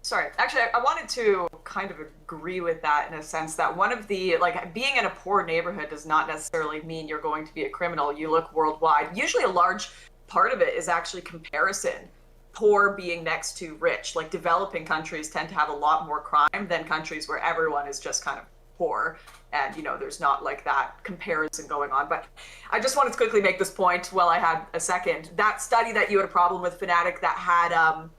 Sorry, actually, I wanted to kind of agree with that in a sense that one of the, like, being in a poor neighborhood does not necessarily mean you're going to be a criminal. You look worldwide. Usually a large part of it is actually comparison. Poor being next to rich. Like, developing countries tend to have a lot more crime than countries where everyone is just kind of poor, and there's not like that comparison going on. But I just wanted to quickly make this point while I had a second. That study that you had a problem with, Fanatiq, that had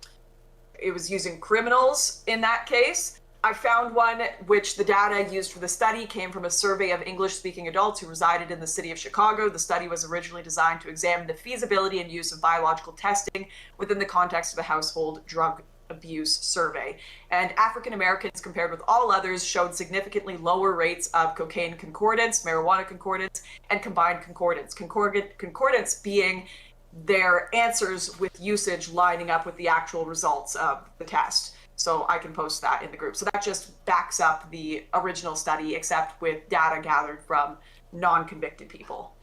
it was using criminals in that case. I found one which the data used for the study came from a survey of English-speaking adults who resided in the city of Chicago. The study was originally designed to examine the feasibility and use of biological testing within the context of a household drug abuse survey. And African Americans, compared with all others, showed significantly lower rates of cocaine concordance, marijuana concordance, and combined concordance. Concordance being their answers with usage lining up with the actual results of the test. So I can post that in the group. So that just backs up the original study, except with data gathered from non-convicted people.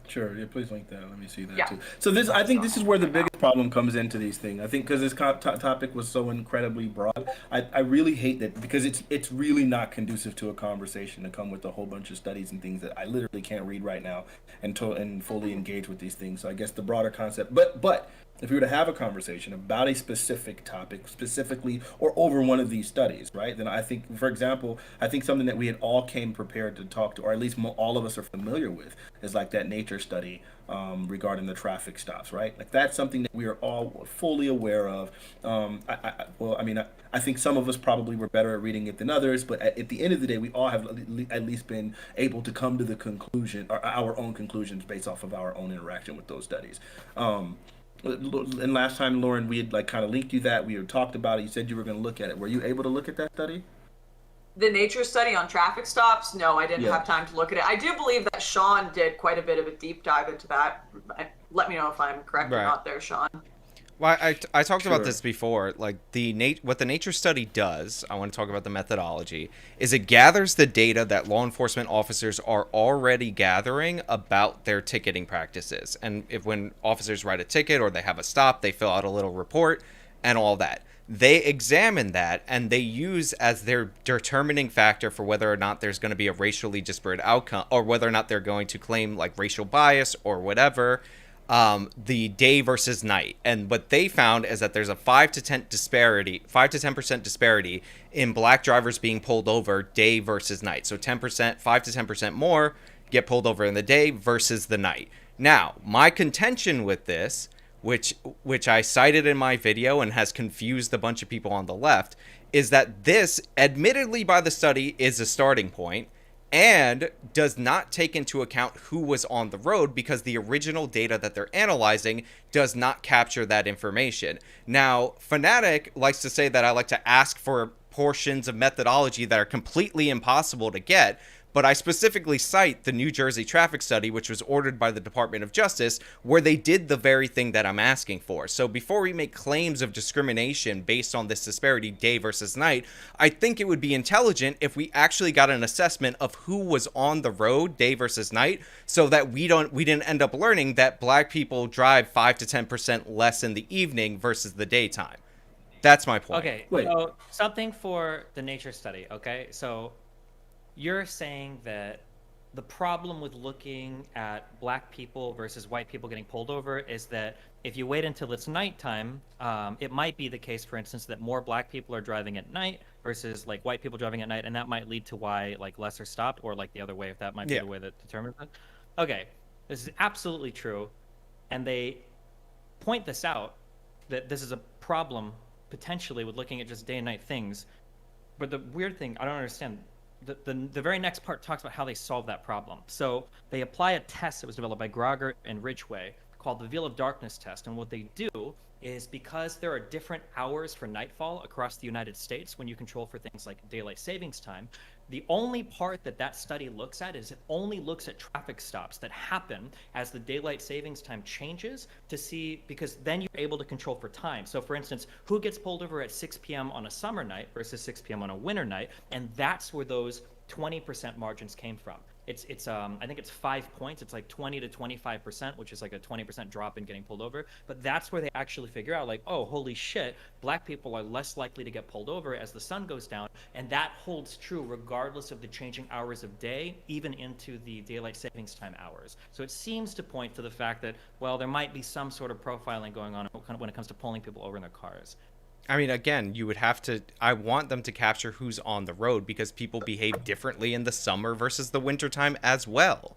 Sure, yeah, please link that. Let me see that Yeah. too. So I think this is where the biggest problem comes into these things. I think because this topic was so incredibly broad, I really hate that because it's really not conducive to a conversation to come with a whole bunch of studies and things that I literally can't read right now and fully engage with these things. So I guess the broader concept, but if we were to have a conversation about a specific topic, specifically or over one of these studies, right? Then I think, for example, I think something that we had all came prepared to talk to, or at least all of us are familiar with, is like that nature study regarding the traffic stops, right? Like that's something that we are all fully aware of. I think some of us probably were better at reading it than others, but at the end of the day, we all have at least been able to come to the conclusion, or our own conclusions based off of our own interaction with those studies. And last time, Lauren, we had like kind of linked you that we had talked about it. You said you were going to look at it. Were you able to look at that study? The nature study on traffic stops? No, I didn't have time to look at it. I do believe that Sean did quite a bit of a deep dive into that. Let me know if I'm correct or not there, Sean. Well, I talked about this before. Like what the nature study does, I want to talk about the methodology, is it gathers the data that law enforcement officers are already gathering about their ticketing practices. And when officers write a ticket or they have a stop, they fill out a little report and all that. They examine that and they use as their determining factor for whether or not there's going to be a racially disparate outcome or whether or not they're going to claim like racial bias or whatever. The day versus night, and what they found is that there's a 5 to 10% disparity in black drivers being pulled over day versus night. So 10%, 5 to 10% more get pulled over in the day versus the night. Now, my contention with this, which I cited in my video and has confused a bunch of people on the left, is that this, admittedly by the study, is a starting point. And does not take into account who was on the road because the original data that they're analyzing does not capture that information. Now, Fanatiq likes to say that I like to ask for portions of methodology that are completely impossible to get, but I specifically cite the New Jersey traffic study, which was ordered by the Department of Justice, where they did the very thing that I'm asking for. So before we make claims of discrimination based on this disparity day versus night, I think it would be intelligent if we actually got an assessment of who was on the road day versus night, so that we didn't end up learning that black people drive 5 to 10% less in the evening versus the daytime. That's my point. Okay, so something for the nature study, okay? So you're saying that the problem with looking at black people versus white people getting pulled over is that if you wait until it's nighttime, it might be the case, for instance, that more black people are driving at night versus like white people driving at night, and that might lead to why like less are stopped, or like the other way, if that might be the way that determines it. Okay, this is absolutely true, and they point this out, that this is a problem potentially with looking at just day and night things. But the weird thing, I don't understand. The very next part talks about how they solve that problem. So they apply a test that was developed by Grogger and Ridgway called the Veil of Darkness test. And what they do is, because there are different hours for nightfall across the United States when you control for things like daylight savings time, the only part that study looks at is it only looks at traffic stops that happen as the daylight savings time changes, to see, because then you're able to control for time. So for instance, who gets pulled over at 6 p.m. on a summer night versus 6 p.m. on a winter night, and that's where those 20% margins came from. It's I think it's 5 points. It's like 20 to 25%, which is like a 20% drop in getting pulled over. But that's where they actually figure out, like, oh, holy shit, black people are less likely to get pulled over as the sun goes down. And that holds true regardless of the changing hours of day, even into the daylight savings time hours. So it seems to point to the fact that, well, there might be some sort of profiling going on when it comes to pulling people over in their cars. I mean, again, you would have to, I want them to capture who's on the road, because people behave differently in the summer versus the wintertime as well.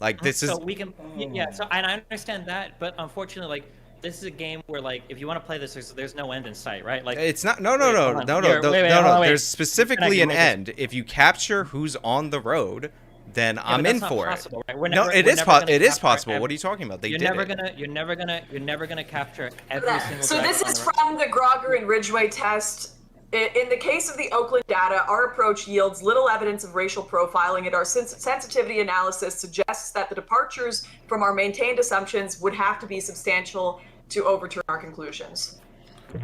Like, this so is... we can, yeah, so and I understand that, but unfortunately, like, this is a game where like if you want to play this, there's no end in sight, right? Like It's not. No. wait, hold on. Here, wait, No. hold on, wait. There's specifically Fanatiq, an wait, this- end. If you capture who's on the road, then Yeah, I'm but that's in not for possible, it. right? We're No, never- it we're is never gonna it is capture possible. every- What are you talking about? They You're did never it. gonna capture every single. So driver this on is the road. from the Grogger and Ridgway test. In the case of the Oakland data, our approach yields little evidence of racial profiling, and our sensitivity analysis suggests that the departures from our maintained assumptions would have to be substantial to overturn our conclusions.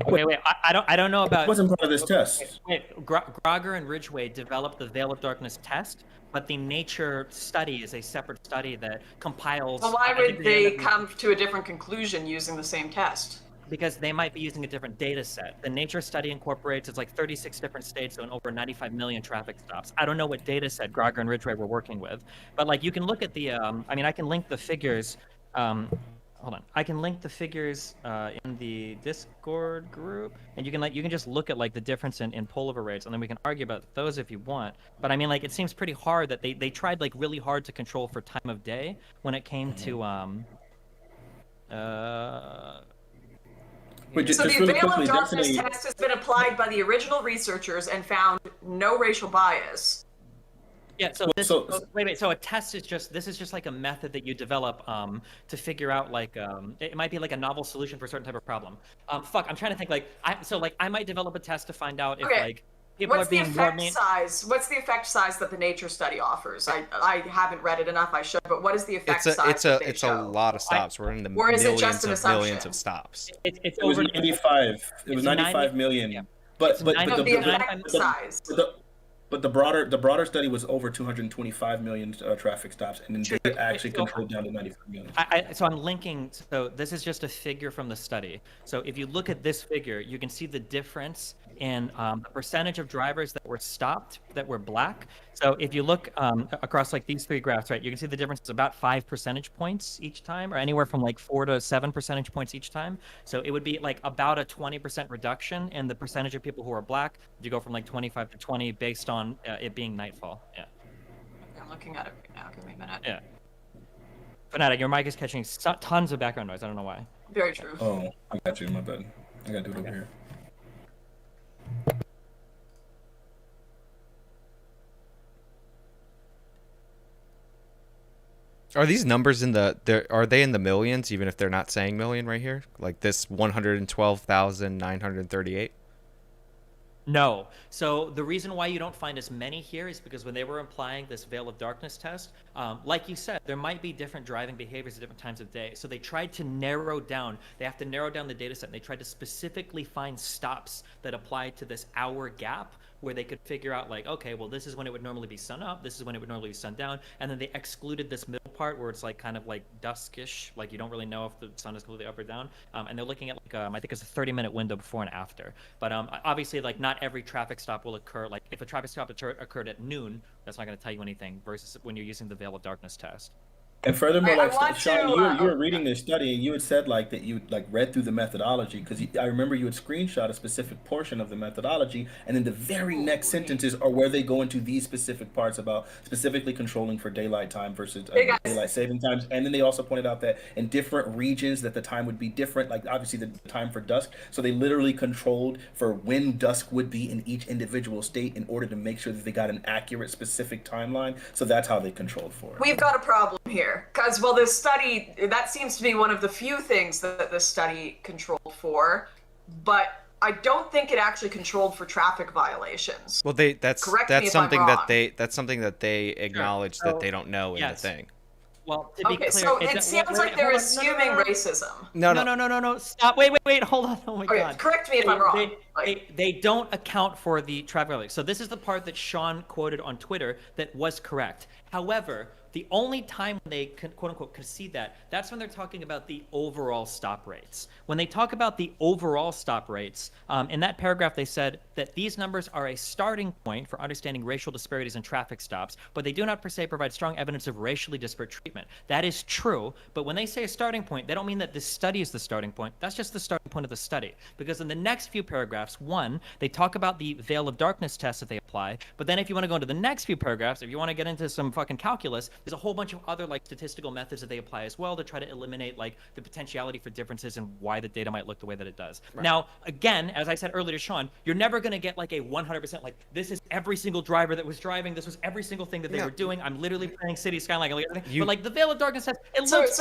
Wait. I don't know about. It wasn't part of this test. Wait, Grogger and Ridgway developed the Veil of Darkness test, but the nature study is a separate study that compiles. Well, why I think would they they end up- come to a different conclusion using the same test? Because they might be using a different data set. The nature study incorporates, it's like 36 different states and over 95 million traffic stops. I don't know what data set Grogger and Ridgway were working with, but like you can look at the, I mean, I can link the figures. Hold on, I can link the figures in the Discord group, and you can just look at like the difference in pullover rates, and then we can argue about those if you want. But I mean, like it seems pretty hard that they tried like really hard to control for time of day when it came to Wait, So just the really Veil of quickly, Darkness Destiny, test has been applied by the original researchers and found no racial bias. Yeah. So Well, this. so- Wait. So a test is just this is just like a method that you develop to figure out like it might be like a novel solution for a certain type of problem. Fuck. I'm trying to think like I might develop a test to find out if Okay. like people What's are the being more effect mean. size? What's the effect size that the nature study offers? I haven't read it enough. I should, but what is the effect size? that they It's show? a lot of stops. We're in the Or is it just millions an of millions assumption? of stops. It's it was over 95. It was it's 95 million. yeah. But It's but nine- but No, the, the the, effect the, size. but the broader study was over 225 million traffic stops, and then Sure. they actually So- controlled down to 95 million. So I'm linking. So this is just a figure from the study. So if you look at this figure, you can see the difference in the percentage of drivers that were stopped that were black. So if you look across like these three graphs, right, you can see the difference is about 5 percentage points each time, or anywhere from like 4 to 7 percentage points each time. So it would be like about a 20% reduction in the percentage of people who are black. You go from like 25 to 20 based on it being nightfall. Yeah. I'm looking at it right now. Give me a minute. Yeah. Fanatiq, your mic is catching tons of background noise. I don't know why. Very true. Oh, I got you. My bad. I gotta do it over here. Are these numbers in are they in the millions, even if they're not saying million right here? Like this 112,938? No. So the reason why you don't find as many here is because when they were applying this Veil of Darkness test, like you said, there might be different driving behaviors at different times of day. So they tried to narrow down. They have to narrow down the data set. And they tried to specifically find stops that apply to this hour gap where they could figure out like, okay, well, this is when it would normally be sun up. This is when it would normally be sun down. And then they excluded this middle part where it's like kind of like duskish, like you don't really know if the sun is completely up or down. And they're looking at like, I think it's a 30-minute window before and after. But obviously, like not every traffic stop will occur. Like if a traffic stop occurred at noon, that's not going to tell you anything versus when you're using the Veil of Darkness test. And furthermore, I like want Sean, to, you were reading this study, and you had said like that you like read through the methodology because I remember you had screenshot a specific portion of the methodology, and then the very next sentences are where they go into these specific parts about specifically controlling for daylight time versus Hey, guys. daylight saving times. And then they also pointed out that in different regions that the time would be different, like obviously the time for dusk. So they literally controlled for when dusk would be in each individual state in order to make sure that they got an accurate, specific timeline. So that's how they controlled for it. We've got a problem here. Because, well, this study, that seems to be one of the few things that this study controlled for, but I don't think it actually controlled for traffic violations. Well, that's Correct me if I'm something wrong. that's something that they acknowledge So, that they don't know in yes. the thing. Well, to be Okay, clear, so it sounds like they're hold on, no, no, assuming no, no. racism. No. Stop. Wait. Hold on. Oh my Okay, God. correct me if I'm wrong. They don't account for the traffic violation. So this is the part that Sean quoted on Twitter that was correct. However, the only time they can, quote unquote, concede that's when they're talking about the overall stop rates. When they talk about the overall stop rates, in that paragraph they said that these numbers are a starting point for understanding racial disparities in traffic stops, but they do not per se provide strong evidence of racially disparate treatment. That is true, but when they say a starting point, they don't mean that this study is the starting point. That's just the starting point of the study. Because in the next few paragraphs, paragraphs. One, they talk about the veil of darkness test that they apply. But then if you want to go into the next few paragraphs, if you want to get into some fucking calculus, there's a whole bunch of other like statistical methods that they apply as well to try to eliminate like the potentiality for differences and why the data might look the way that it does. Right. Now, again, as I said earlier to Sean, you're never going to get like a 100% like this is every single driver that was driving, this was every single thing that they were doing. I'm literally playing City Skyline, but like the veil of darkness test, it looks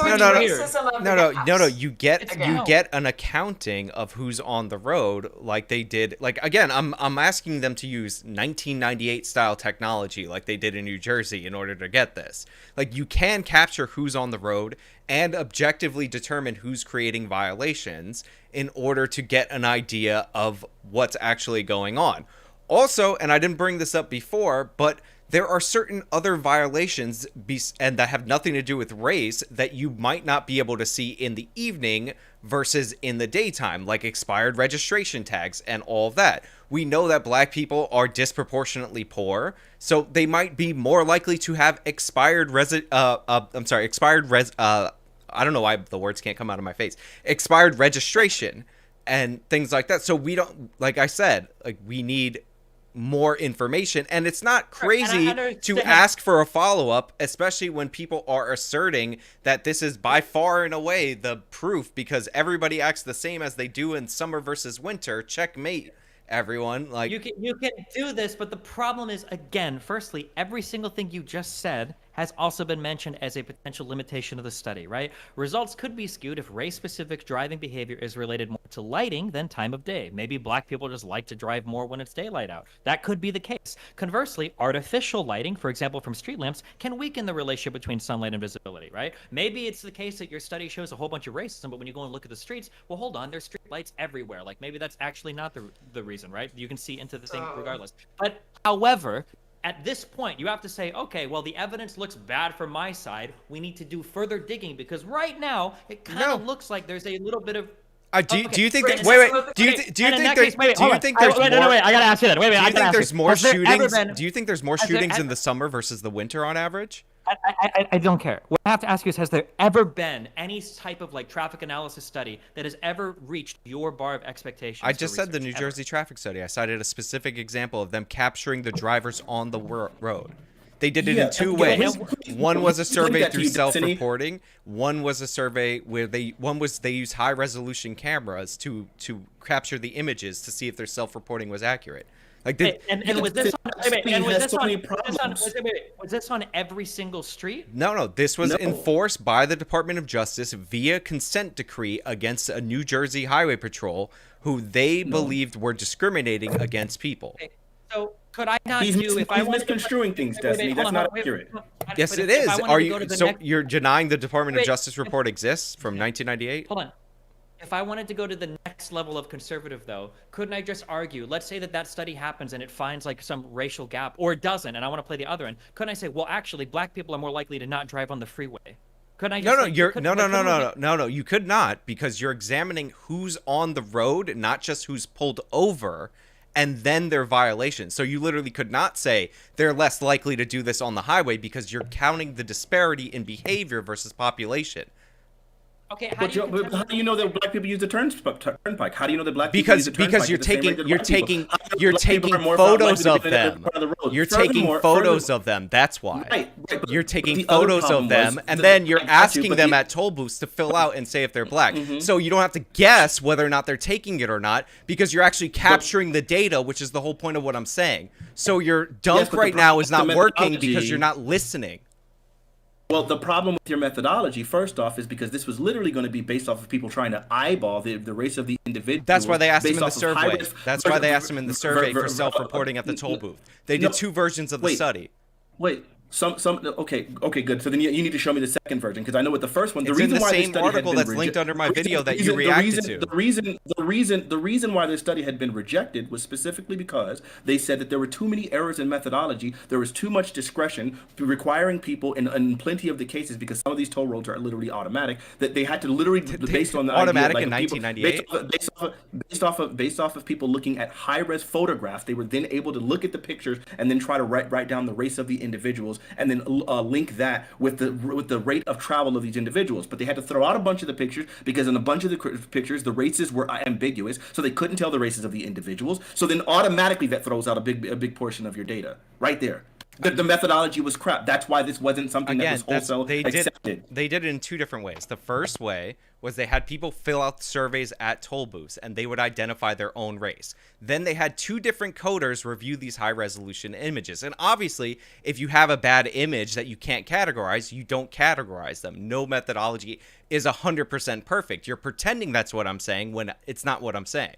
no. You get an accounting of who's on the road, like they did. Like again, I'm asking them to use 1998 style technology, like they did in New Jersey, in order to get this. Like you can capture who's on the road and objectively determine who's creating violations in order to get an idea of what's actually going on. Also, and I didn't bring this up before, but there are certain other violations and that have nothing to do with race that you might not be able to see in the evening versus in the daytime, like expired registration tags and all of that. We know that black people are disproportionately poor, so they might be more likely to have expired I don't know why the words can't come out of my face. Expired registration and things like that. So we don't, like I said, like we need more information, and it's not crazy to ask for a follow-up, especially when people are asserting that this is by far and away the proof, because everybody acts the same as they do in summer versus winter. Checkmate, everyone. Like you can do this, but the problem is, again, firstly, every single thing you just said has also been mentioned as a potential limitation of the study, right? Results could be skewed if race-specific driving behavior is related more to lighting than time of day. Maybe black people just like to drive more when it's daylight out. That could be the case. Conversely, artificial lighting, for example, from street lamps, can weaken the relationship between sunlight and visibility, right? Maybe it's the case that your study shows a whole bunch of racism, but when you go and look at the streets, well, hold on, there's street lights everywhere. Like maybe that's actually not the reason, right? You can see into the thing regardless. But however, at this point, you have to say, okay, well, the evidence looks bad for my side. We need to do further digging, because right now it kind of looks like there's a little bit of. Do you think that? Wait. Do you think there's more? Wait, I gotta ask you that. Wait. Do you think there's more shootings? Do you think there's more shootings in the summer versus the winter on average? I don't care. What I have to ask you is, has there ever been any type of like traffic analysis study that has ever reached your bar of expectations? I just said the New Jersey traffic study. I cited a specific example of them capturing the drivers on the road. They did it in two ways. One was a survey through self-reporting. One was a survey where they used high-resolution cameras to capture the images to see if their self-reporting was accurate. Like was this on every single street? No. This was enforced by the Department of Justice via consent decree against a New Jersey Highway Patrol who they believed were discriminating against people. Okay. So could I not if I was misconstruing things, Destiny? That's not accurate. Yes, it is. You're denying the Department of Justice report exists from 1998? Hold on. If I wanted to go to the next level of conservative, though, couldn't I just argue, let's say that study happens and it finds like some racial gap, or it doesn't, and I want to play the other end. Couldn't I say, well, actually, black people are more likely to not drive on the freeway? Couldn't I just No, you could not, because you're examining who's on the road, not just who's pulled over, and then their violations. So you literally could not say they're less likely to do this on the highway, because you're counting the disparity in behavior versus population. Okay, how do you know that black people use the turnpike? How do you know that black people use the turnpike? Because you're taking photos of them. You're taking photos of them. That's why. Right. You're taking photos of them, and then you're asking them at toll booths to fill out and say if they're black. So you don't have to guess whether or not they're taking it or not, because you're actually capturing the data, which is the whole point of what I'm saying. So your dunk right now is not working because you're not listening. Well, the problem with your methodology, first off, is because this was literally going to be based off of people trying to eyeball the race of the individual. That's why they asked him in the survey. That's why they asked him in the survey for self-reporting at the toll booth. They did two versions of the study. Wait. Okay, good. So then you need to show me the second version, because I know what the first one. It's in the same article that's linked under my video that you reacted to. The reason why this study had been rejected was specifically because they said that there were too many errors in methodology. There was too much discretion requiring people in plenty of the cases, because some of these toll roads are literally automatic, that they had to literally based on the automatic idea, like in 1998. Based off of people looking at high-res photographs, they were then able to look at the pictures and then try to write down the race of the individuals individuals, and then link that with the rate of travel of these individuals. But they had to throw out a bunch of the pictures because in a bunch of the pictures the races were ambiguous, so they couldn't tell the races of the individuals. So then automatically that throws out a big portion of your data right there. The methodology was crap. That's why this wasn't something that was wholesale accepted. They did it in two different ways. The first way was they had people fill out surveys at toll booths, and they would identify their own race. Then they had two different coders review these high-resolution images. And obviously, if you have a bad image that you can't categorize, you don't categorize them. No methodology is 100% perfect. You're pretending that's what I'm saying when it's not what I'm saying.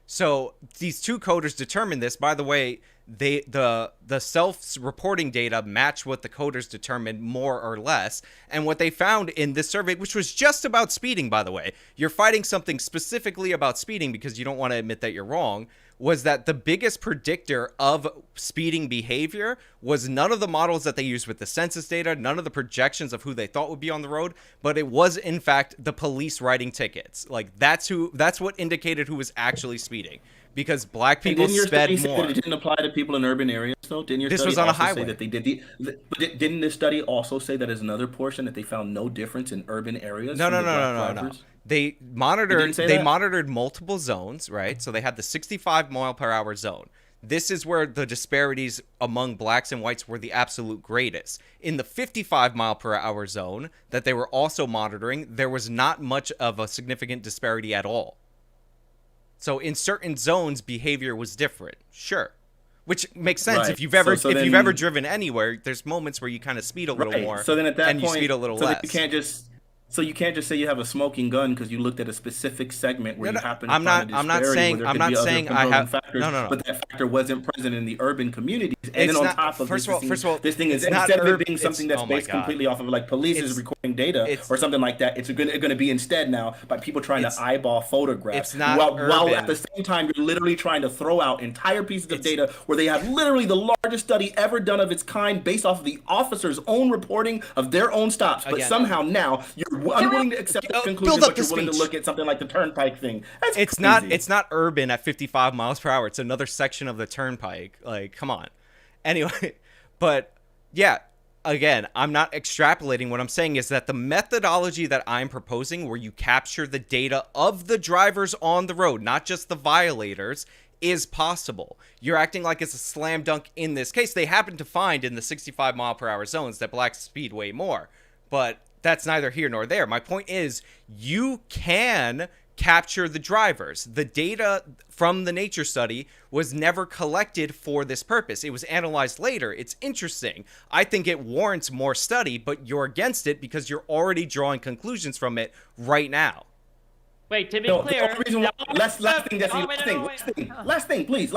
So these two coders determined this. By the way, the self-reporting data match what the coders determined more or less. And what they found in this survey, which was just about speeding, by the way, you're fighting something specifically about speeding because you don't want to admit that you're wrong, was that the biggest predictor of speeding behavior was none of the models that they used with the census data, none of the projections of who they thought would be on the road, but it was in fact the police writing tickets. Like that's what indicated who was actually speeding, because black people sped more. It didn't apply to people in urban areas, though. Didn't your study also say that they did didn't this study also say that as another portion that they found no difference in urban areas? No. They monitored multiple zones, right? So they had the 65 mile per hour zone. This is where the disparities among blacks and whites were the absolute greatest. In the 55 mile per hour zone that they were also monitoring, there was not much of a significant disparity at all. So in certain zones, behavior was different. Sure. Which makes sense. Right. If you've ever driven anywhere, there's moments where you kind of speed a little more, so then at that and point, you speed a little less. You can't just say you have a smoking gun because you looked at a specific segment where you happen to I'm not saying I have factors, no. But that factor wasn't present in the urban communities. And then on top of first of all, this thing is instead of it being something that's based completely off of like police is recording data or something like that, it's going to be instead now by people trying to eyeball photographs. It's not while at the same time you're literally trying to throw out entire pieces of data where they have literally the largest study ever done of its kind based off of the officers' own reporting of their own stops. But somehow now you're unwilling to accept the conclusion, but you're willing to look at something like the turnpike thing. It's crazy. It's not urban at 55 miles per hour. It's another section of the turnpike. Like, come on. Anyway, but yeah, again, I'm not extrapolating. What I'm saying is that the methodology that I'm proposing, where you capture the data of the drivers on the road, not just the violators, is possible. You're acting like it's a slam dunk in this case. They happen to find in the 65 mile per hour zones that blacks speed way more, but that's neither here nor there. My point is, you can capture the drivers. The data from the nature study was never collected for this purpose. It was analyzed later. It's interesting. I think it warrants more study, but you're against it because you're already drawing conclusions from it right now. Wait, to be clear, last thing, please.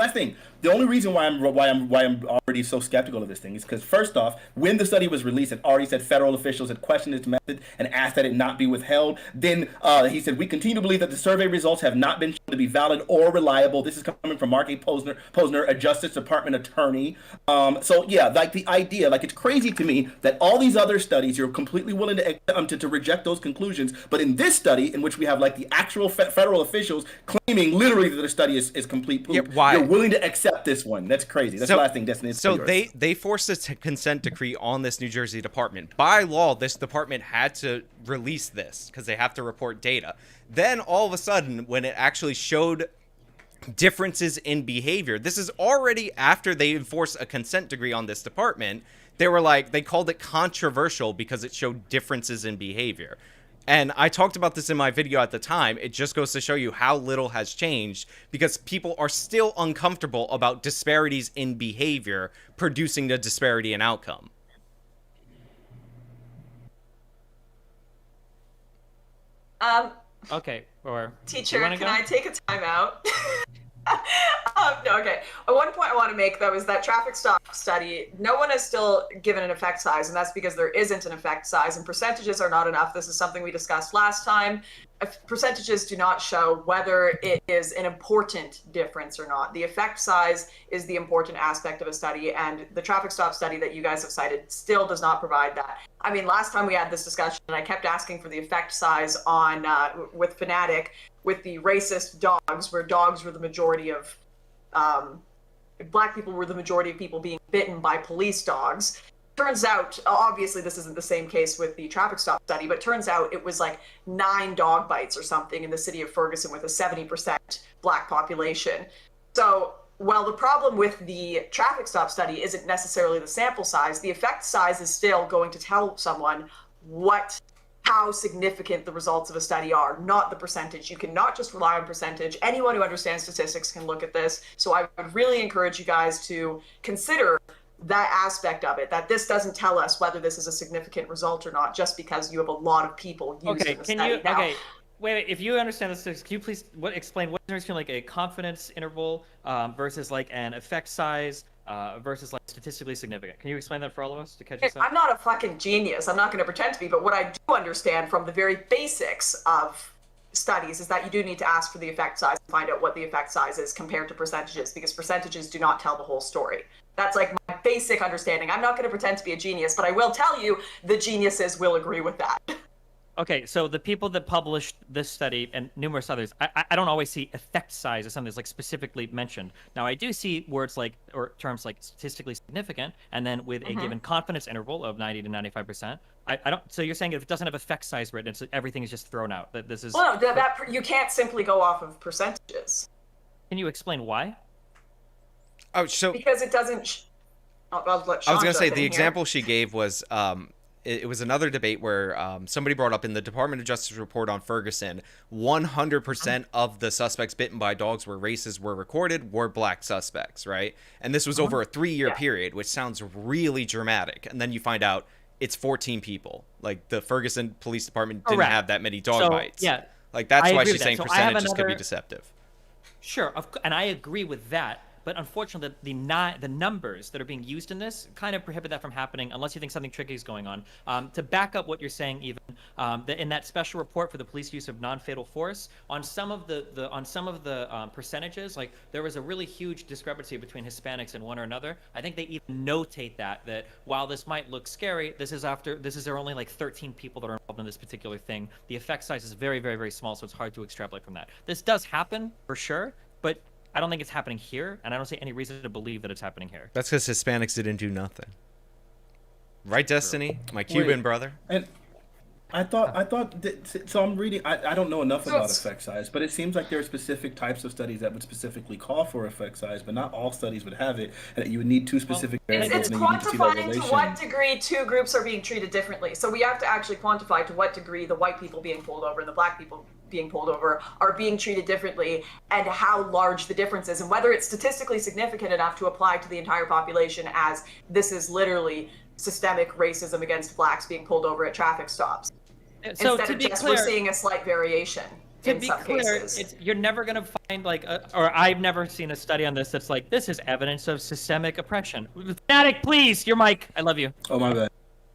The only reason why I'm already so skeptical of this thing is because first off, when the study was released, it already said federal officials had questioned its method and asked that it not be withheld. Then he said, we continue to believe that the survey results have not been shown to be valid or reliable. This is coming from Mark A. Posner, a Justice Department attorney. So yeah, like the idea, like it's crazy to me that all these other studies you're completely willing to reject those conclusions, but in this study, in which we have like the actual federal officials claiming literally that the study is complete poop, you're willing to accept this one. That's crazy. That's the last thing, Destiny. So they forced a consent decree on this New Jersey department. By law, this department had to release this because they have to report data. Then all of a sudden, when it actually showed differences in behavior, this is already after they enforced a consent decree on this department. They called it controversial because it showed differences in behavior. And I talked about this in my video at the time. It just goes to show you how little has changed because people are still uncomfortable about disparities in behavior producing the disparity in outcome. Okay, or teacher, can I take a timeout? No, okay. One point I want to make, though, is that traffic stop study, no one has still given an effect size, and that's because there isn't an effect size, and percentages are not enough. This is something we discussed last time. Percentages do not show whether it is an important difference or not. The effect size is the important aspect of a study, and the traffic stop study that you guys have cited still does not provide that. I mean, last time we had this discussion, and I kept asking for the effect size on with Fanatiq, with the racist dogs, where dogs were the majority of black people were the majority of people being bitten by police dogs. turns out, obviously this isn't the same case with the traffic stop study, but turns out it was like 9 dog bites or something in the city of Ferguson with a 70% Black population. So while the problem with the traffic stop study isn't necessarily the sample size, the effect size is still going to tell someone how significant the results of a study are, not the percentage. You cannot just rely on percentage. Anyone who understands statistics can look at this. So I would really encourage you guys to consider that aspect of it, that this doesn't tell us whether this is a significant result or not, just because you have a lot of people using the study. Now, Wait, if you understand this, can you please explain what is like a confidence interval versus like an effect size versus like statistically significant? Can you explain that for all of us to catch us up? I'm not a fucking genius. I'm not going to pretend to be, but what I do understand from the very basics of studies is that you do need to ask for the effect size and find out what the effect size is compared to percentages, because percentages do not tell the whole story. That's like my basic understanding. I'm not going to pretend to be a genius, but I will tell you the geniuses will agree with that. Okay, so the people that published this study and numerous others, I don't always see effect size as something that's like specifically mentioned. Now I do see words like, or terms like statistically significant, and then with a given confidence interval of 90 to 95%. I don't. So you're saying if it doesn't have effect size written, everything is just thrown out. That this is. Well, no, you can't simply go off of percentages. Can you explain why? Oh, so because it doesn't. I was going to say the example she gave was it was another debate where somebody brought up in the Department of Justice report on Ferguson, 100% of the suspects bitten by dogs where races were recorded were Black suspects, right? And this was over a 3-year period, which sounds really dramatic. And then you find out it's 14 people. Like the Ferguson Police Department didn't have that many dog bites. Yeah, like that's why she's saying percentages could be deceptive. Sure, and I agree with that. But unfortunately, the numbers that are being used in this kind of prohibit that from happening unless you think something tricky is going on. To back up what you're saying, even in that special report for the police use of non-fatal force, on some of the percentages, like there was a really huge discrepancy between Hispanics and one or another. I think they even notate that while this might look scary, there are only like 13 people that are involved in this particular thing. The effect size is very, very, very small, so it's hard to extrapolate from that. This does happen for sure, but I don't think it's happening here, and I don't see any reason to believe that it's happening here. That's because Hispanics didn't do nothing. Right, Destiny? My Cuban brother? And I thought so I'm reading, I don't know enough about effect size, but it seems like there are specific types of studies that would specifically call for effect size, but not all studies would have it, and that you would need 2 specific variables. It's quantifying to what degree 2 groups are being treated differently. So we have to actually quantify to what degree the white people being pulled over and the Black people being pulled over are being treated differently, and how large the difference is, and whether it's statistically significant enough to apply to the entire population, as this is literally systemic racism against Blacks being pulled over at traffic stops. So instead to of be just clear, we're seeing a slight variation in some cases. You're never going to find or I've never seen a study on this that's like, this is evidence of systemic oppression. Fanatiq, please, your mic. I love you. Oh, my bad.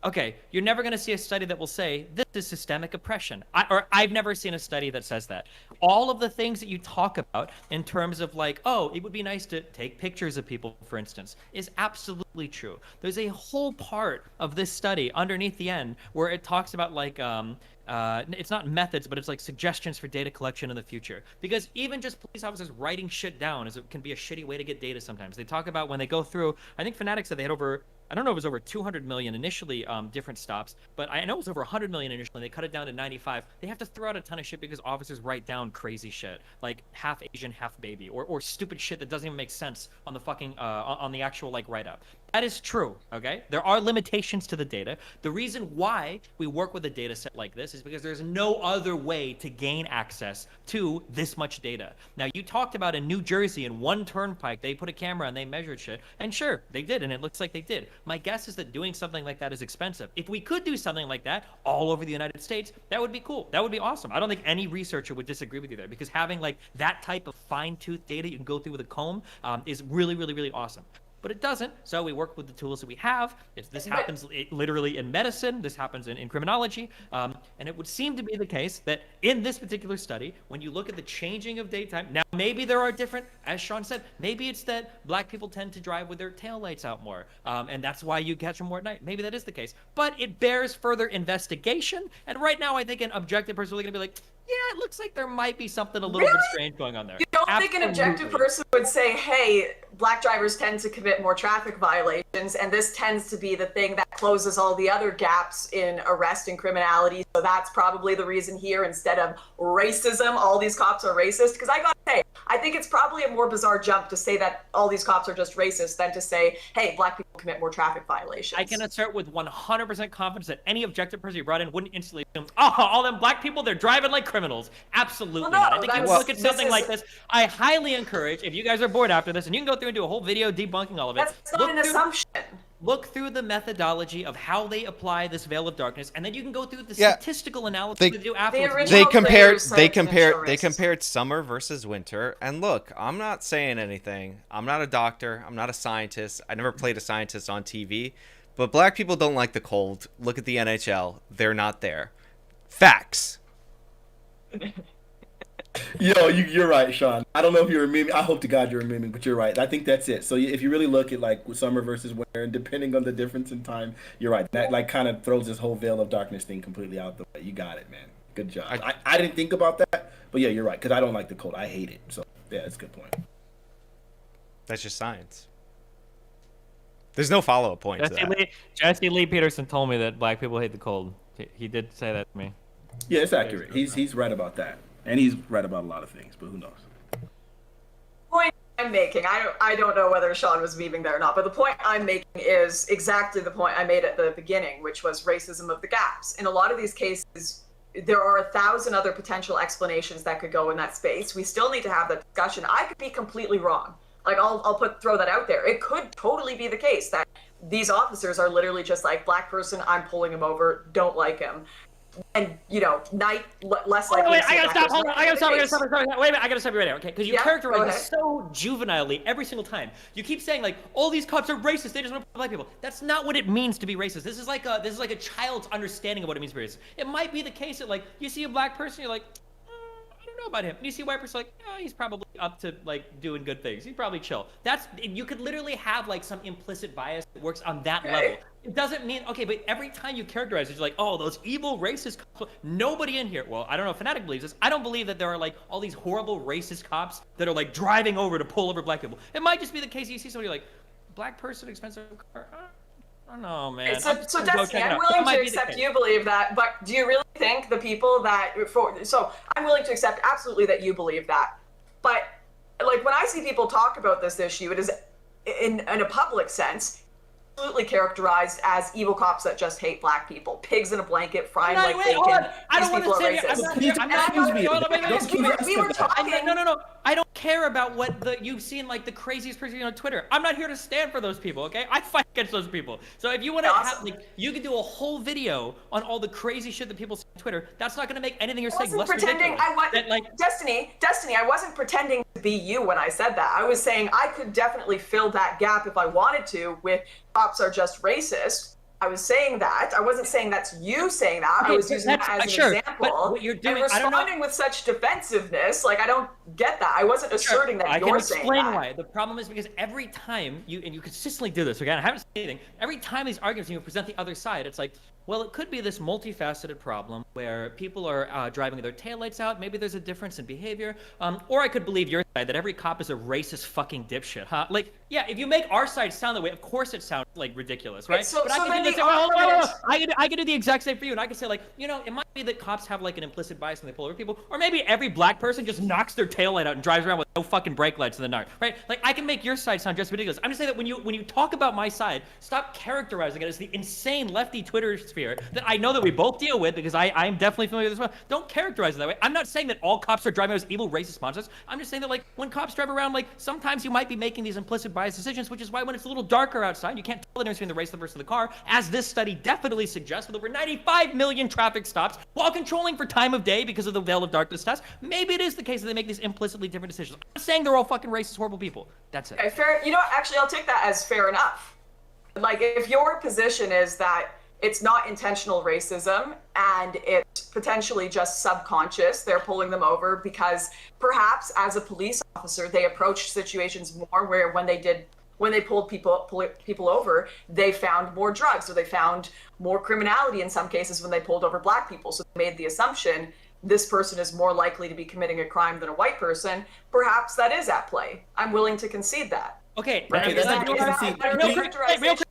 Okay, you're never going to see a study that will say this is systemic oppression. I've never seen a study that says that. All of the things that you talk about in terms of like, oh, it would be nice to take pictures of people, for instance, is absolutely true. There's a whole part of this study underneath the end where it talks about like, it's not methods, but it's like suggestions for data collection in the future. Because even just police officers writing shit down can be a shitty way to get data sometimes. They talk about when they go through, I think Fanatiq said they had over, I don't know if it was over 200 million initially, different stops, but I know it was over 100 million initially. They cut it down to 95. They have to throw out a ton of shit because officers write down crazy shit, like half Asian, half baby, or stupid shit that doesn't even make sense on the fucking, on the actual like write-up. That is true, okay? There are limitations to the data. The reason why we work with a data set like this is because there's no other way to gain access to this much data. Now, you talked about in New Jersey, in one turnpike, they put a camera and they measured shit. And sure, they did, and it looks like they did. My guess is that doing something like that is expensive. If we could do something like that all over the United States, that would be cool. That would be awesome. I don't think any researcher would disagree with you there, because having like that type of fine-tooth data you can go through with a comb is really, really, really awesome. But it doesn't, so we work with the tools that we have. If this happens literally in medicine, this happens in criminology, and it would seem to be the case that in this particular study, when you look at the changing of daytime, now maybe there are different, as Sean said, maybe it's that Black people tend to drive with their taillights out more, and that's why you catch them more at night. Maybe that is the case, but it bears further investigation, and right now I think an objective person is really going to be like, yeah, it looks like there might be something a little bit strange going on there. You don't think an objective person would say, hey, black drivers tend to commit more traffic violations, and this tends to be the thing that closes all the other gaps in arrest and criminality, so that's probably the reason here instead of racism, all these cops are racist? Because I gotta say, I think it's probably a more bizarre jump to say that all these cops are just racist than to say, hey, black people commit more traffic violations. I can assert with 100% confidence that any objective person you brought in wouldn't instantly assume, oh, all them black people, they're driving like criminals. Absolutely Well, no, not. I think you that's- look at this something is- like this. I highly encourage, if you guys are bored after this, and you can go through and do a whole video debunking all of it. That's not an assumption. Look through the methodology of how they apply this veil of darkness, and then you can go through the Yeah. statistical analysis They- they do afterwards. original- They Well, compared players they said compared it's they racist. compared summer versus winter. And look, I'm not saying anything. I'm not a doctor. I'm not a scientist. I never played a scientist on TV. But black people don't like the cold. Look at the NHL. They're not there. Facts. Yo, you're right, Sean. I don't know if you're miming. I hope to God you're miming, but you're right. I think that's it. So if you really look at like summer versus winter, and depending on the difference in time, you're right. That like kind of throws this whole veil of darkness thing completely out the way. You got it, man. Good job. I didn't think about that, but yeah, you're right. Because I don't like the cold. I hate it. So yeah, that's a good point. That's just science. There's no follow-up point to that. Jesse Lee Peterson told me that black people hate the cold. He did say that to me. Yeah, it's accurate. He's right about that, and he's right about a lot of things. But who knows? Point I'm making, I don't know whether Sean was memeing there or not, but the point I'm making is exactly the point I made at the beginning, which was racism of the gaps. In a lot of these cases, there are 1,000 other potential explanations that could go in that space. We still need to have that discussion. I could be completely wrong. Like I'll throw that out there. It could totally be the case that these officers are literally just like, black person, I'm pulling him over, don't like him. And, you know, less likely. Wait, to see I gotta black stop. person. Hold on. I gotta stop. Wait a minute. I gotta stop you right now. Okay, because you Yeah, characterize go it ahead. so juvenilely every single time. You keep saying like, all these cops are racist. They just want to black people. That's not what it means to be racist. This is like a child's understanding of what it means to be racist. It might be the case that like you see a black person, you're like, I don't know about him. And you see a white person, like, oh, he's probably up to like doing good things. He's probably chill. You could literally have like some implicit bias that works on that level. It doesn't mean, okay, but every time you characterize it, you're like, oh, those evil racist cops. Nobody in here, well, I don't know if Fanatiq believes this. I don't believe that there are like all these horrible racist cops that are like driving over to pull over black people. It might just be the case you see somebody like, black person, expensive car. I don't know, man. So Destiny, I'm willing to accept you believe that, but do you really think the people that, so I'm willing to accept absolutely that you believe that. But like when I see people talk about this issue, it is in a public sense, absolutely characterized as evil cops that just hate black people. Pigs in a blanket, frying like bacon. I These don't people are want to racist. I'm not We were talking. No. I don't care about what you've seen like the craziest person on Twitter. I'm not here to stand for those people, okay? I fight against those people. So if you want to have like, you could do a whole video on all the crazy shit that people say on Twitter. That's not going to make anything you're saying less ridiculous. Destiny, I wasn't pretending to be you when I said that. I was saying I could definitely fill that gap if I wanted to with cops are just racist. I was saying that. I wasn't saying that's you saying that. Okay, I was using that as an example. But what you're doing, and responding with such defensiveness, like I don't get that. I wasn't asserting that you're saying that. I can explain why. The problem is because every time you consistently do this, again, I haven't said anything. Every time these arguments, you present the other side, it's like, well, it could be this multifaceted problem where people are driving their taillights out. Maybe there's a difference in behavior. Or I could believe your side that every cop is a racist fucking dipshit, huh? Like, yeah, if you make our side sound that way, of course it sounds like ridiculous, right? So, but I can do this. I can do the exact same for you, and I can say like, you know, it might be that cops have like an implicit bias when they pull over people, or maybe every black person just knocks their taillight out and drives around with no fucking brake lights in the night, right? Like, I can make your side sound just ridiculous. I'm just saying that when you talk about my side, stop characterizing it as the insane lefty Twitter sphere that I know that we both deal with because I'm definitely familiar with this one. Don't characterize it that way. I'm not saying that all cops are driving as evil racist monsters. I'm just saying that like when cops drive around, like sometimes you might be making these implicit bias decisions, which is why when it's a little darker outside, you can't tell the difference between the race versus the car, as this study definitely suggests with over 95 million traffic stops while controlling for time of day because of the veil of darkness test. Maybe it is the case that they make these implicitly different decisions. I'm not saying they're all fucking racist, horrible people. That's it. Okay, fair. You know what? Actually, I'll take that as fair enough. Like, if your position is that it's not intentional racism and it's potentially just subconscious, they're pulling them over because perhaps as a police officer, they approached situations more where when they pulled people over, they found more drugs or they found more criminality in some cases when they pulled over black people. So they made the assumption this person is more likely to be committing a crime than a white person, perhaps that is at play. I'm willing to concede that. Okay, Right? Okay, Is that's that, not is concede. that a real fair quick, characterization?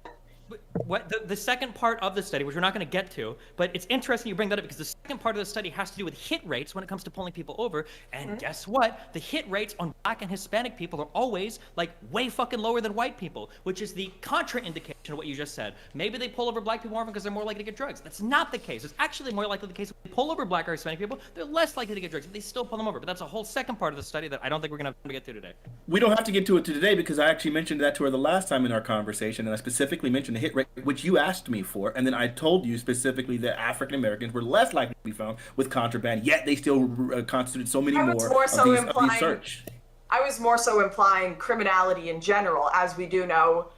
what the second part of the study, which we're not going to get to, but it's interesting you bring that up because the second part of the study has to do with hit rates when it comes to pulling people over. And guess what? The hit rates on Black and Hispanic people are always like way fucking lower than white people, which is the contraindication of what you just said. Maybe they pull over Black people more often because they're more likely to get drugs. That's not the case. It's actually more likely the case when they pull over Black or Hispanic people, they're less likely to get drugs, but they still pull them over. But that's a whole second part of the study that I don't think we're going to have time to get to today. We don't have to get to it today because I actually mentioned that to her the last time in our conversation, and I specifically mentioned the hit rate, which you asked me for, and then I told you specifically that African Americans were less likely to be found with contraband, yet they still constituted so many more of these search. I was more so implying criminality in general. As we do know,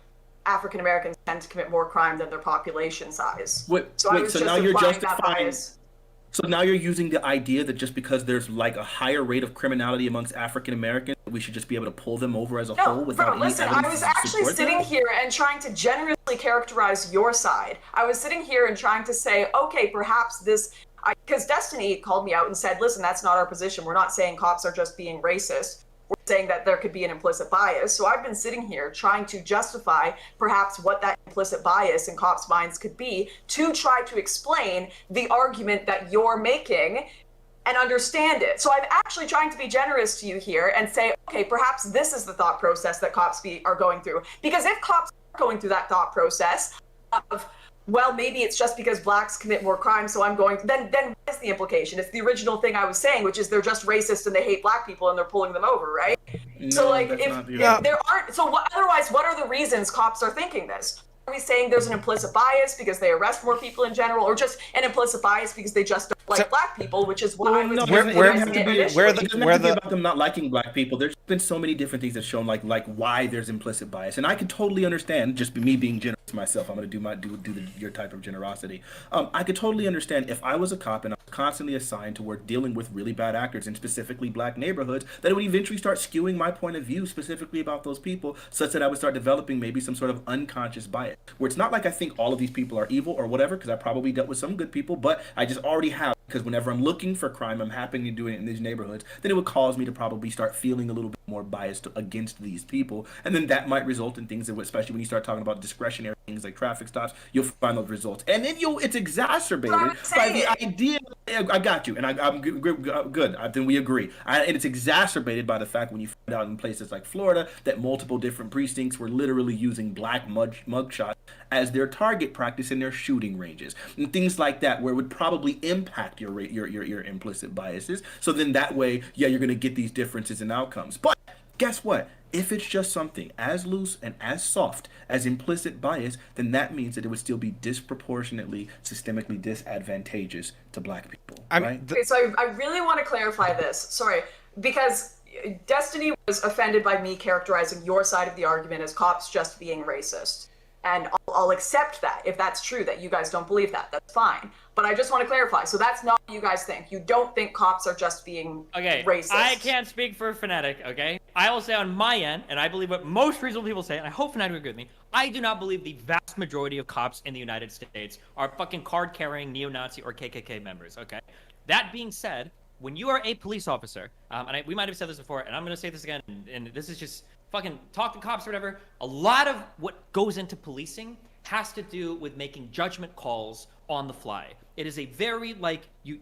African Americans tend to commit more crime than their population size. So now you're justifying. So now you're using the idea that just because there's like a higher rate of criminality amongst African Americans, we should just be able to pull them over as a whole without any listen, evidence I was to actually support sitting that? here and trying to generously characterize your side. I was sitting here and trying to say, okay, perhaps this, because Destiny called me out and said, listen, that's not our position. We're not saying cops are just being racist. We're saying that there could be an implicit bias. So I've been sitting here trying to justify perhaps what that implicit bias in cops' minds could be to try to explain the argument that you're making and understand it. So I'm actually trying to be generous to you here and say, okay, perhaps this is the thought process that cops are going through. Because if cops are going through that thought process of, well, maybe it's just because Blacks commit more crime, so I'm going, then what is the implication? It's the original thing I was saying, which is they're just racist and they hate Black people and they're pulling them over, right? No, so like, if there aren't, so otherwise, what are the reasons cops are thinking this? Are we saying there's an implicit bias because they arrest more people in general, or just an implicit bias because they just don't like Black people, which is what I was about them not liking Black people. There's been so many different things that show like why there's implicit bias, and I can totally understand. Just me being generous myself, I'm gonna do your type of generosity. I could totally understand if I was a cop and I was constantly assigned to work dealing with really bad actors in specifically Black neighborhoods, that it would eventually start skewing my point of view specifically about those people, such that I would start developing maybe some sort of unconscious bias. Where it's not like I think all of these people are evil or whatever, because I probably dealt with some good people, but I just already have, because whenever I'm looking for crime, I'm happening to do it in these neighborhoods, then it would cause me to probably start feeling a little bit more biased against these people, and then that might result in things that, especially when you start talking about discretionary things like traffic stops, you'll find those results, and then it's exacerbated by the idea. I got you, and I'm good. Then we agree, and it's exacerbated by the fact when you find out in places like Florida that multiple different precincts were literally using Black mugshots as their target practice in their shooting ranges and things like that, where it would probably impact your implicit biases. So then that way, yeah, you're going to get these differences in outcomes. But guess what? If it's just something as loose and as soft as implicit bias, then that means that it would still be disproportionately, systemically disadvantageous to Black people. Right? Okay, so I really want to clarify this. Sorry, because Destiny was offended by me characterizing your side of the argument as cops just being racist. And I'll accept that if that's true, that you guys don't believe that. That's fine. But I just want to clarify. So that's not what you guys think. You don't think cops are just being racist. I can't speak for Fanatiq, okay? I will say on my end, and I believe what most reasonable people say, and I hope Fanatiq will agree with me, I do not believe the vast majority of cops in the United States are fucking card-carrying neo-Nazi or KKK members, okay? That being said, when you are a police officer, we might have said this before, and I'm going to say this again, and this is just fucking talk to cops or whatever, a lot of what goes into policing has to do with making judgment calls on the fly. It is a very, like, you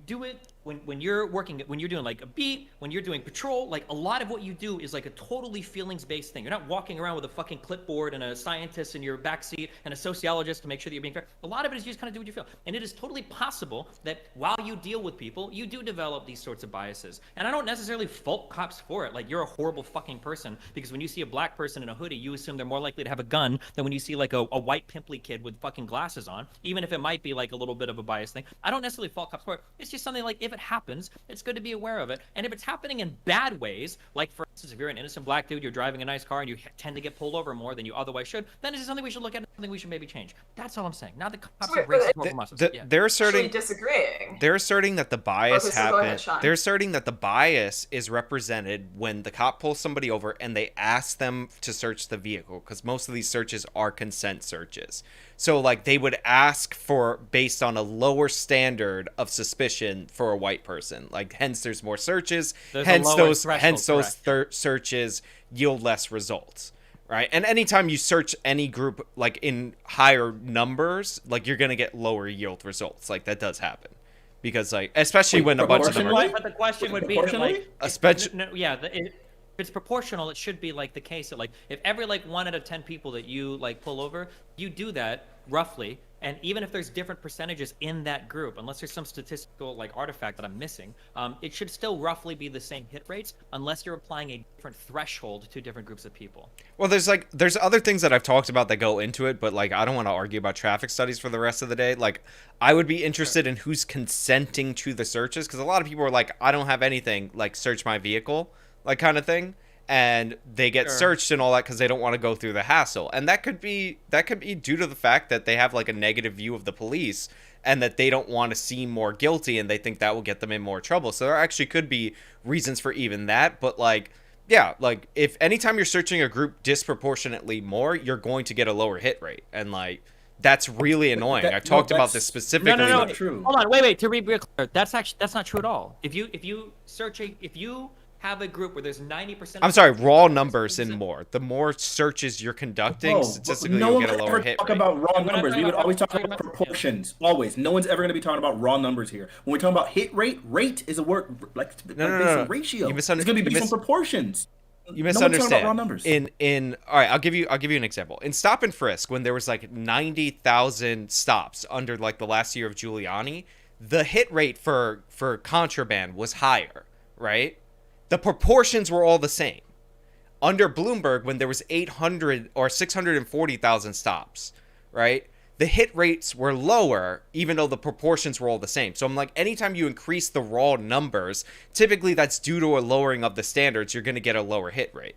do it when you're working, when you're doing like a beat, when you're doing patrol, like a lot of what you do is like a totally feelings-based thing. You're not walking around with a fucking clipboard and a scientist in your backseat and a sociologist to make sure that you're being fair. A lot of it is you just kind of do what you feel. And it is totally possible that while you deal with people, you do develop these sorts of biases. And I don't necessarily fault cops for it. Like, you're a horrible fucking person because when you see a Black person in a hoodie, you assume they're more likely to have a gun than when you see like a white pimply kid with fucking glasses on, even if it might be like a little bit of a bias thing. I don't necessarily fault cops for it. It's just something like, if it happens, it's good to be aware of it. And if it's happening in bad ways, like for if you're an innocent black dude, you're driving a nice car, and you tend to get pulled over more than you otherwise should, then this is something we should look at, and something we should maybe change. That's all I'm saying. Not the cops are racist more from us. They're asserting disagreeing. They're asserting that the bias Okay, so go ahead, Sean. They're asserting that the bias is represented when the cop pulls somebody over and they ask them to search the vehicle, because most of these searches are consent searches. So like they would ask for based on a lower standard of suspicion for a white person. Like hence there's more searches. Hence those searches yield less results. Right? And anytime you search any group like in higher numbers, like you're gonna get lower yield results. Like that does happen. Because like especially when a bunch of them are, but the question would be like especially if it's proportional, it should be like the case that like if every like 1 out of 10 people that you like pull over, you do that roughly, and even if there's different percentages in that group, unless there's some statistical like artifact that I'm missing, it should still roughly be the same hit rates unless you're applying a different threshold to different groups of people. Well, there's other things that I've talked about that go into it, but like I don't want to argue about traffic studies for the rest of the day. Like I would be interested in who's consenting to the searches, because a lot of people are like, I don't have anything, like search my vehicle, like kind of thing. And they get searched and all that because they don't want to go through the hassle. And that could be due to the fact that they have like a negative view of the police and that they don't want to seem more guilty and they think that will get them in more trouble. So there actually could be reasons for even that. But like, yeah, like if anytime you're searching a group disproportionately more, you're going to get a lower hit rate. And like, that's really annoying. I talked about this specifically. No. Hold on, wait. To be real clear, that's not true at all. If you have a group where there's 90%. I'm sorry, raw numbers and more. The more searches you're conducting, statistically, you'll get a lower hit rate. No one ever talk about raw numbers. We would always talk about proportions. Always. No one's ever going to be talking about raw numbers here. When we talk about hit rate, rate is a word like based on ratio. It's going to be based on proportions. You misunderstand. No raw numbers. All right, I'll give you an example. In stop and frisk, when there was like 90,000 stops under like the last year of Giuliani, the hit rate for contraband was higher, right? The proportions were all the same. Under Bloomberg, when there was 800 or 640,000 stops, right? The hit rates were lower, even though the proportions were all the same. So I'm like, anytime you increase the raw numbers, typically that's due to a lowering of the standards. You're going to get a lower hit rate.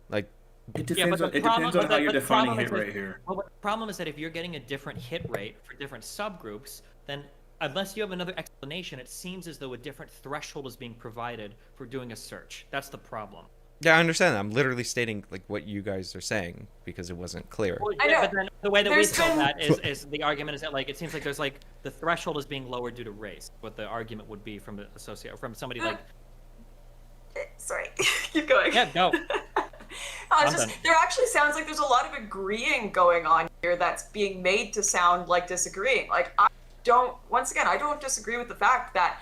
Like, it depends on how you're defining hit rate here. Well, the problem is that if you're getting a different hit rate for different subgroups, then unless you have another explanation, it seems as though a different threshold is being provided for doing a search. That's the problem. Yeah, I understand that. I'm literally stating like what you guys are saying because it wasn't clear. Well, yeah, but then the way that we tell that is the argument is that like it seems like there's like the threshold is being lowered due to race. What the argument would be from the from somebody like. Sorry, keep going. Yeah, go. There actually sounds like there's a lot of agreeing going on here that's being made to sound like disagreeing. Like I don't disagree with the fact that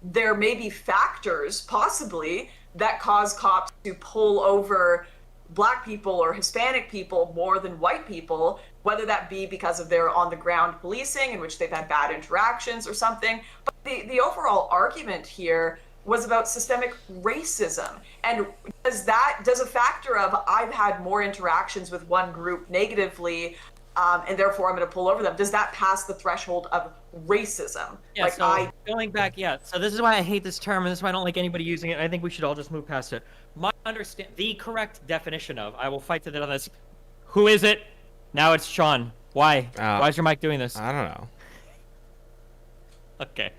there may be factors possibly that cause cops to pull over black people or Hispanic people more than white people, whether that be because of their on the ground policing in which they've had bad interactions or something. But the overall argument here was about systemic racism. And does a factor of I've had more interactions with one group negatively and therefore I'm going to pull over them, does that pass the threshold of racism? Yeah, like going back, so this is why I hate this term, and this is why I don't like anybody using it. I think we should all just move past it. The correct definition of, I will fight to that on this. Who is it? Now it's Sean. Why? Why is your mic doing this? I don't know. Okay.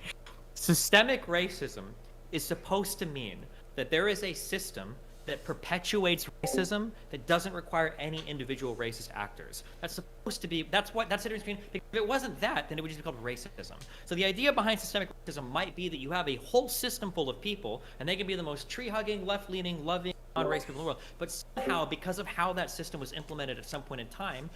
Systemic racism is supposed to mean that there is a system that perpetuates racism that doesn't require any individual racist actors. That's supposed to be, that's the difference between, if it wasn't that, then it would just be called racism. So the idea behind systemic racism might be that you have a whole system full of people, and they can be the most tree-hugging, left-leaning, loving, non-racist people in the world, but somehow, because of how that system was implemented at some point in time,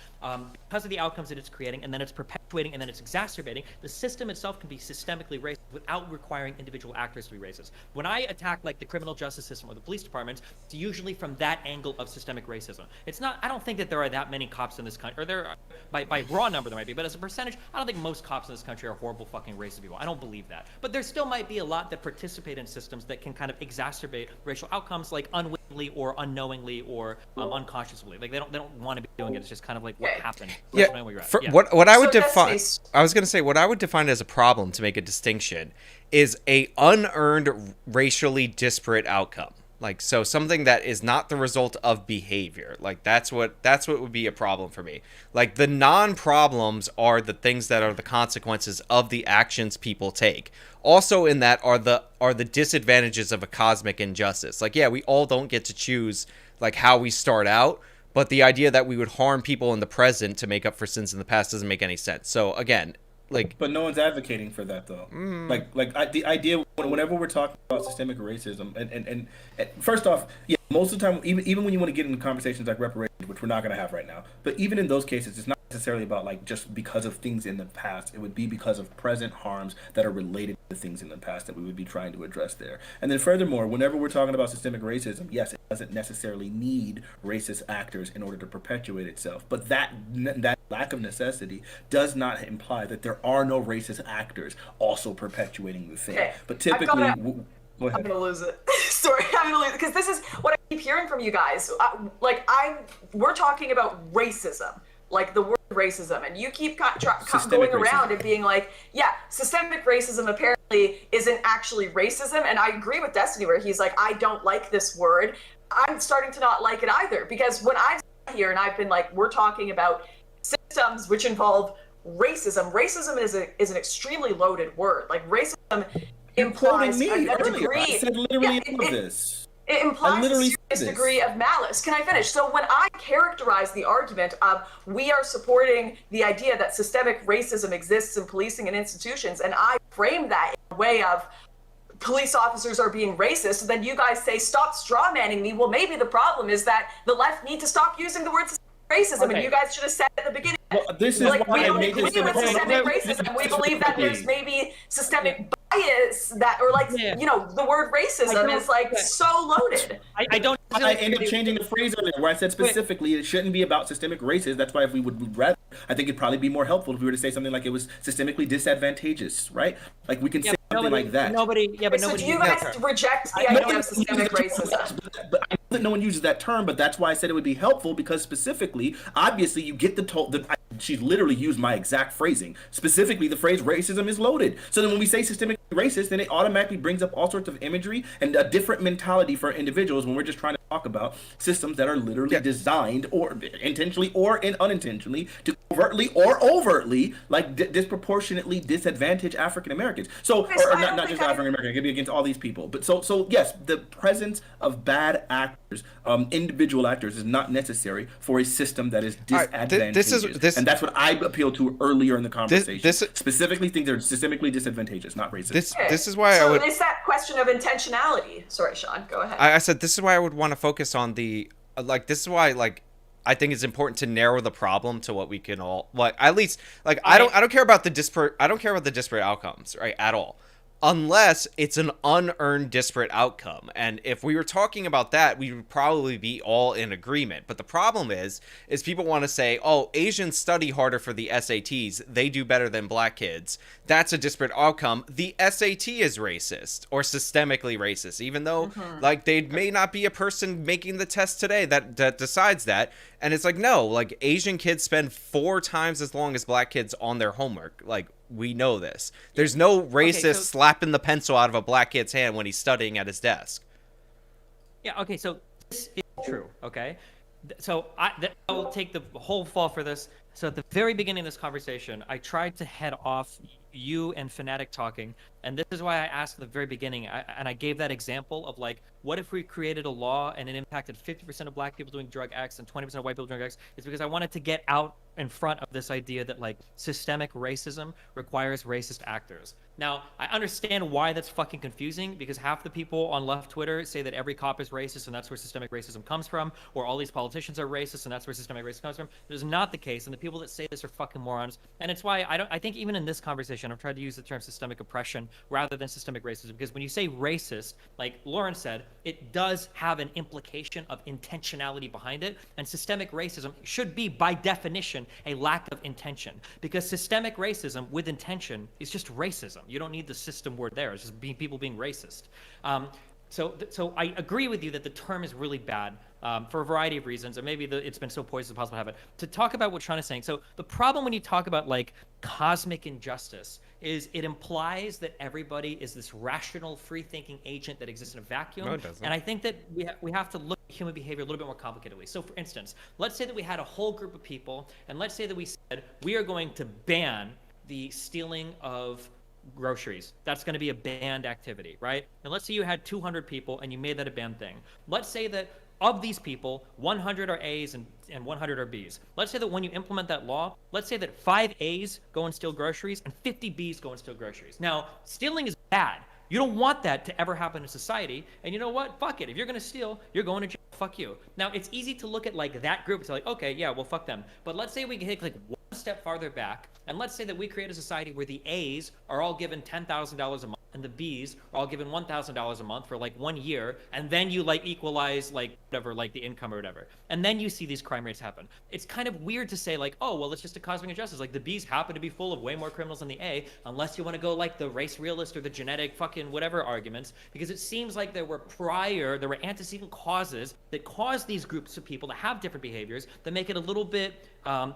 because of the outcomes that it's creating, and then it's perpetuating, and then it's exacerbating, the system itself can be systemically racist without requiring individual actors to be racist. When I attack like the criminal justice system or the police departments, it's usually from that angle of systemic racism. It's not, I don't think that there are that many cops in this country, or there are, by raw number there might be, but as a percentage, I don't think most cops in this country are horrible fucking racist people. I don't believe that. But there still might be a lot that participate in systems that can kind of exacerbate racial outcomes, like unwittingly or unknowingly or unconsciously. Like they don't want to be doing it. It's just kind of like what happened. What I would define, I was going to say, what I would define as a problem to make a distinction is a unearned racially disparate outcome. Like, so something that is not the result of behavior. Like, that's what would be a problem for me. Like, the non-problems are the things that are the consequences of the actions people take. Also in that are the disadvantages of a cosmic injustice. Like, yeah, we all don't get to choose like how we start out, but the idea that we would harm people in the present to make up for sins in the past doesn't make any sense. So again, like, but no one's advocating for that though. The idea whenever we're talking about systemic racism, and first off, yeah, most of the time, even when you want to get into conversations like reparations, which we're not going to have right now, but even in those cases, it's not necessarily about like just because of things in the past. It would be because of present harms that are related to things in the past that we would be trying to address there. And then furthermore, whenever we're talking about systemic racism, yes, it doesn't necessarily need racist actors in order to perpetuate itself, but that lack of necessity does not imply that there are no racist actors also perpetuating the thing. Okay. But typically, go ahead. I'm gonna lose it. Sorry, I'm gonna lose it because this is what I keep hearing from you guys. We're talking about racism, like the word racism, and you keep going around and being like, yeah, systemic racism apparently isn't actually racism. And I agree with Destiny where he's like, I don't like this word. I'm starting to not like it either because when I've sat here and I've been like, we're talking about systems which involve racism. Racism is an extremely loaded word. Like racism implies a degree. I said literally all of this. It implies a serious degree of malice. Can I finish? So when I characterize the argument of we are supporting the idea that systemic racism exists in policing and institutions, and I frame that in a way of police officers are being racist, then you guys say, stop straw manning me. Well, maybe the problem is that the left need to stop using the word racism, and you guys should have said at the beginning. Well, this is like, why we I don't made agree this with systemic racism. We believe that there's maybe systemic bias that, or like, the word racism is like so loaded. I ended up changing the phrase earlier where I said specifically it shouldn't be about systemic racism. That's why if we would rather, I think it'd probably be more helpful if we were to say something like it was systemically disadvantageous, right? Like we can say something like that. So do you guys reject the idea of systemic racism? But I know that no one uses that term, but that's why I said it would be helpful because specifically, obviously, you get she literally used my exact phrasing. Specifically, the phrase racism is loaded. So then when we say systemic racist, then it automatically brings up all sorts of imagery and a different mentality for individuals when we're just trying to talk about systems that are literally designed or intentionally or unintentionally to covertly or overtly disproportionately disadvantage African Americans. So, or not just African Americans, it could be against all these people. But so yes, the presence of bad actors, individual actors, is not necessary for a system that is disadvantageous. And that's what I appealed to earlier in the conversation. Specifically, things that are systemically disadvantageous, not racist. This is why I would. So it's that question of intentionality. Sorry, Sean, go ahead. I said this is why I would want to focus on the this is why I think it's important to narrow the problem to what we can all at least I don't care about the disparate outcomes, right, at all. Unless it's an unearned disparate outcome. And if we were talking about that, we would probably be all in agreement. But the problem is people want to say, oh, Asians study harder for the SATs. They do better than black kids. That's a disparate outcome. The SAT is racist or systemically racist, even though they may not be a person making the test today that decides that. And it's like, no, Asian kids spend 4 times as long as black kids on their homework. We know this. There's no racist slapping the pencil out of a black kid's hand when he's studying at his desk. Yeah, okay, so this is true, okay? So I'll take the whole fall for this. So at the very beginning of this conversation, I tried to head off you and Fanatiq talking, and this is why I asked at the very beginning, and I gave that example of what if we created a law and it impacted 50% of black people doing drug X and 20% of white people doing drug X? It's because I wanted to get out in front of this idea that systemic racism requires racist actors. Now, I understand why that's fucking confusing, because half the people on left Twitter say that every cop is racist and that's where systemic racism comes from, or all these politicians are racist and that's where systemic racism comes from. That is not the case, and the people that say this are fucking morons. And it's why I think even in this conversation, I've tried to use the term systemic oppression rather than systemic racism, because when you say racist, like Lauren said, it does have an implication of intentionality behind it, and systemic racism should be, by definition, a lack of intention, because systemic racism with intention is just racism. You don't need the system word there. It's just people being racist. So I agree with you that the term is really bad. for a variety of reasons, or maybe it's been so poised as possible to have it, to talk about what Sean is saying. So the problem when you talk about like cosmic injustice is it implies that everybody is this rational, free-thinking agent that exists in a vacuum. No, it doesn't. And I think that we have to look at human behavior a little bit more complicatedly. So for instance, let's say that we had a whole group of people, and let's say that we said, we are going to ban the stealing of groceries. That's going to be a banned activity, right? And let's say you had 200 people and you made that a banned thing. Let's say that of these people, 100 are A's and 100 are B's. Let's say that when you implement that law, let's say that 5 A's go and steal groceries and 50 B's go and steal groceries. Now, stealing is bad. You don't want that to ever happen in society. And you know what? Fuck it. If you're going to steal, you're going to jail. Fuck you. Now, it's easy to look at like that group and say like, okay, yeah, well, fuck them. But let's say we can take like one step farther back, and let's say that we create a society where the A's are all given $10,000 a month and the B's are all given $1,000 a month for like 1 year, and then you like equalize like whatever, like the income or whatever, and then you see these crime rates happen. It's kind of weird to say like, oh, well, it's just a cosmic injustice. Like the B's happen to be full of way more criminals than the A, unless you want to go like the race realist or the genetic fucking whatever arguments, because it seems like there were antecedent causes that caused these groups of people to have different behaviors that make it a little bit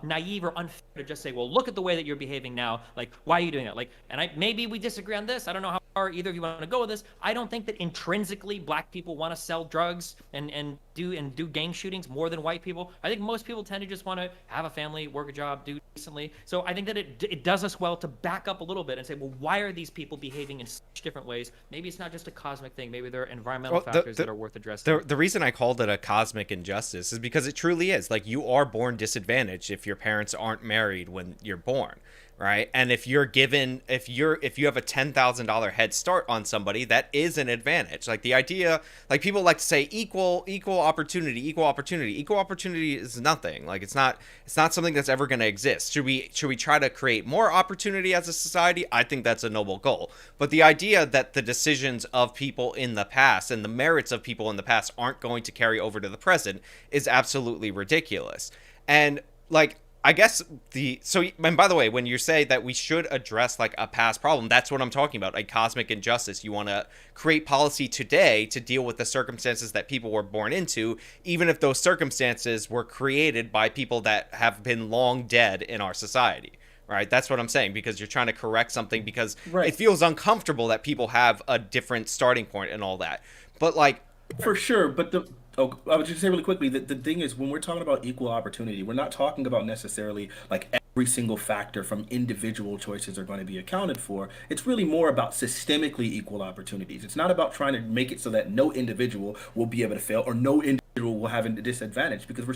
naive or unfair to just say, well, look at the way that you're behaving now. Like, why are you doing that? Like, and maybe we disagree on this. I don't know how far either of you want to go with this. I don't think that intrinsically black people want to sell drugs and do gang shootings more than white people. I think most people tend to just want to have a family, work a job, do decently. So I think that it does us well to back up a little bit and say, well, why are these people behaving in such different ways? Maybe it's not just a cosmic thing. Maybe there are environmental factors that are worth addressing. The reason I called it a cosmic injustice is because it truly is. Like, you are born disadvantaged if your parents aren't married when you're born, right? And if you have a $10,000 head start on somebody, that is an advantage. Like, the idea, like, people like to say equal opportunity. Equal opportunity is nothing. Like, it's not something that's ever going to exist. Should we try to create more opportunity as a society? I think that's a noble goal. But the idea that the decisions of people in the past and the merits of people in the past aren't going to carry over to the present is absolutely ridiculous. And like, I guess and by the way, when you say that we should address like a past problem, that's what I'm talking about, a cosmic injustice. You want to create policy today to deal with the circumstances that people were born into, even if those circumstances were created by people that have been long dead in our society. Right? That's what I'm saying, because you're trying to correct something because it feels uncomfortable that people have a different starting point and all that. But like, for sure, but I would just say really quickly that the thing is, when we're talking about equal opportunity, we're not talking about necessarily like every single factor from individual choices are going to be accounted for. It's really more about systemically equal opportunities. It's not about trying to make it so that no individual will be able to fail or no individual will have a disadvantage, because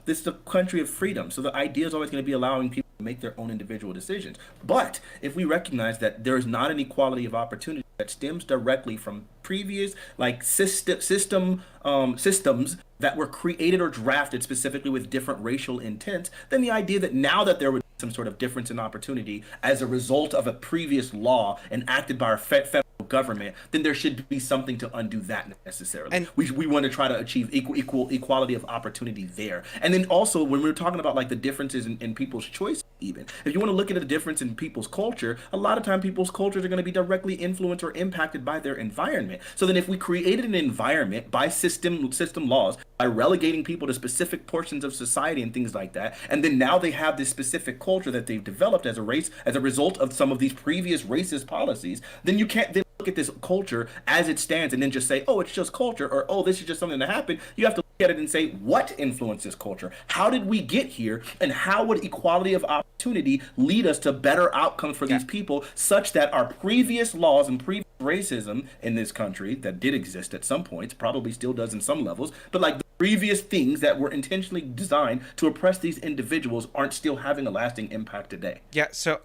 this is a country of freedom. So the idea is always going to be allowing people to make their own individual decisions. But if we recognize that there is not an equality of opportunity that stems directly from previous like systems that were created or drafted specifically with different racial intent, then the idea that now that there would be some sort of difference in opportunity as a result of a previous law enacted by our federal government, then there should be something to undo that necessarily. And we want to try to achieve equality of opportunity there. And then also, when we're talking about like the differences in people's choices, even if you want to look at the difference in people's culture, a lot of time people's cultures are going to be directly influenced or impacted by their environment. So then if we created an environment by system laws, by relegating people to specific portions of society and things like that, and then now they have this specific culture that they've developed as a race as a result of some of these previous racist policies, then you can't then look at this culture as it stands and then just say, oh, it's just culture, or oh, this is just something that happened. You have to look at it and say, what influences culture? How did we get here? And how would equality of opportunity lead us to better outcomes for these people, such that our previous laws and previous racism in this country that did exist at some points, probably still does in some levels, but like the previous things that were intentionally designed to oppress these individuals aren't still having a lasting impact today. Yeah, so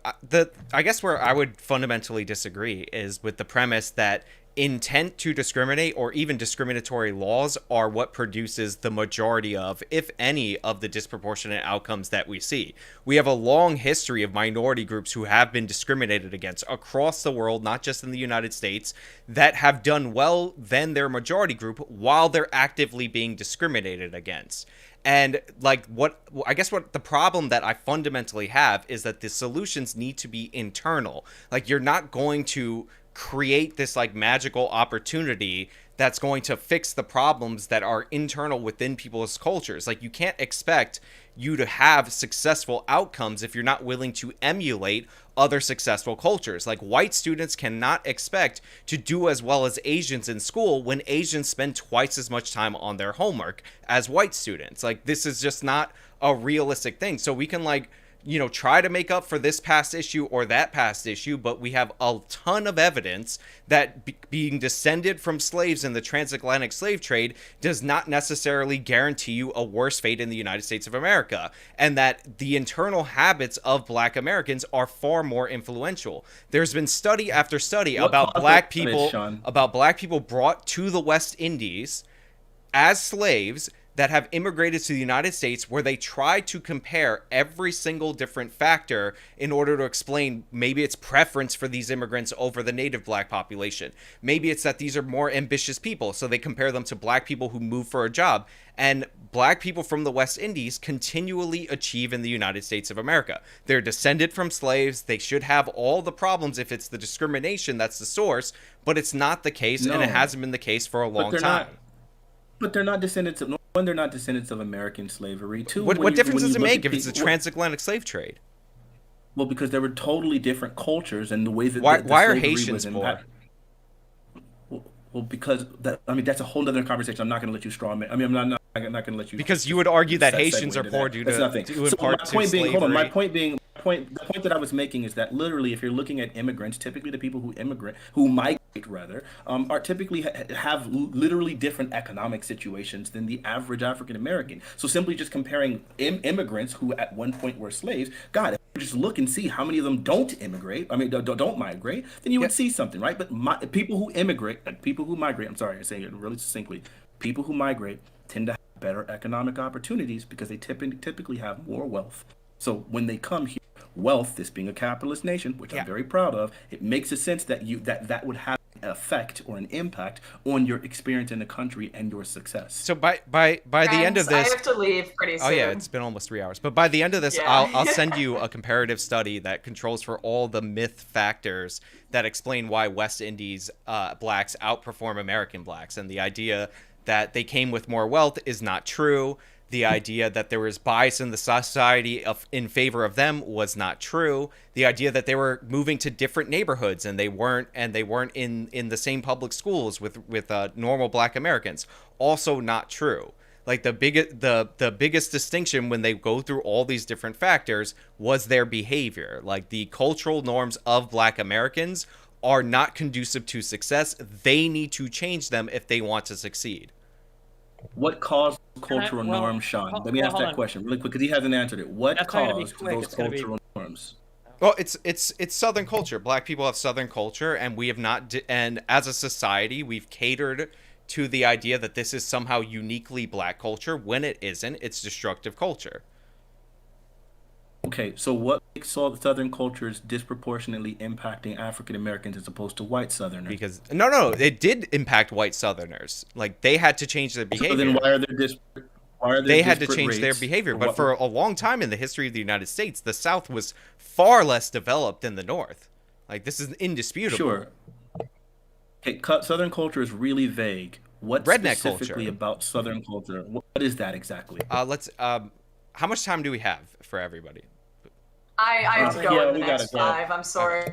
I guess where I would fundamentally disagree is with the premise that intent to discriminate or even discriminatory laws are what produces the majority of, if any, of the disproportionate outcomes that we see. We have a long history of minority groups who have been discriminated against across the world, not just in the United States, that have done well than their majority group while they're actively being discriminated against. And like what the problem that I fundamentally have is that the solutions need to be internal. Like, you're not going to create this like magical opportunity that's going to fix the problems that are internal within people's cultures. Like, you can't expect you to have successful outcomes if you're not willing to emulate other successful cultures. Like, white students cannot expect to do as well as Asians in school when Asians spend twice as much time on their homework as white students. Like, this is just not a realistic thing. So we can, like, you know, try to make up for this past issue or that past issue, but we have a ton of evidence that being descended from slaves in the transatlantic slave trade does not necessarily guarantee you a worse fate in the United States of America, and that the internal habits of Black Americans are far more influential. There's been study after study about Black people brought to the West Indies as slaves that have immigrated to the United States, where they try to compare every single different factor in order to explain, maybe it's preference for these immigrants over the native Black population. Maybe it's that these are more ambitious people, so they compare them to Black people who move for a job. And Black people from the West Indies continually achieve in the United States of America. They're descended from slaves. They should have all the problems if it's the discrimination that's the source, but it's not the case, and it hasn't been the case for a long time. But they're not descendants of, one, they're not descendants of American slavery. Two, what difference does it make if it's a transatlantic slave trade? Well, because there were totally different cultures and the way that why are Haitians poor? Well, because that, I mean, that's a whole other conversation. I'm not going to let you straw man. I mean, I'm not going to let you. Because you would argue that Haitians are poor due to slavery. My point being, the point that I was making is that literally, if you're looking at immigrants, typically the people who migrate are typically have literally different economic situations than the average African American. So simply just comparing immigrants who at one point were slaves, God, if you just look and see how many of them don't immigrate, I mean, don't migrate, then you would see something, right? But people who migrate, I'm sorry, I'm saying it really succinctly, people who migrate tend to have better economic opportunities because they typically have more wealth. So when they come here, wealth, this being a capitalist nation, which I'm very proud of, it makes a sense that that would have an effect or an impact on your experience in the country and your success. So by the end of this, I have to leave pretty soon. Oh yeah, it's been almost 3 hours. But by the end of this, I'll send you a comparative study that controls for all the myth factors that explain why West Indies Blacks outperform American Blacks, and the idea that they came with more wealth is not true. The idea that there was bias in the society in favor of them was not true. The idea that they were moving to different neighborhoods and they weren't in the same public schools with normal Black Americans, also not true. Like, the biggest distinction when they go through all these different factors was their behavior. Like, the cultural norms of Black Americans are not conducive to success. They need to change them if they want to succeed. What caused cultural norms, Sean? Let me ask that question really quick because he hasn't answered it. What caused those cultural norms? Well, it's Southern culture. Black people have Southern culture, and we have not. And as a society, we've catered to the idea that this is somehow uniquely Black culture when it isn't. It's destructive culture. Okay, so what makes Southern cultures disproportionately impacting African Americans as opposed to white Southerners? Because no, it did impact white Southerners. Like, they had to change their behavior. So then why are there they had to change their behavior. But for a long time in the history of the United States, the South was far less developed than the North. Like, this is indisputable. Sure. Okay, Southern culture is really vague. What redneck specifically culture about Southern culture? What is that exactly? How much time do we have for everybody? I have to go in the next 5. I'm sorry.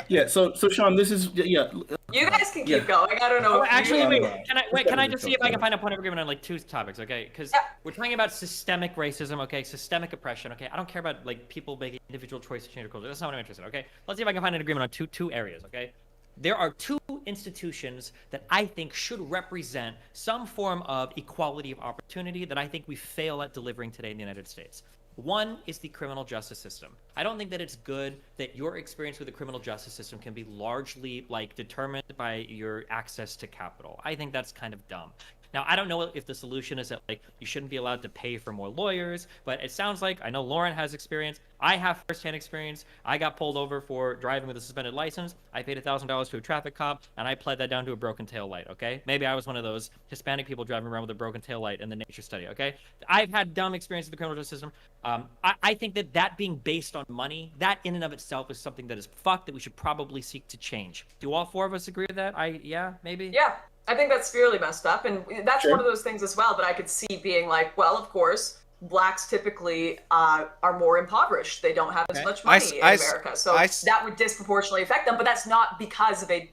Yeah. So Sean, this is You guys can keep going. I don't know. Can I just see if I can find a point of agreement on like 2 topics, okay? Because we're talking about systemic racism, okay? Systemic oppression, okay? I don't care about like people making individual choices to change their culture. That's not what I'm interested in, okay? Let's see if I can find an agreement on two areas, okay? There are 2 institutions that I think should represent some form of equality of opportunity that I think we fail at delivering today in the United States. One is the criminal justice system. I don't think that it's good that your experience with the criminal justice system can be largely like determined by your access to capital. I think that's kind of dumb. Now, I don't know if the solution is that like you shouldn't be allowed to pay for more lawyers, but it sounds like, I know Lauren has experience. I have firsthand experience. I got pulled over for driving with a suspended license. I paid $1,000 to a traffic cop, and I pled that down to a broken tail light, okay? Maybe I was one of those Hispanic people driving around with a broken tail light in the nature study, okay? I've had dumb experience with the criminal justice system. I think that being based on money, that in and of itself is something that is fucked that we should probably seek to change. Do all 4 of us agree with that? Yeah, maybe? Yeah. I think that's severely messed up, and that's Sure. one of those things as well that I could see being like, well, of course, blacks typically are more impoverished. They don't have as much money in America, so that would disproportionately affect them. But that's not because of I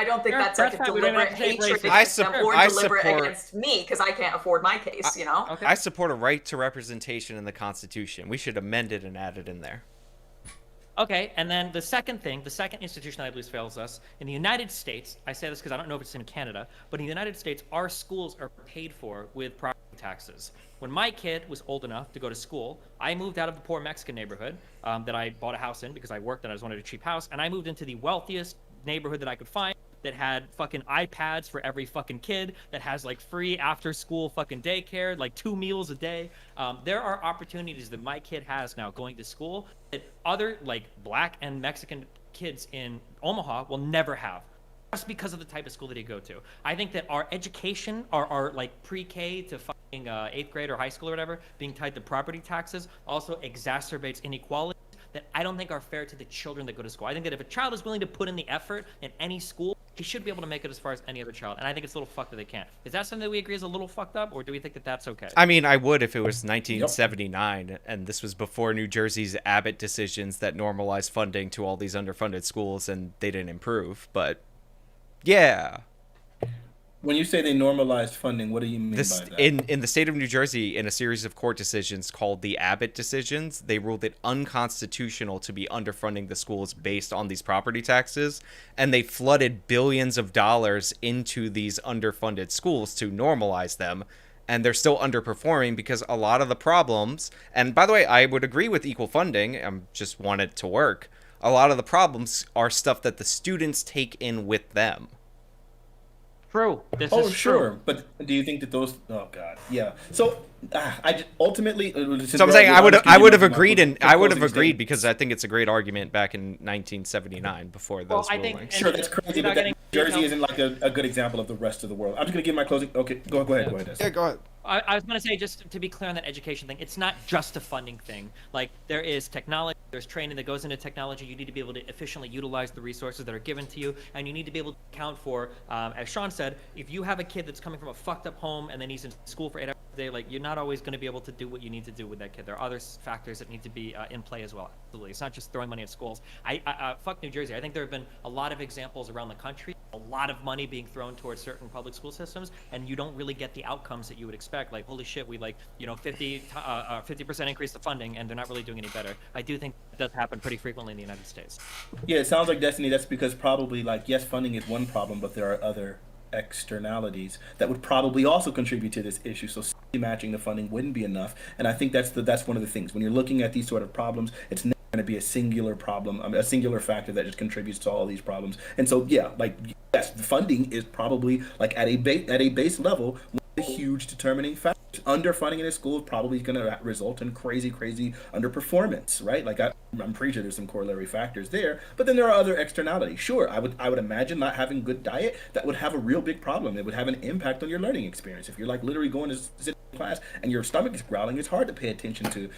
don't think that's like a deliberate hatred against them or deliberate against me because I can't afford my case, you know? I support a right to representation in the Constitution. We should amend it and add it in there. Okay, and then the second institution that I believe fails us, in the United States, I say this because I don't know if it's in Canada, but in the United States, our schools are paid for with property taxes. When my kid was old enough to go to school, I moved out of the poor Mexican neighborhood that I bought a house in because I worked and I just wanted a cheap house, and I moved into the wealthiest neighborhood that I could find that had fucking iPads for every fucking kid, that has like free after school fucking daycare, like 2 meals a day. There are opportunities that my kid has now going to school that other like black and Mexican kids in Omaha will never have, just because of the type of school that they go to. I think that our education, our like pre-K to fucking 8th grade or high school or whatever, being tied to property taxes also exacerbates inequality that I don't think are fair to the children that go to school. I think that if a child is willing to put in the effort in any school, he should be able to make it as far as any other child. And I think it's a little fucked that they can't. Is that something that we agree is a little fucked up, or do we think that that's okay? I mean, I would if it was 1979, and this was before New Jersey's Abbott decisions that normalized funding to all these underfunded schools, and they didn't improve. But, yeah. When you say they normalized funding, what do you mean by that? In the state of New Jersey, in a series of court decisions called the Abbott decisions, they ruled it unconstitutional to be underfunding the schools based on these property taxes, and they flooded billions of dollars into these underfunded schools to normalize them, and they're still underperforming because a lot of the problems, and by the way, I would agree with equal funding, I just want it to work, a lot of the problems are stuff that the students take in with them. True. This Oh, is sure. true. But do you think that those? Oh God, yeah. So ultimately, So I'm saying I would have agreed, and I would have agreed because I think it's a great argument back in 1979 before those rulings. Sure, that's crazy, but New Jersey isn't like a good example of the rest of the world. I'm just gonna give my closing. Okay, go ahead. Go ahead. Yeah, go ahead. I was going to say, just to be clear on that education thing, it's not just a funding thing. Like, there is technology, there's training that goes into technology. You need to be able to efficiently utilize the resources that are given to you, and you need to be able to account for, as Sean said, if you have a kid that's coming from a fucked up home and then he's in school for 8 hours a day, like, you're not always going to be able to do what you need to do with that kid. There are other factors that need to be in play as well. Absolutely. It's not just throwing money at schools. Fuck New Jersey. I think there have been a lot of examples around the country, a lot of money being thrown towards certain public school systems, and you don't really get the outcomes that you would expect. Like, holy shit, we 50% increase the funding, and they're not really doing any better. I do think that does happen pretty frequently in the United States. Yeah, it sounds like Destiny. That's because probably like yes, funding is one problem, but there are other externalities that would probably also contribute to this issue. So matching the funding wouldn't be enough, and I think that's one of the things when you're looking at these sort of problems. It's never going to be a singular problem, a singular factor that just contributes to all these problems. And so yeah, like yes, the funding is probably like at a base level a huge determining factor. Underfunding in a school is probably going to result in crazy underperformance, right? Like I'm pretty sure there's some corollary factors there, but then there are other externalities. Sure, I would imagine not having good diet, that would have a real big problem. It would have an impact on your learning experience. If you're like literally going to sit in class and your stomach is growling, it's hard to pay attention to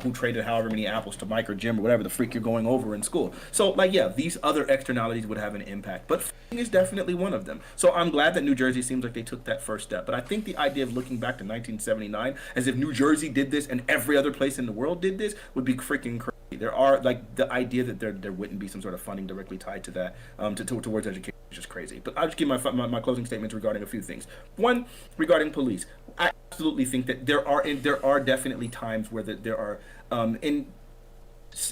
who traded however many apples to Mike or Jim or whatever the freak you're going over in school. So like yeah, these other externalities would have an impact, but funding is definitely one of them. So I'm glad that New Jersey seems like they took that first step. But I think the idea of looking back to 1979 as if New Jersey did this and every other place in the world did this would be freaking crazy. There are like the idea that there wouldn't be some sort of funding directly tied to that towards education is just crazy. But I'll just give my closing statements regarding a few things. One, regarding police, I absolutely think that there are definitely times where there are in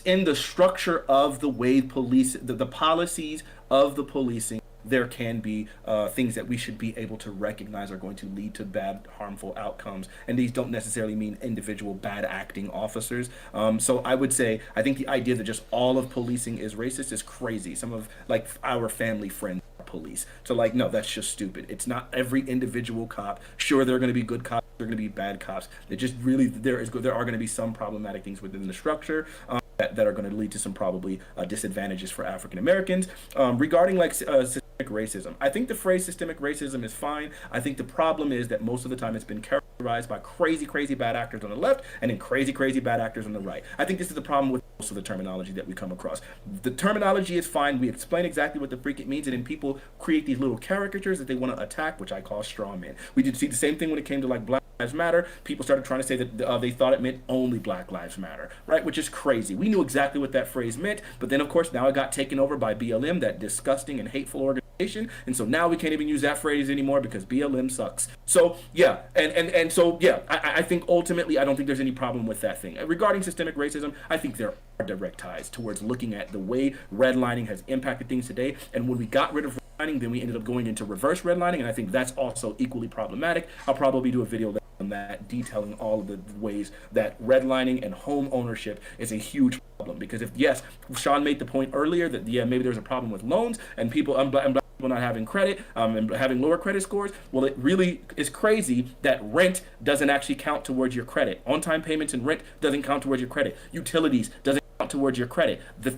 the structure of the way police the policies of the policing. There can be things that we should be able to recognize are going to lead to bad, harmful outcomes. And these don't necessarily mean individual bad acting officers. So I would say, I think the idea that just all of policing is racist is crazy. Some of like our family friends are police. So like, no, that's just stupid. It's not every individual cop. Sure, there are going to be good cops. There are going to be bad cops. It just really, there are going to be some problematic things within the structure. That are going to lead to some probably disadvantages for African Americans. Regarding like systemic racism, I think the phrase systemic racism is fine. I think the problem is that most of the time it's been characterized by crazy bad actors on the left and then crazy bad actors on the right. I think this is the problem with most of the terminology that we come across. The terminology is fine. We explain exactly what the freak it means, and then people create these little caricatures that they want to attack, which I call straw men. We did see the same thing when it came to like Black Lives Matter. People started trying to say that they thought it meant only Black Lives Matter, right? Which is crazy. We knew exactly what that phrase meant, but then of course now it got taken over by BLM, that disgusting and hateful organization, and so now we can't even use that phrase anymore because BLM sucks. So yeah, and so yeah, I think ultimately I don't think there's any problem with that thing. Regarding systemic racism, I think there are direct ties towards looking at the way redlining has impacted things today, and when we got rid of redlining, then we ended up going into reverse redlining, and I think that's also equally problematic. I'll probably do a video on that detailing all of the ways that redlining and home ownership is a huge problem, because if yes, Sean made the point earlier that yeah, maybe there's a problem with loans and people and black people not having credit and having lower credit scores. Well, it really is crazy that rent doesn't actually count towards your credit. On-time payments and rent doesn't count towards your credit. Utilities doesn't count towards your credit. The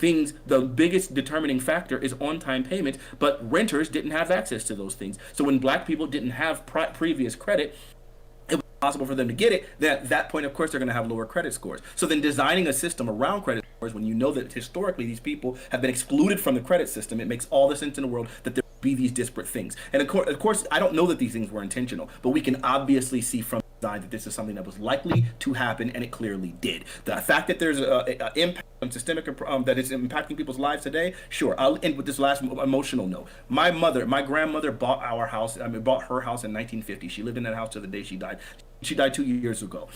biggest determining factor is on-time payment, but renters didn't have access to those things. So when black people didn't have previous credit, possible for them to get it, then at that point, of course, they're going to have lower credit scores. So then designing a system around credit scores, when you know that historically these people have been excluded from the credit system, it makes all the sense in the world that there be these disparate things. And of course, I don't know that these things were intentional, but we can obviously see from design that this is something that was likely to happen, and it clearly did. The fact that there's an impact on systemic, that is impacting people's lives today, sure. I'll end with this last emotional note. My grandmother bought our house, bought her house in 1950. She lived in that house to the day she died. She died 2 years ago.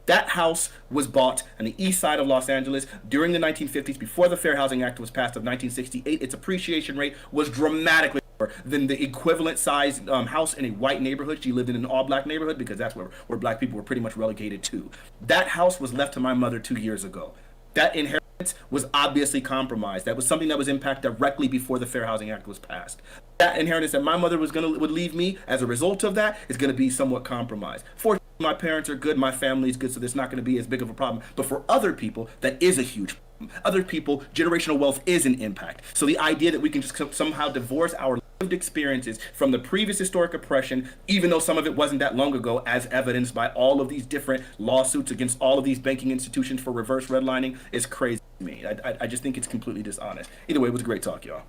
That house was bought on the east side of Los Angeles during the 1950s, before the Fair Housing Act was passed of 1968. Its appreciation rate was dramatically lower than the equivalent size house in a white neighborhood. She lived in an all-black neighborhood because that's where black people were pretty much relegated to. That house was left to my mother 2 years ago. That inheritance was obviously compromised. That was something that was impacted directly before the Fair Housing Act was passed. That inheritance that my mother would leave me as a result of that is going to be somewhat compromised. Fortunately, my parents are good, my family is good, so there's not going to be as big of a problem. But for other people, that is a huge problem. Other people, generational wealth is an impact. So the idea that we can just somehow divorce our lived experiences from the previous historic oppression, even though some of it wasn't that long ago, as evidenced by all of these different lawsuits against all of these banking institutions for reverse redlining, is crazy to me. I just think it's completely dishonest. Either way, it was a great talk, y'all.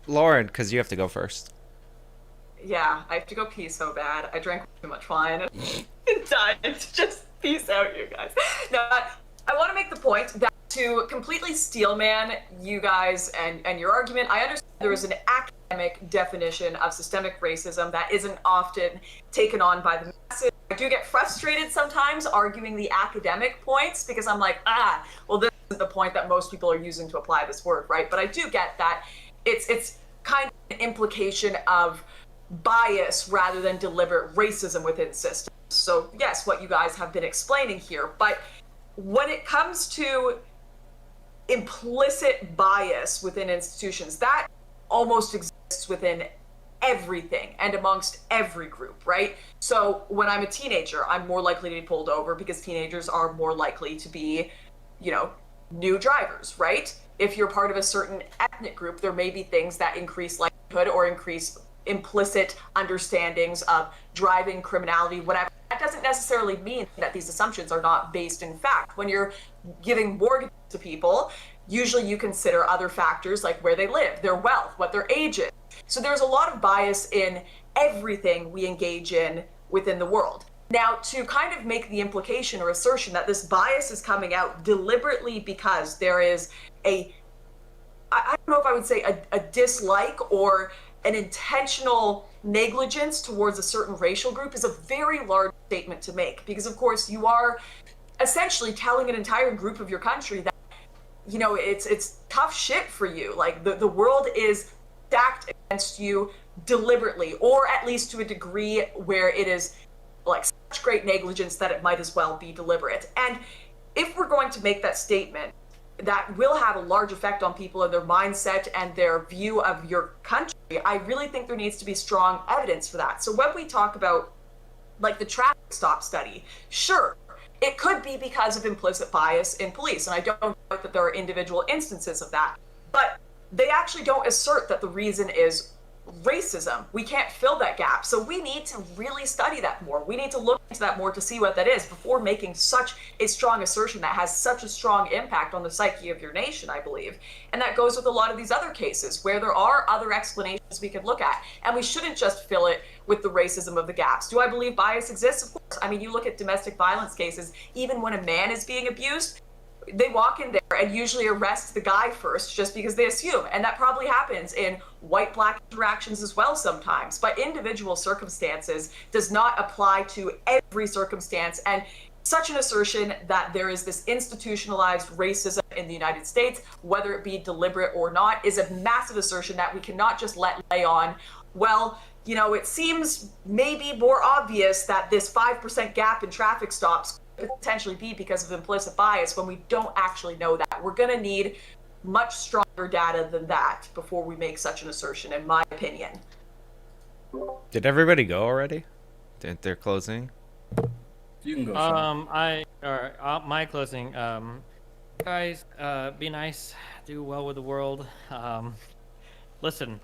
Lauren, because you have to go first. Yeah, I have to go pee so bad. I drank too much wine and died. Just peace out, you guys. No, I want to make the point that to completely steelman you guys and your argument, I understand there is an academic definition of systemic racism that isn't often taken on by the masses. I do get frustrated sometimes arguing the academic points because I'm like, well, this isn't the point that most people are using to apply this word, right? But I do get that it's kind of an implication of bias rather than deliberate racism within systems. So yes, what you guys have been explaining here, but when it comes to implicit bias within institutions, that almost exists within everything and amongst every group, right? So when I'm a teenager, I'm more likely to be pulled over because teenagers are more likely to be, new drivers, right? If you're part of a certain ethnic group, there may be things that increase likelihood or increase implicit understandings of driving, criminality, whatever. That doesn't necessarily mean that these assumptions are not based in fact. When you're giving mortgages to people, usually you consider other factors like where they live, their wealth, what their age is. So there's a lot of bias in everything we engage in within the world. Now, to kind of make the implication or assertion that this bias is coming out deliberately because there is I don't know if I would say a dislike or an intentional negligence towards a certain racial group is a very large statement to make, because of course you are essentially telling an entire group of your country that it's tough shit for you. Like the world is stacked against you deliberately, or at least to a degree where it is like such great negligence that it might as well be deliberate. And if we're going to make that statement, that will have a large effect on people and their mindset and their view of your country. I really think there needs to be strong evidence for that. So when we talk about like the traffic stop study, sure, it could be because of implicit bias in police. And I don't doubt that there are individual instances of that, but they actually don't assert that the reason is racism. We can't fill that gap. So we need to really study that more. We need to look into that more to see what that is before making such a strong assertion that has such a strong impact on the psyche of your nation, I believe. And that goes with a lot of these other cases where there are other explanations we could look at. And we shouldn't just fill it with the racism of the gaps. Do I believe bias exists? Of course. I mean, you look at domestic violence cases, even when a man is being abused, they walk in there and usually arrest the guy first just because they assume. And that probably happens in white-black interactions as well sometimes. But individual circumstances does not apply to every circumstance. And such an assertion that there is this institutionalized racism in the United States, whether it be deliberate or not, is a massive assertion that we cannot just lay on. Well, you know, it seems maybe more obvious that this 5% gap in traffic stops potentially be because of implicit bias when we don't actually know that. We're going to need much stronger data than that before we make such an assertion, in my opinion. Did everybody go already? They're closing? You can go, Sean. My closing. Guys, be nice, do well with the world. Listen,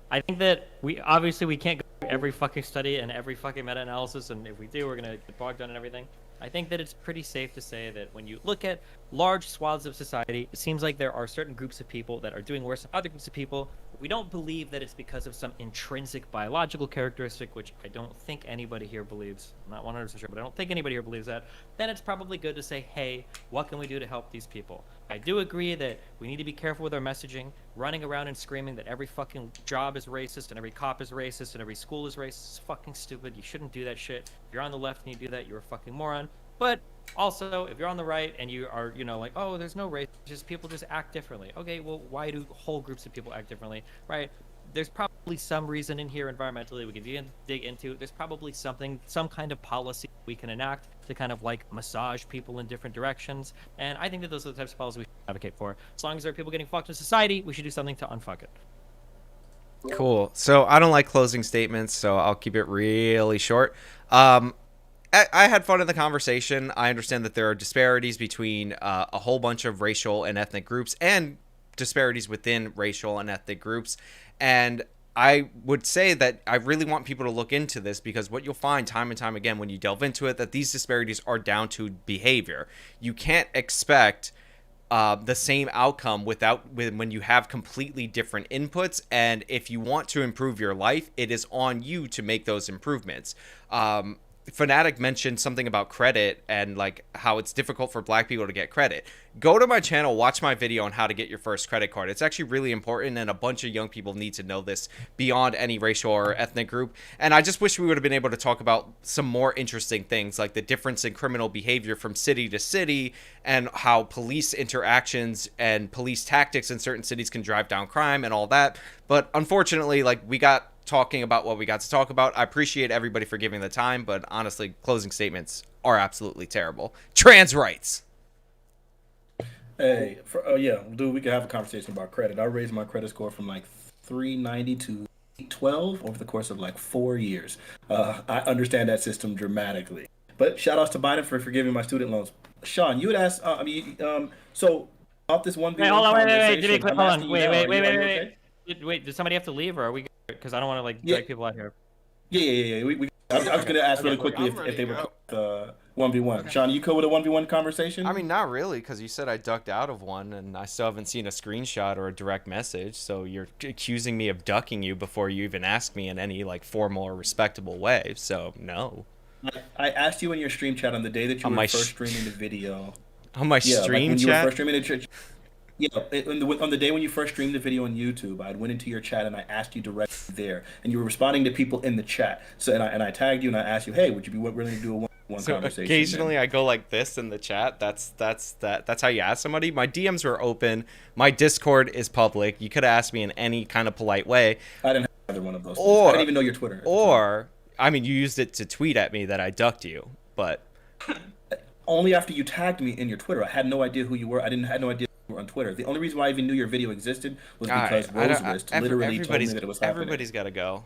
I think that we can't go through every fucking study and every fucking meta-analysis, and if we do, we're gonna get bogged down and everything. I think that it's pretty safe to say that when you look at large swaths of society, it seems like there are certain groups of people that are doing worse than other groups of people. We don't believe that it's because of some intrinsic biological characteristic, which I don't think anybody here believes. I'm not 100% sure, but I don't think anybody here believes that. Then it's probably good to say, hey, what can we do to help these people? I do agree that we need to be careful with our messaging. Running around and screaming that every fucking job is racist and every cop is racist and every school is racist is fucking stupid. You shouldn't do that shit. If you're on the left and you do that, you're a fucking moron. But also, if you're on the right and you are, you know, like, oh, there's no race, just people just act differently. Okay, well, why do whole groups of people act differently, right? There's probably some reason in here environmentally we can dig into. There's probably some kind of policy we can enact to kind of like massage people in different directions. And I think that those are the types of policies we should advocate for. As long as there are people getting fucked in society, we should do something to unfuck it. Cool. So I don't like closing statements, so I'll keep it really short. I had fun in the conversation. I understand that there are disparities between a whole bunch of racial and ethnic groups and disparities within racial and ethnic groups. And I would say that I really want people to look into this because what you'll find time and time again when you delve into it, that these disparities are down to behavior. You can't expect the same outcome when you have completely different inputs. And if you want to improve your life, it is on you to make those improvements. Fanatiq mentioned something about credit and like how it's difficult for black people to get credit. Go to my channel, watch my video on how to get your first credit card. It's actually really important, and a bunch of young people need to know this beyond any racial or ethnic group. And I just wish we would have been able to talk about some more interesting things, like the difference in criminal behavior from city to city and how police interactions and police tactics in certain cities can drive down crime and all that. But unfortunately, like, we got talking about what we got to talk about. I appreciate everybody for giving the time, but honestly, closing statements are absolutely terrible. Trans rights. Hey, dude, we could have a conversation about credit. I raised my credit score from like 390 to 812 over the course of like 4 years. I understand that system dramatically. But shout outs to Biden for forgiving my student loans. Sean, you had asked, so about this one video. Wait, hold on, wait, does somebody have to leave, or are we good? Because I don't want to like drag people out here. Yeah. I was going to ask really quickly if they were 1v1. Okay. Sean, you cool with a 1v1 conversation? I mean, not really, because you said I ducked out of one, and I still haven't seen a screenshot or a direct message. So you're accusing me of ducking you before you even asked me in any like formal or respectable way. So no. I asked you in your stream chat on the day that you were first streaming the video. On my stream chat? You were first streaming the on the day when you first streamed the video on YouTube, I went into your chat and I asked you directly there, and you were responding to people in the chat. So and I tagged you and I asked you, hey, would you be willing to do a one conversation? Occasionally I go like this in the chat. That's how you ask somebody. My DMs were open. My Discord is public. You could ask me in any kind of polite way. I didn't have either one of those. I didn't even know your Twitter. Or I mean, you used it to tweet at me that I ducked you, but only after you tagged me in your Twitter. I had no idea who you were. I had no idea you were on Twitter. The only reason why I even knew your video existed was because Rosewrist literally told me that it was happening. Everybody's got to go.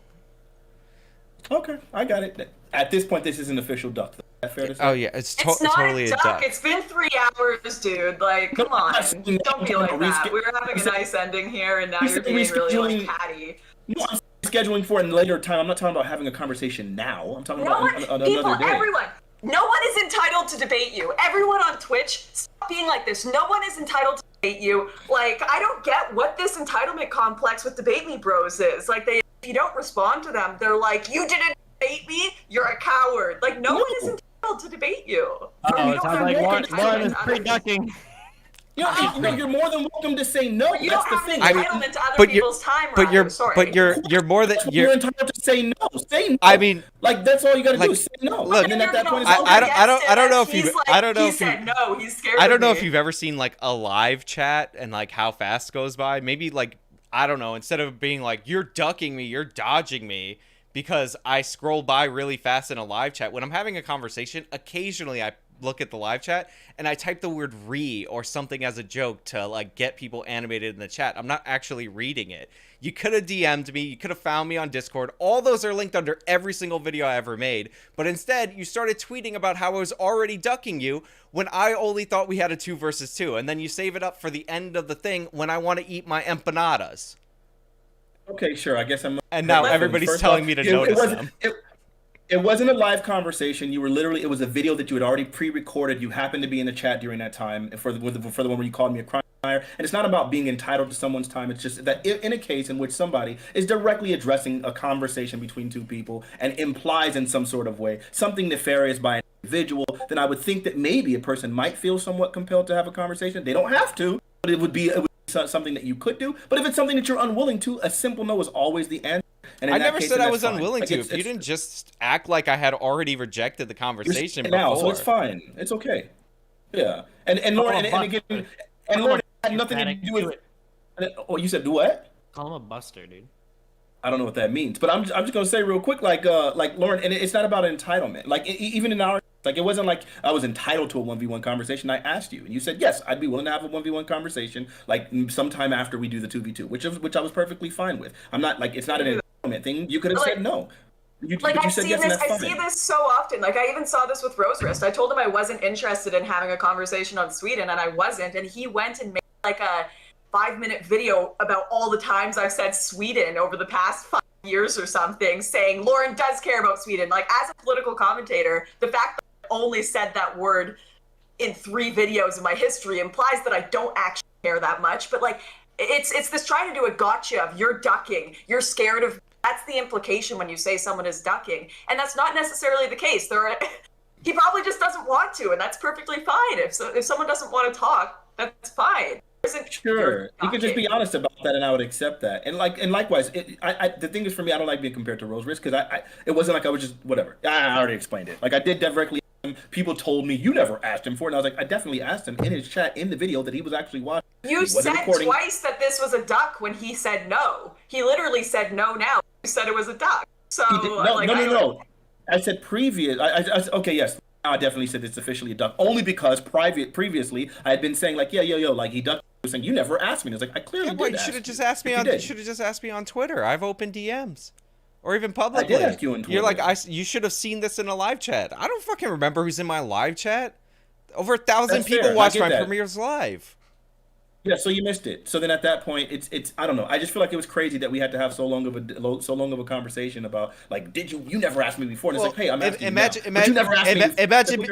Okay, I got it. At this point, this is an official duck. Is that fair to say? Oh yeah, it's not totally a duck. It's been 3 hours, dude. Like, come on, don't be like that. We were having a nice ending here, and now you're being really like catty. No, I'm scheduling for a later time. I'm not talking about having a conversation now. I'm talking about another day. Everyone, no one is entitled to debate you. Everyone on Twitch, stop being like this. No one is entitled to debate you. Like, I don't get what this entitlement complex with Debate Me Bros is. Like, if you don't respond to them, they're like, you didn't debate me, you're a coward. Like, no one is entitled to debate you. Oh, it sounds like Lauren is pre-ducking. You're more than welcome to say no. You That's don't the have thing. an entitlement to other people's time, but you're more than you're entitled to say no. Say no. I mean, like that's all you got to do. Say no. Look, and then at that point, I don't know if you said no. He's scared. I don't know if you've ever seen like a live chat and like how fast it goes by. Maybe like I don't know. Instead of being like you're ducking me, you're dodging me because I scroll by really fast in a live chat. When I'm having a conversation, occasionally I look at the live chat and I type the word "re" or something as a joke to like get people animated in the chat. I'm not actually reading it. You could have DM'd me, you could have found me on Discord. All those are linked under every single video I ever made. But instead, you started tweeting about how I was already ducking you when I only thought we had a 2 versus 2. And then you save it up for the end of the thing when I want to eat my empanadas. Okay, sure. I guess I'm. And now everybody's telling me to notice them. It wasn't a live conversation. You were literally, it was a video that you had already pre-recorded. You happened to be in the chat during that time for the one where you called me a crime liar. And it's not about being entitled to someone's time. It's just that in a case in which somebody is directly addressing a conversation between two people and implies in some sort of way something nefarious by an individual, then I would think that maybe a person might feel somewhat compelled to have a conversation. They don't have to, but it would be something that you could do. But if it's something that you're unwilling to, a simple no is always the answer. And I never said I was unwilling to. If you didn't just act like I had already rejected the conversation before. Now, so it's fine. It's okay. Yeah. And Lauren, and again, and Lauren had nothing to do with it. Oh, you said do what? Call him a buster, dude. I don't know what that means, but I'm just gonna say real quick, like Lauren, and it's not about entitlement. Like even in our, like it wasn't like I was entitled to a 1v1 conversation. I asked you, and you said yes, I'd be willing to have a 1v1 conversation, like sometime after we do the 2v2, which I was perfectly fine with. I'm not like it's not an entitlement thing. You could have said no. I see this so often. Like I even saw this with Rose Wrist. I told him I wasn't interested in having a conversation on Sweden, and I wasn't, and he went and made like a 5-minute video about all the times I've said Sweden over the past 5 years or something, saying Lauren does care about Sweden. Like as a political commentator, the fact that I only said that word in 3 videos in my history implies that I don't actually care that much. But like it's this trying to do a gotcha of you're ducking, you're scared of. That's the implication when you say someone is ducking, and that's not necessarily the case. He probably just doesn't want to, and that's perfectly fine. If someone doesn't want to talk, that's fine. Sure, you could just be honest about that, and I would accept that. And likewise, the thing is for me, I don't like being compared to Rose Wrist because it wasn't like I was just whatever. I already explained it. Like I did directly. People told me you never asked him for it, and I was like, I definitely asked him in his chat in the video that he was actually watching. You said twice that this was a duck when he said no. He literally said no. Now you said it was a duck. So no. I said previous. Okay, yes. Now I definitely said it's officially a duck, only because previously I had been saying like, yo, like he ducked. Saying you never asked me. And it's like I clearly did. You should have just asked me on. You should have just asked me on Twitter. I've opened DMs, or even publicly. I did ask you on Twitter. You're like you should have seen this in a live chat. I don't fucking remember who's in my live chat. Over 1,000 people watch my premieres live. Yeah, so you missed it. So then at that point, it's I don't know. I just feel like it was crazy that we had to have so long of a conversation about like, you never asked me before? And it's like, hey, I'm asking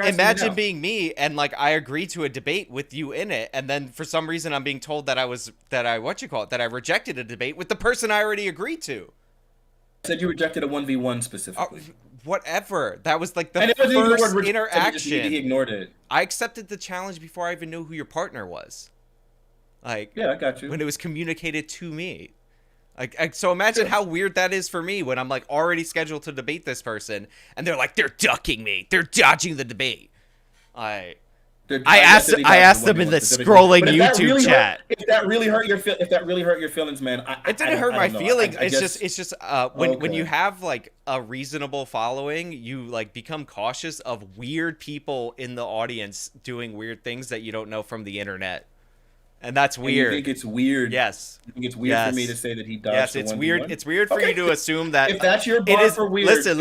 Imagine being me and like I agreed to a debate with you in it, and then for some reason I'm being told that I rejected a debate with the person I already agreed to. I said you rejected a 1v1 specifically. Whatever. That was like the first interaction. He ignored it. I accepted the challenge before I even knew who your partner was. Like, yeah, I got you. When it was communicated to me. So imagine how weird that is for me when I'm like already scheduled to debate this person and they're like, they're ducking me. They're dodging the debate. I asked them in the scrolling YouTube chat. If that really hurt your feelings, man. It didn't hurt my feelings. It's just when you have like a reasonable following, you like become cautious of weird people in the audience doing weird things that you don't know from the internet. And that's weird. And you think it's weird? Yes. You think it's weird for me to say that he dodged? Yes, it's weird. It's weird for you to assume that. If that's your bar for weird, listen.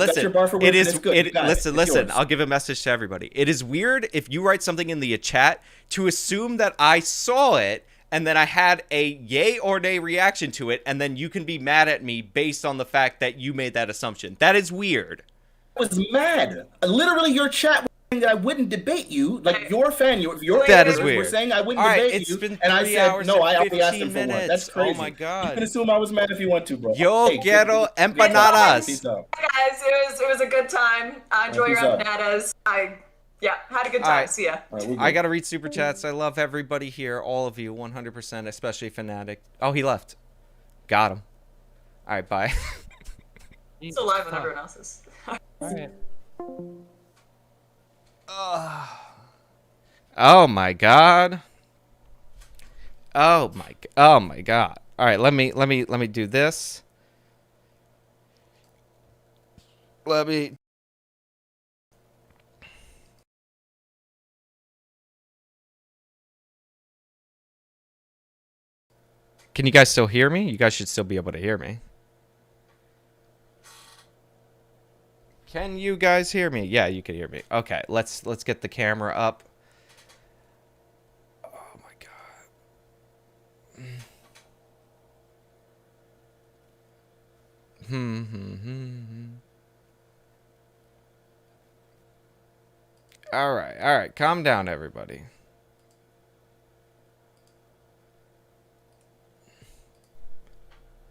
Listen. I'll give a message to everybody. It is weird if you write something in the chat to assume that I saw it and then I had a yay or nay reaction to it, and then you can be mad at me based on the fact that you made that assumption. That is weird. I was mad. Literally, your chat was saying that I wouldn't debate you. Like, your fan, your That is followers were weird. saying I wouldn't All right, debate it's you. been And I 3 said, hours no, and I only asked 15 him for one. minutes. That's crazy. Oh my God. You can assume I was mad if you want to, bro. Yo quiero empanadas. Peace out. Guys, it was a good time. Enjoy your peace out. empanadas. Had a good All time. right. See ya. All right, we're I good. gotta read super chats. I love everybody here, all of you, 100%, especially Fanatiq. Oh, he left. Got him. All right, bye. It's alive when everyone else is. All right. Oh my God. Oh my God. All right, let me do this. Let me. Can you guys still hear me? You guys should still be able to hear me. Can you guys hear me? Yeah, you can hear me. Okay, let's get the camera up. Oh my God. All right. Calm down, everybody.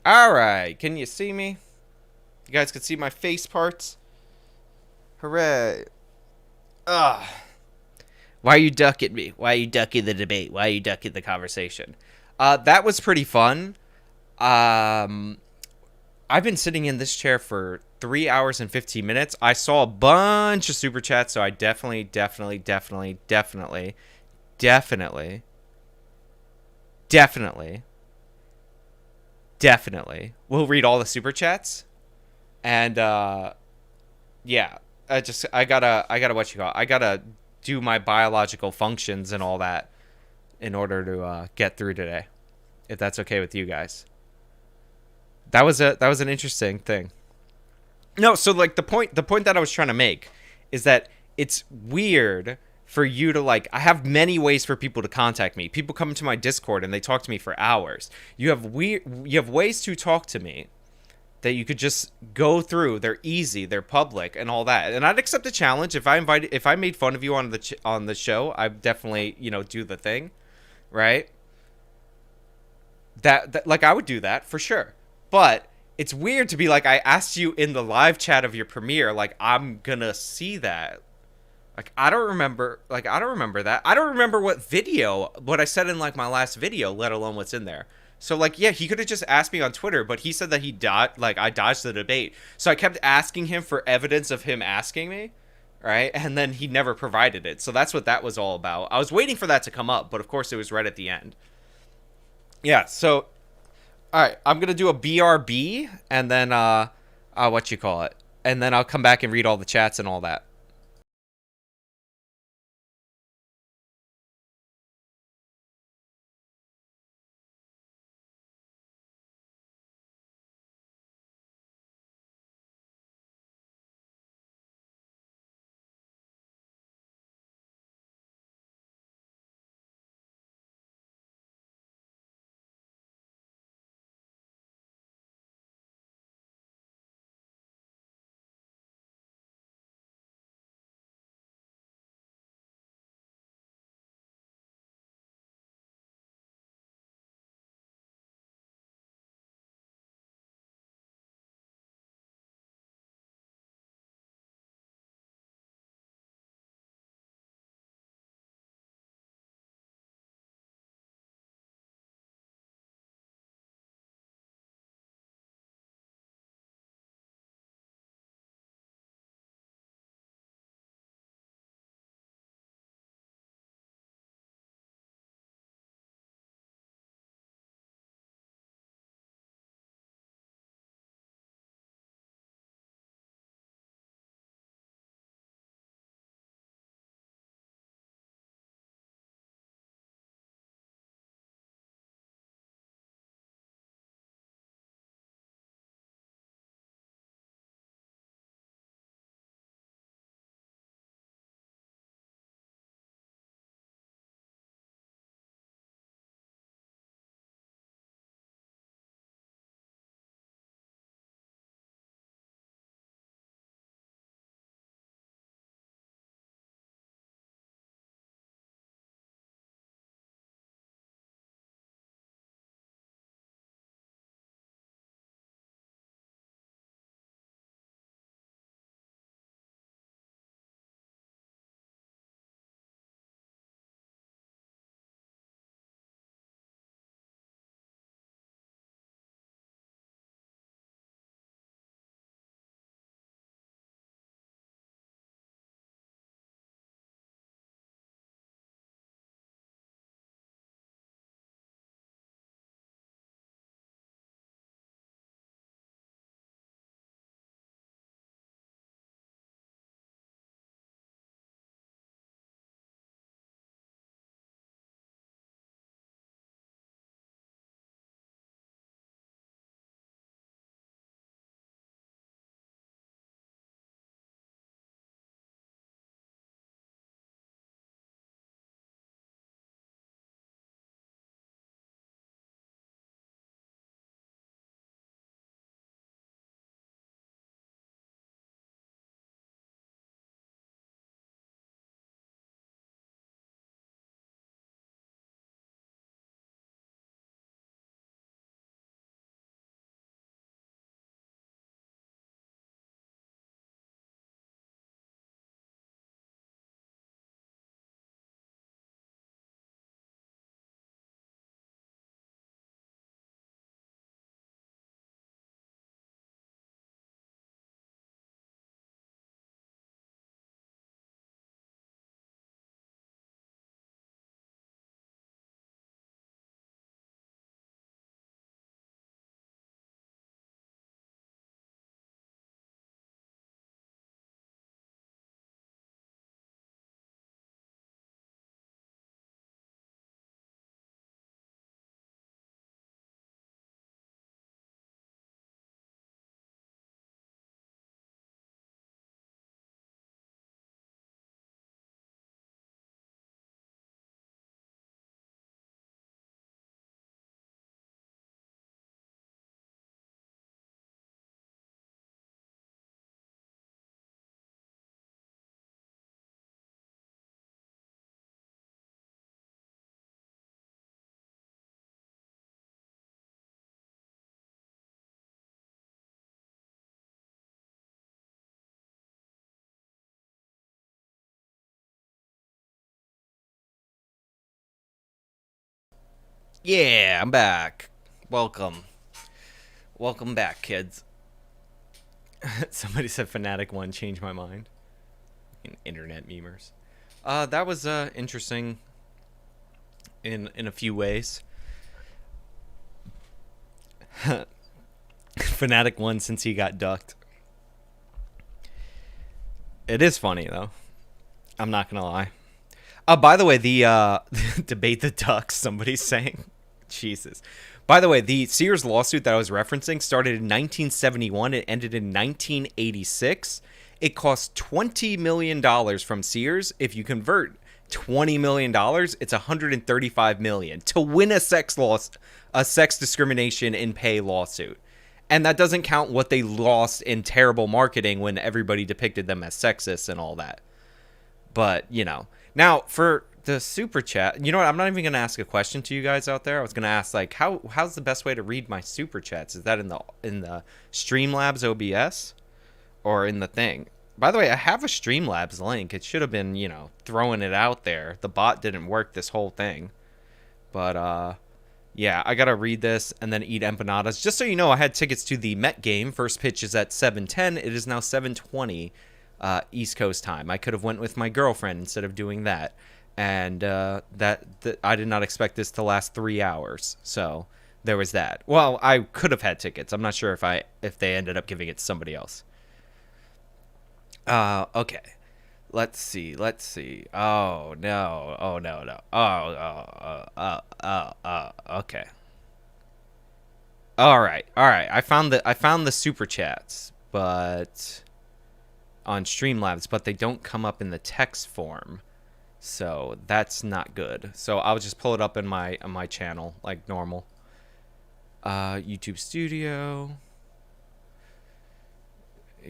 All right. Can you see me? You guys can see my face parts? Hooray. Ugh. Why are you ducking me? Why are you ducking the debate? Why are you ducking the conversation? That was pretty fun. I've been sitting in this chair for 3 hours and 15 minutes. I saw a bunch of super chats, so I definitely will read all the super chats. And yeah, I gotta what you call it? I gotta do my biological functions and all that in order to get through today, if that's okay with you guys. That was an interesting thing. No, so like the point that I was trying to make is that it's weird for you to like. I have many ways for people to contact me. People come into my Discord and they talk to me for hours. You have ways to talk to me that you could just go through. They're easy, they're public, and all that. And I'd accept a challenge if I made fun of you on the show. I'd definitely do the thing, right? That like I would do that for sure. But it's weird to be like, I asked you in the live chat of your premiere, like I'm gonna see that. Like I don't remember that. I don't remember what I said in like my last video, let alone what's in there. So like, yeah, he could have just asked me on Twitter, but he said that I dodged the debate. So I kept asking him for evidence of him asking me, right? And then he never provided it. So that's what that was all about. I was waiting for that to come up, but of course it was right at the end. Yeah, so all right, I'm going to do a BRB and then what you call it? And then I'll come back and read all the chats and all that. Yeah, I'm back. Welcome. Welcome back, kids. Somebody said Fanatiq 1 changed my mind. Internet memers. That was interesting in a few ways. Fanatiq 1 since he got ducked. It is funny though. I'm not gonna lie. By the way, the debate the ducks, somebody's saying. Jesus. By the way, the Sears lawsuit that I was referencing started in 1971. It ended in 1986. It cost $20 million from Sears. If you convert $20 million, it's $135 million to win a sex discrimination in pay lawsuit. And that doesn't count what they lost in terrible marketing when everybody depicted them as sexist and all that. But, you know. Now, for the super chat, you know what? I'm not even going to ask a question to you guys out there. I was going to ask, like, how's the best way to read my super chats? Is that in the Streamlabs OBS or in the thing? By the way, I have a Streamlabs link. It should have been, you know, throwing it out there. The bot didn't work this whole thing. But, yeah, I got to read this and then eat empanadas. Just so you know, I had tickets to the Met game. First pitch is at 7:10. It is now 7:20 East Coast time. I could have went with my girlfriend instead of doing that. And that I did not expect this to last 3 hours. So there was that. Well, I could have had tickets. I'm not sure if they ended up giving it to somebody else. Okay. Let's see. Oh, no. Okay. All right. I found the super chats, but on Streamlabs, but they don't come up in the text form. So that's not good. So I'll just pull it up in my channel like normal. YouTube Studio.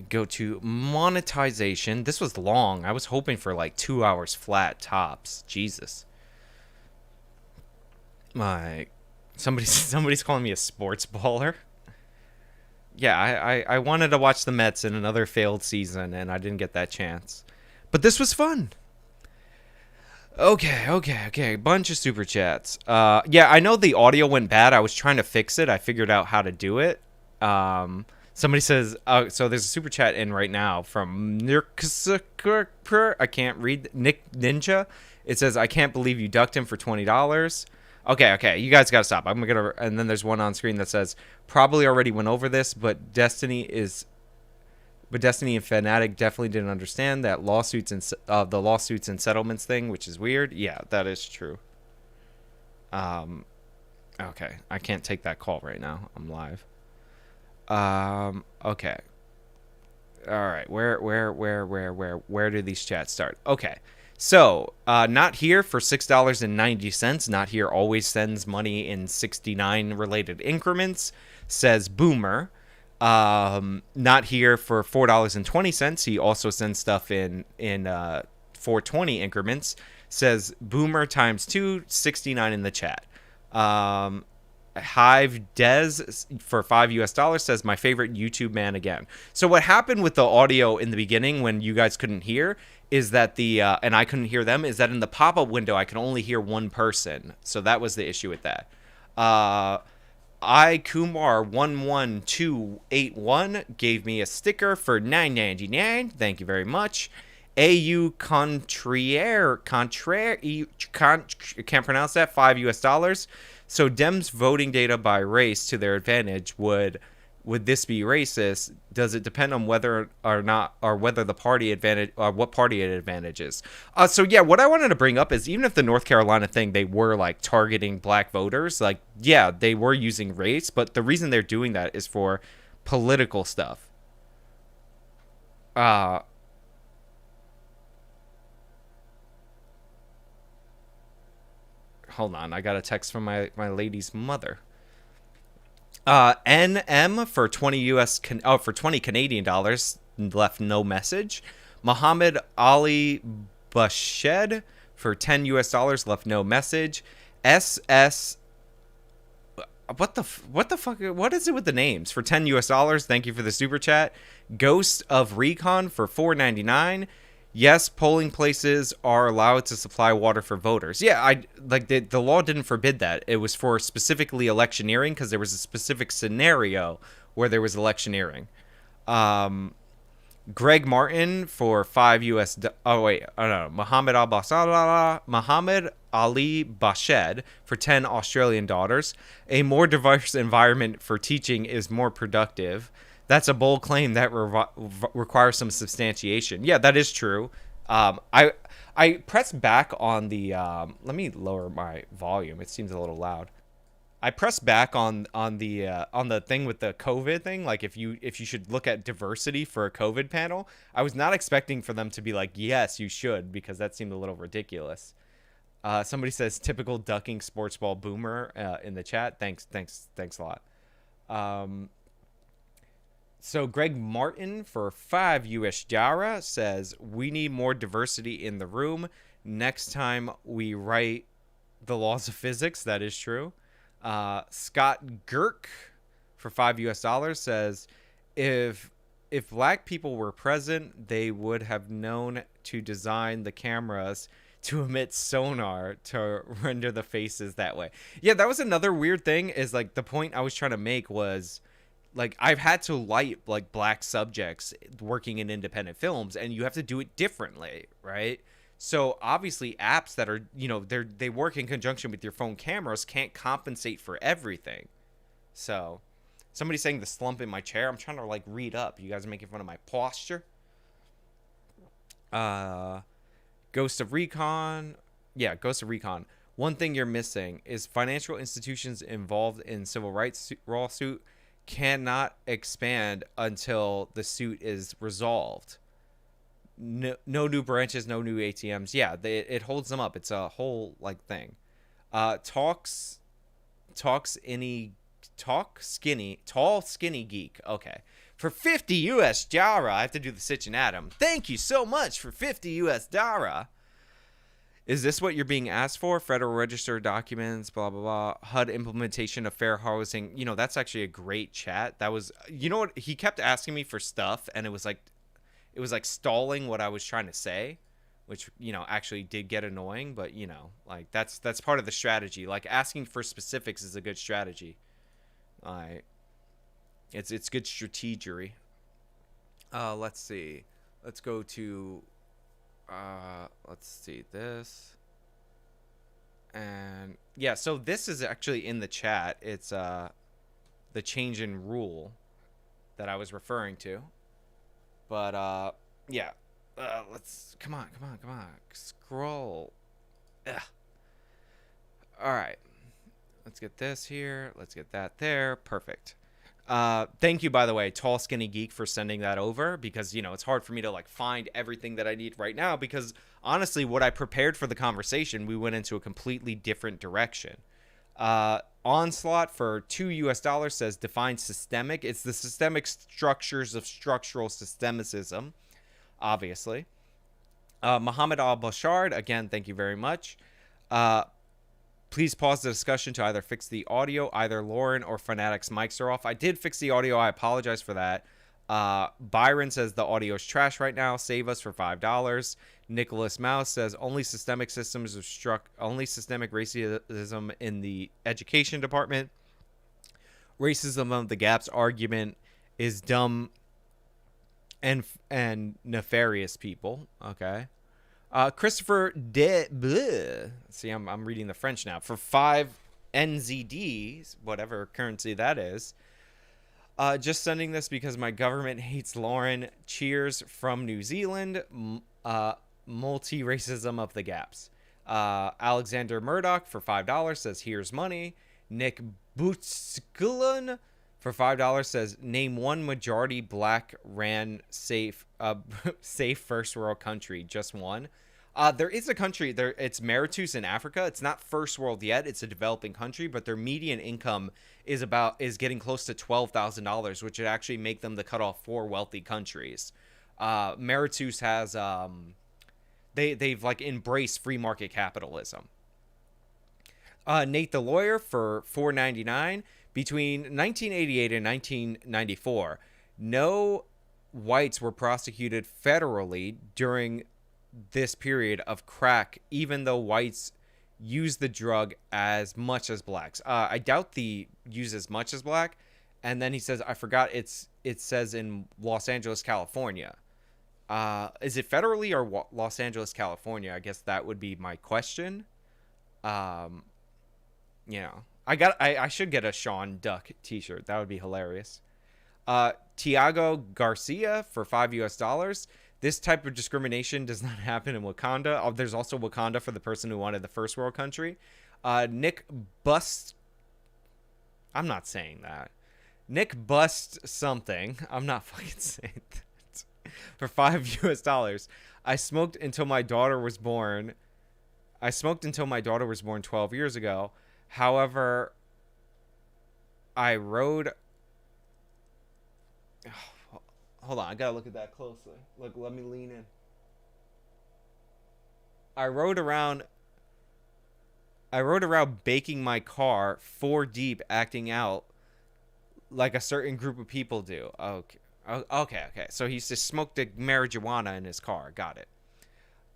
Go to monetization. This was long. I was hoping for like 2 hours flat tops. Jesus. Somebody's calling me a sports baller. Yeah, I wanted to watch the Mets in another failed season, and I didn't get that chance. But this was fun. Okay. Bunch of super chats. Yeah, I know the audio went bad. I was trying to fix it. I figured out how to do it. Somebody says, so there's a super chat in right now from I can't read, Nick Ninja. It says, I can't believe you ducked him for $20. Okay, you guys gotta stop. And then there's one on screen that says, probably already went over this, but Destiny and Fanatiq definitely didn't understand that the lawsuits and settlements thing, which is weird. Yeah, that is true. Okay, I can't take that call right now. I'm live. Okay. All right. Where do these chats start? Okay. So, Not Here for $6.90. Not Here always sends money in 69 related increments, says Boomer. Not Here for $4.20. He also sends stuff in 420 increments, says Boomer times 2, 69 in the chat. Hive Des for $5 says, my favorite YouTube man again. So what happened with the audio in the beginning when you guys couldn't hear is that and I couldn't hear them, is that in the pop-up window I can only hear one person. So that was the issue with that. Kumar11281 gave me a sticker for $9.99. Thank you very much. AU Contraire, can't pronounce that, $5. So Dems voting data by race to their advantage, would this be racist? Does it depend on whether or not, or whether the party advantage, or what party it advantages? So yeah, what I wanted to bring up is, even if the North Carolina thing, they were like targeting black voters, like, yeah, they were using race, but the reason they're doing that is for political stuff. Hold on, I got a text from my lady's mother. NM for 20 for 20 Canadian dollars left no message. Muhammad Ali Bashed for $10 left no message. SS what the fuck, what is it with the names? For $10, thank you for the super chat. Ghost of Recon for $4.99. Yes, polling places are allowed to supply water for voters. Yeah, the law didn't forbid that. It was for specifically electioneering because there was a specific scenario where there was electioneering. Greg Martin for 5 US. Oh wait, I don't know. Muhammad Ali Bashed for 10 Australian dollars. A more diverse environment for teaching is more productive. That's a bold claim that requires some substantiation. Yeah, that is true. I pressed back on the. Let me lower my volume. It seems a little loud. I pressed back on the thing with the COVID thing. Like if you should look at diversity for a COVID panel, I was not expecting for them to be like, yes, you should, because that seemed a little ridiculous. Somebody says typical ducking sports ball boomer in the chat. Thanks a lot. So Greg Martin for 5 US Jara says we need more diversity in the room. Next time we write the laws of physics, that is true. Scott Girk for 5 US dollars says if black people were present, they would have known to design the cameras to emit sonar to render the faces that way. Yeah, that was another weird thing, is like the point I was trying to make was like I've had to light like black subjects working in independent films, and you have to do it differently, right? So obviously apps that are, they work in conjunction with your phone cameras can't compensate for everything. So somebody's saying the slump in my chair. I'm trying to like read up. You guys are making fun of my posture. Ghost of Recon. Yeah, Ghost of Recon. One thing you're missing is financial institutions involved in civil rights lawsuit cannot expand until the suit is resolved. No new branches, no new ATMs. Yeah, it holds them up. It's a whole like thing. Tall skinny geek. Okay, for 50 US Jara, I have to do the Sitchin Adam. Thank you so much for 50 US Jara. Is this what you're being asked for? Federal Register documents, blah, blah, blah. HUD implementation of fair housing. That's actually a great chat. That was, what? He kept asking me for stuff, and it was like stalling what I was trying to say, which, actually did get annoying. But, like that's part of the strategy. Like asking for specifics is a good strategy. It's good strategery. Let's see. Let's go to... let's see this. And yeah, so this is actually in the chat. It's the change in rule that I was referring to. But yeah. Let's come on. Scroll. Ugh. All right. Let's get this here. Let's get that there. Perfect. Thank you, by the way, Tall Skinny Geek, for sending that over, because, it's hard for me to like find everything that I need right now, because honestly, what I prepared for the conversation, we went into a completely different direction. Onslaught for 2 US dollars says define systemic. It's the systemic structures of structural systemicism, obviously. Muhammad Al-Bashard, again, thank you very much. Please pause the discussion to either fix the audio. Either Lauren or Fanatiq's mics are off. I did fix the audio. I apologize for that. Byron says the audio is trash right now. Save us for $5. Nicholas Mouse says only systemic racism in the education department. Racism of the gaps argument is dumb and nefarious people. Okay. Christopher see, I'm reading the French now. For 5 NZDs, whatever currency that is. Just sending this because my government hates Lauren. Cheers from New Zealand. Multi-racism of the gaps. Alexander Murdoch for $5 says here's money. Nick Bootskullen for $5 says name one majority black ran safe first world country. Just one. There is a country there. It's Mauritius in Africa. It's not first world yet. It's a developing country, but their median income is getting close to $12,000, which would actually make them the cutoff for wealthy countries. Mauritius has they've like embraced free market capitalism. Nate the lawyer for $4.99. Between 1988 and 1994, no whites were prosecuted federally during this period of crack, even though whites use the drug as much as blacks. I doubt the use as much as black. And then he says, I forgot it says in Los Angeles, California. Is it federally or Los Angeles, California? I guess that would be my question. You know, I should get a Sean Duck t-shirt. That would be hilarious. Tiago Garcia for $5 US. This type of discrimination does not happen in Wakanda. Oh, there's also Wakanda for the person who wanted the first world country. Nick Bust. I'm not saying that. Nick Bust something. I'm not fucking saying that. For $5 US. I smoked until my daughter was born. 12 years ago. However, I rode. Hold on, I gotta look at that closely. Look, let me lean in. I rode around baking my car 4 deep, acting out like a certain group of people do. Okay. So he just smoked the marijuana in his car. Got it.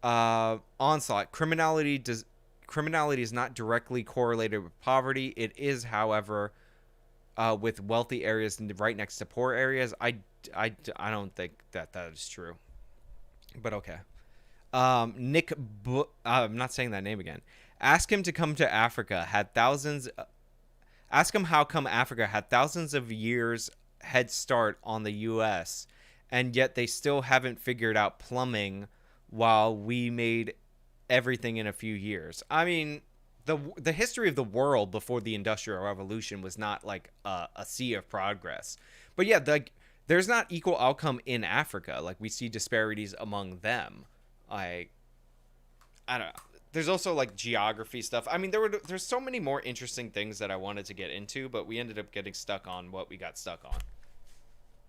Onslaught. Criminality is not directly correlated with poverty. It is, however, with wealthy areas right next to poor areas. I don't think that is true. But okay. I'm not saying that name again. Ask him to come to Africa. Ask him how come Africa had thousands of years head start on the U.S. and yet they still haven't figured out plumbing while we made everything in a few years. I mean, the history of the world before the Industrial Revolution was not like a sea of progress. But yeah, there's not equal outcome in Africa. Like, we see disparities among them. I don't know. There's also like geography stuff. I mean, there's so many more interesting things that I wanted to get into, but we ended up getting stuck on what we got stuck on. Let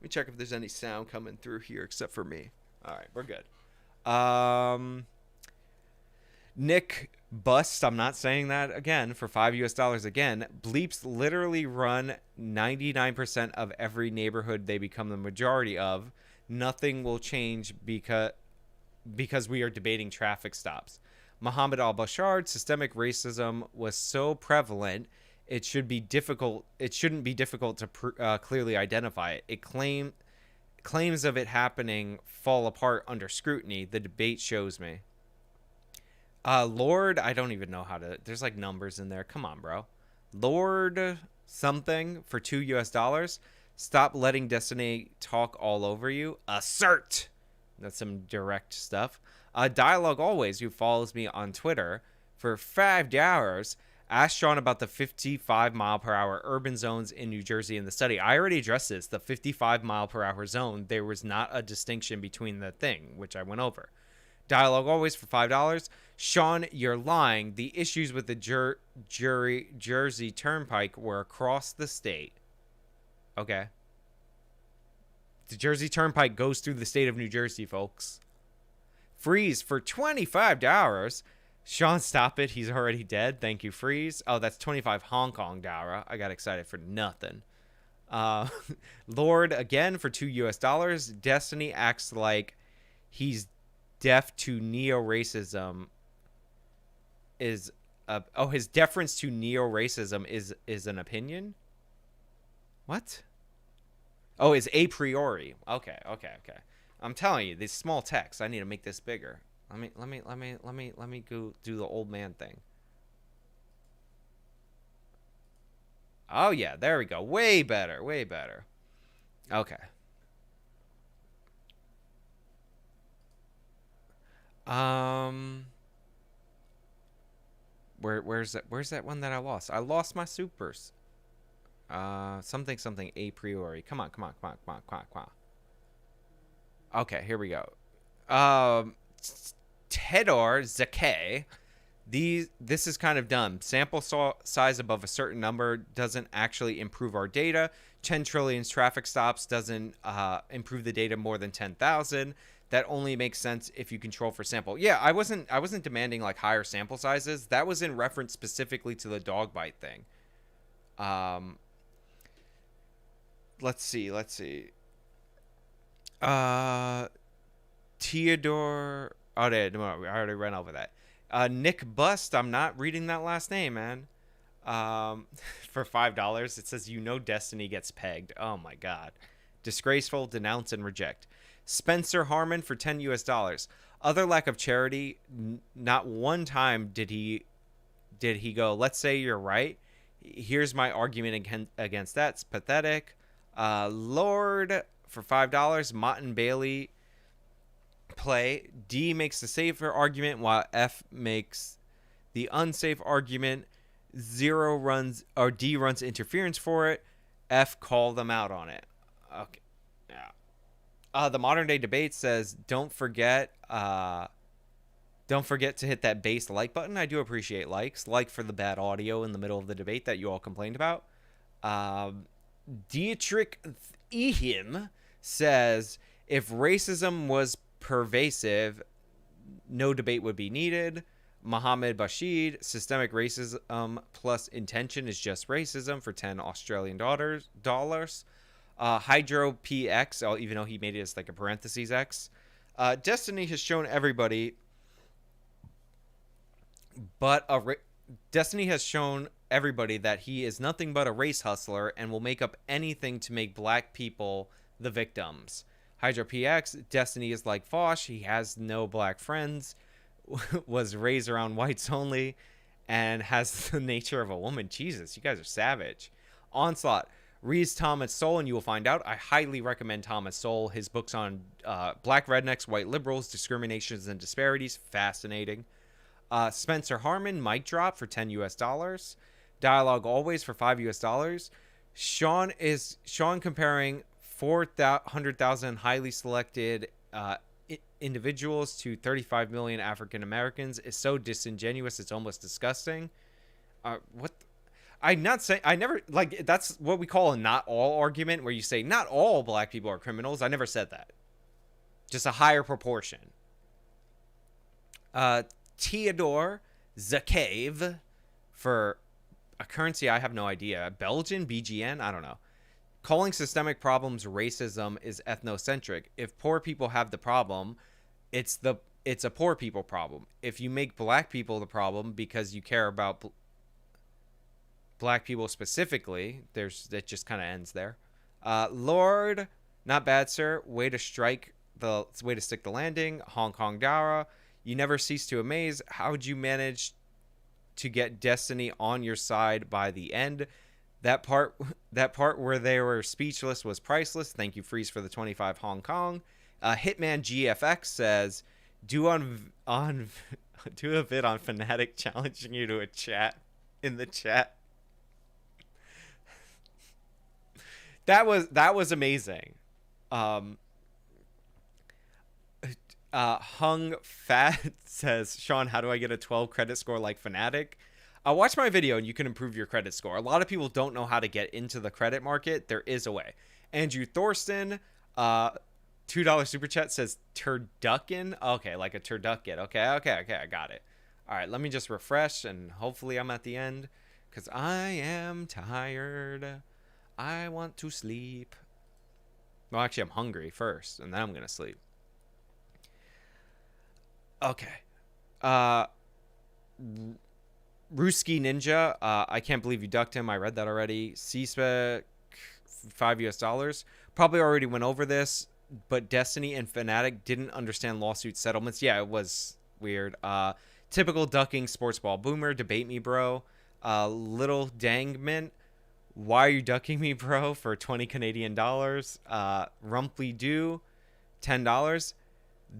me check if there's any sound coming through here except for me. All right, we're good. Nick Bust, I'm not saying that again, for $5 again. Bleeps literally run 99% of every neighborhood they become the majority of. Nothing will change because we are debating traffic stops. Muhammad al-Bashar, systemic racism was so prevalent, it shouldn't be difficult to clearly identify it. Claims of it happening fall apart under scrutiny. The debate shows me. Lord, I don't even know how to. There's like numbers in there. Come on, bro. Lord something for $2 US. Stop letting Destiny talk all over you. Assert. That's some direct stuff. Dialogue Always, who follows me on Twitter, for $5. Asked Sean about the 55-mile-per-hour urban zones in New Jersey in the study. I already addressed this. The 55-mile-per-hour zone, there was not a distinction between the thing, which I went over. Dialogue Always for $5. Sean, you're lying. The issues with the Jersey Turnpike were across the state. Okay. The Jersey Turnpike goes through the state of New Jersey, folks. Freeze for $25. Sean, stop it. He's already dead. Thank you, Freeze. Oh, that's 25 Hong Kong dollar. I got excited for nothing. Lord, again, for $2 US. Destiny acts like he's deaf to neo-racism. His deference to neo-racism is an opinion? What? Oh, is a priori. Okay. I'm telling you, this small text. I need to make this bigger. Let me go do the old man thing. Oh yeah, there we go. Way better. Okay. Where's that one that I lost? I lost my supers. Something a priori. Come on. Okay, here we go. Tedor Zakeh. This is kind of dumb. Sample size above a certain number doesn't actually improve our data. 10 trillion traffic stops doesn't improve the data more than 10,000. That only makes sense if you control for sample. Yeah, I wasn't demanding like higher sample sizes. That was in reference specifically to the dog bite thing. Let's see. Theodore Oh, no, I already ran over that. Nick Bust. I'm not reading that last name, man. For $5, it says Destiny gets pegged. Oh my god, disgraceful. Denounce and reject. Spencer Harmon for $10. Other lack of charity. Not one time did he go, let's say you're right. Here's my argument against that. It's pathetic. Lord for $5. Mott and Bailey play. D makes the safer argument while F makes the unsafe argument. D runs interference for it. F call them out on it. Okay. Yeah. The modern day debate says don't forget to hit that base like button. I do appreciate likes. Like for the bad audio in the middle of the debate that you all complained about. Dietrich Ehim says if racism was pervasive, no debate would be needed. Mohammed Bashid, systemic racism plus intention is just racism for 10 Australian dollars. Hydro PX, even though he made it as like a parentheses X. Destiny has shown everybody, Destiny has shown everybody that he is nothing but a race hustler and will make up anything to make black people the victims. Hydro PX, Destiny is like Foch, he has no black friends, was raised around whites only, and has the nature of a woman. Jesus, you guys are savage. Onslaught, reads Thomas Sowell and you will find out. I highly recommend Thomas Sowell. His books on black rednecks, white liberals, discriminations and disparities, fascinating. Spencer Harmon, mic drop for $10. Dialogue always for $5. Sean comparing 400,000 highly selected individuals to 35 million African Americans is so disingenuous it's almost disgusting. I'm not saying, I never, like, that's what we call a not all argument, where you say not all black people are criminals. I never said that. Just a higher proportion. Theodore Zakave for a currency I have no idea. Belgian, BGN, I don't know. Calling systemic problems racism is ethnocentric. If poor people have the problem, it's a poor people problem. If you make black people the problem because you care about black people specifically, it just kind of ends there. Lord, not bad, sir. Way to stick the landing. Hong Kong Dara, you never cease to amaze. How'd you manage to get Destiny on your side by the end? That part where they were speechless was priceless. Thank you, Freeze, for the 25 Hong Kong. Hitman GFX says, do a vid on Fanatiq challenging you to a chat in the chat. That was amazing. Hung Fat says, Sean, how do I get a 12 credit score like Fanatiq? Watch my video and you can improve your credit score. A lot of people don't know how to get into the credit market. There is a way. Andrew Thorsten, $2 super chat says turducken. Okay, like a turducken. Okay, I got it. All right, let me just refresh and hopefully I'm at the end because I am tired. I want to sleep. Well, actually, I'm hungry first and then I'm going to sleep. Okay. Ruski Ninja, I can't believe you ducked him. I read that already. C-Spec, $5. Probably already went over this, but Destiny and Fanatiq didn't understand lawsuit settlements. Yeah, it was weird. Typical ducking sports ball boomer. Debate me, bro. Little Dangment, why are you ducking me, bro? For 20 Canadian dollars. Rumply Doo, $10.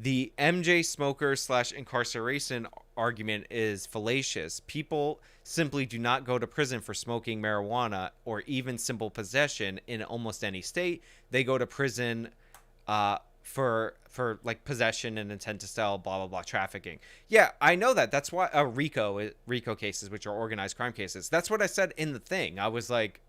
The MJ smoker / incarceration argument is fallacious. People simply do not go to prison for smoking marijuana or even simple possession in almost any state. They go to prison for like possession and intent to sell, blah blah blah, trafficking. Yeah, I know that. That's why RICO cases, which are organized crime cases. That's what I said in the thing. I was like,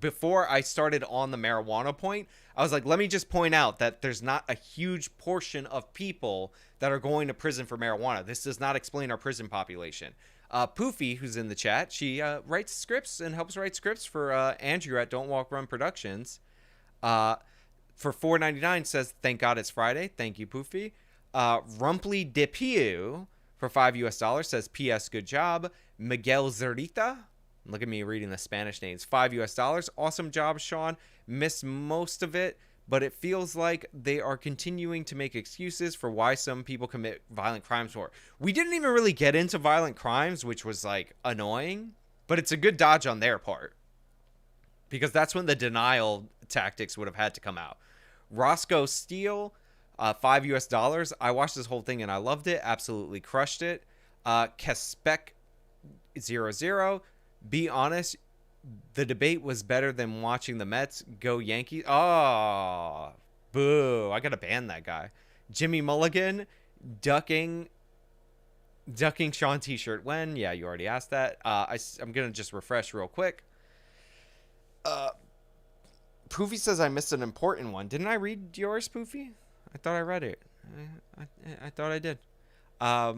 before I started on the marijuana point, I was like, let me just point out that there's not a huge portion of people that are going to prison for marijuana. This does not explain our prison population. Poofy, who's in the chat, she writes scripts and helps write scripts for Andrew at Don't Walk Run Productions. For $4.99 says, thank God it's Friday. Thank you, Poofy. Rumply Depiu for $5 says, P.S. Good job. Miguel Zerita. Look at me reading the Spanish names. $5. Awesome job, Sean. Missed most of it, but it feels like they are continuing to make excuses for why some people commit violent crimes for. We didn't even really get into violent crimes, which was like annoying, but it's a good dodge on their part, because that's when the denial tactics would have had to come out. Roscoe Steele, $5. I watched this whole thing and I loved it. Absolutely crushed it. Kespec 00. Be honest, the debate was better than watching the Mets go Yankees. Oh, boo. I gotta ban that guy. Jimmy Mulligan, ducking Sean t-shirt when? Yeah, you already asked that. I'm gonna just refresh real quick. Poofy says I missed an important one. Didn't I read yours, Poofy? I thought I read it. I thought I did. All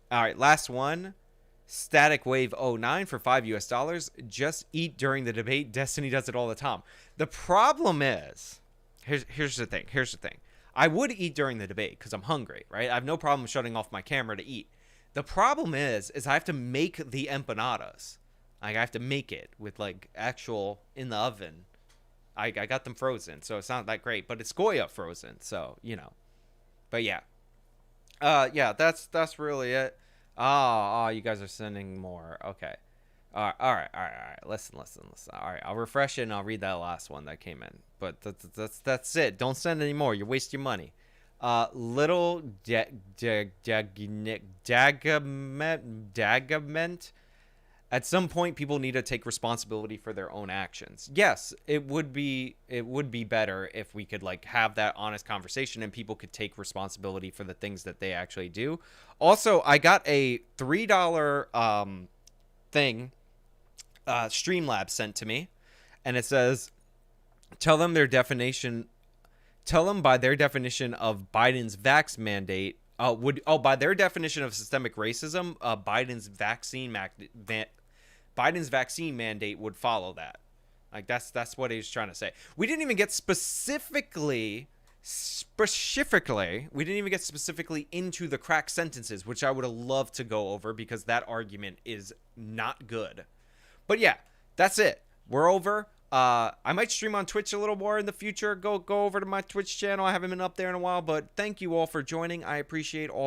right, last one. Static Wave 09 for $5. Just eat during the debate. Destiny does it all the time. The problem is, here's the thing. I would eat during the debate because I'm hungry, right? I have no problem shutting off my camera to eat. The problem is I have to make the empanadas. Like, I have to make it with like actual in the oven. I got them frozen, so it's not that great, but it's Goya frozen, so you know. But yeah, yeah, that's really it. Oh, you guys are sending more. Okay. All right. Listen. All right, I'll refresh it and I'll read that last one that came in. But that's it. Don't send any more. You're wasting money. Little Dagament. At some point, people need to take responsibility for their own actions. Yes, it would be better if we could like have that honest conversation and people could take responsibility for the things that they actually do. Also, I got a $3 thing, Streamlabs sent to me, and it says, tell them by their definition of Biden's vax mandate. By their definition of systemic racism, Biden's vaccine mandate would follow that. Like that's what he's trying to say. We didn't even get specifically into the crack sentences, which I would have loved to go over because that argument is not good. But yeah, that's it. We're over. I might stream on Twitch a little more in the future. Go over to my Twitch channel. I haven't been up there in a while, but thank you all for joining. I appreciate all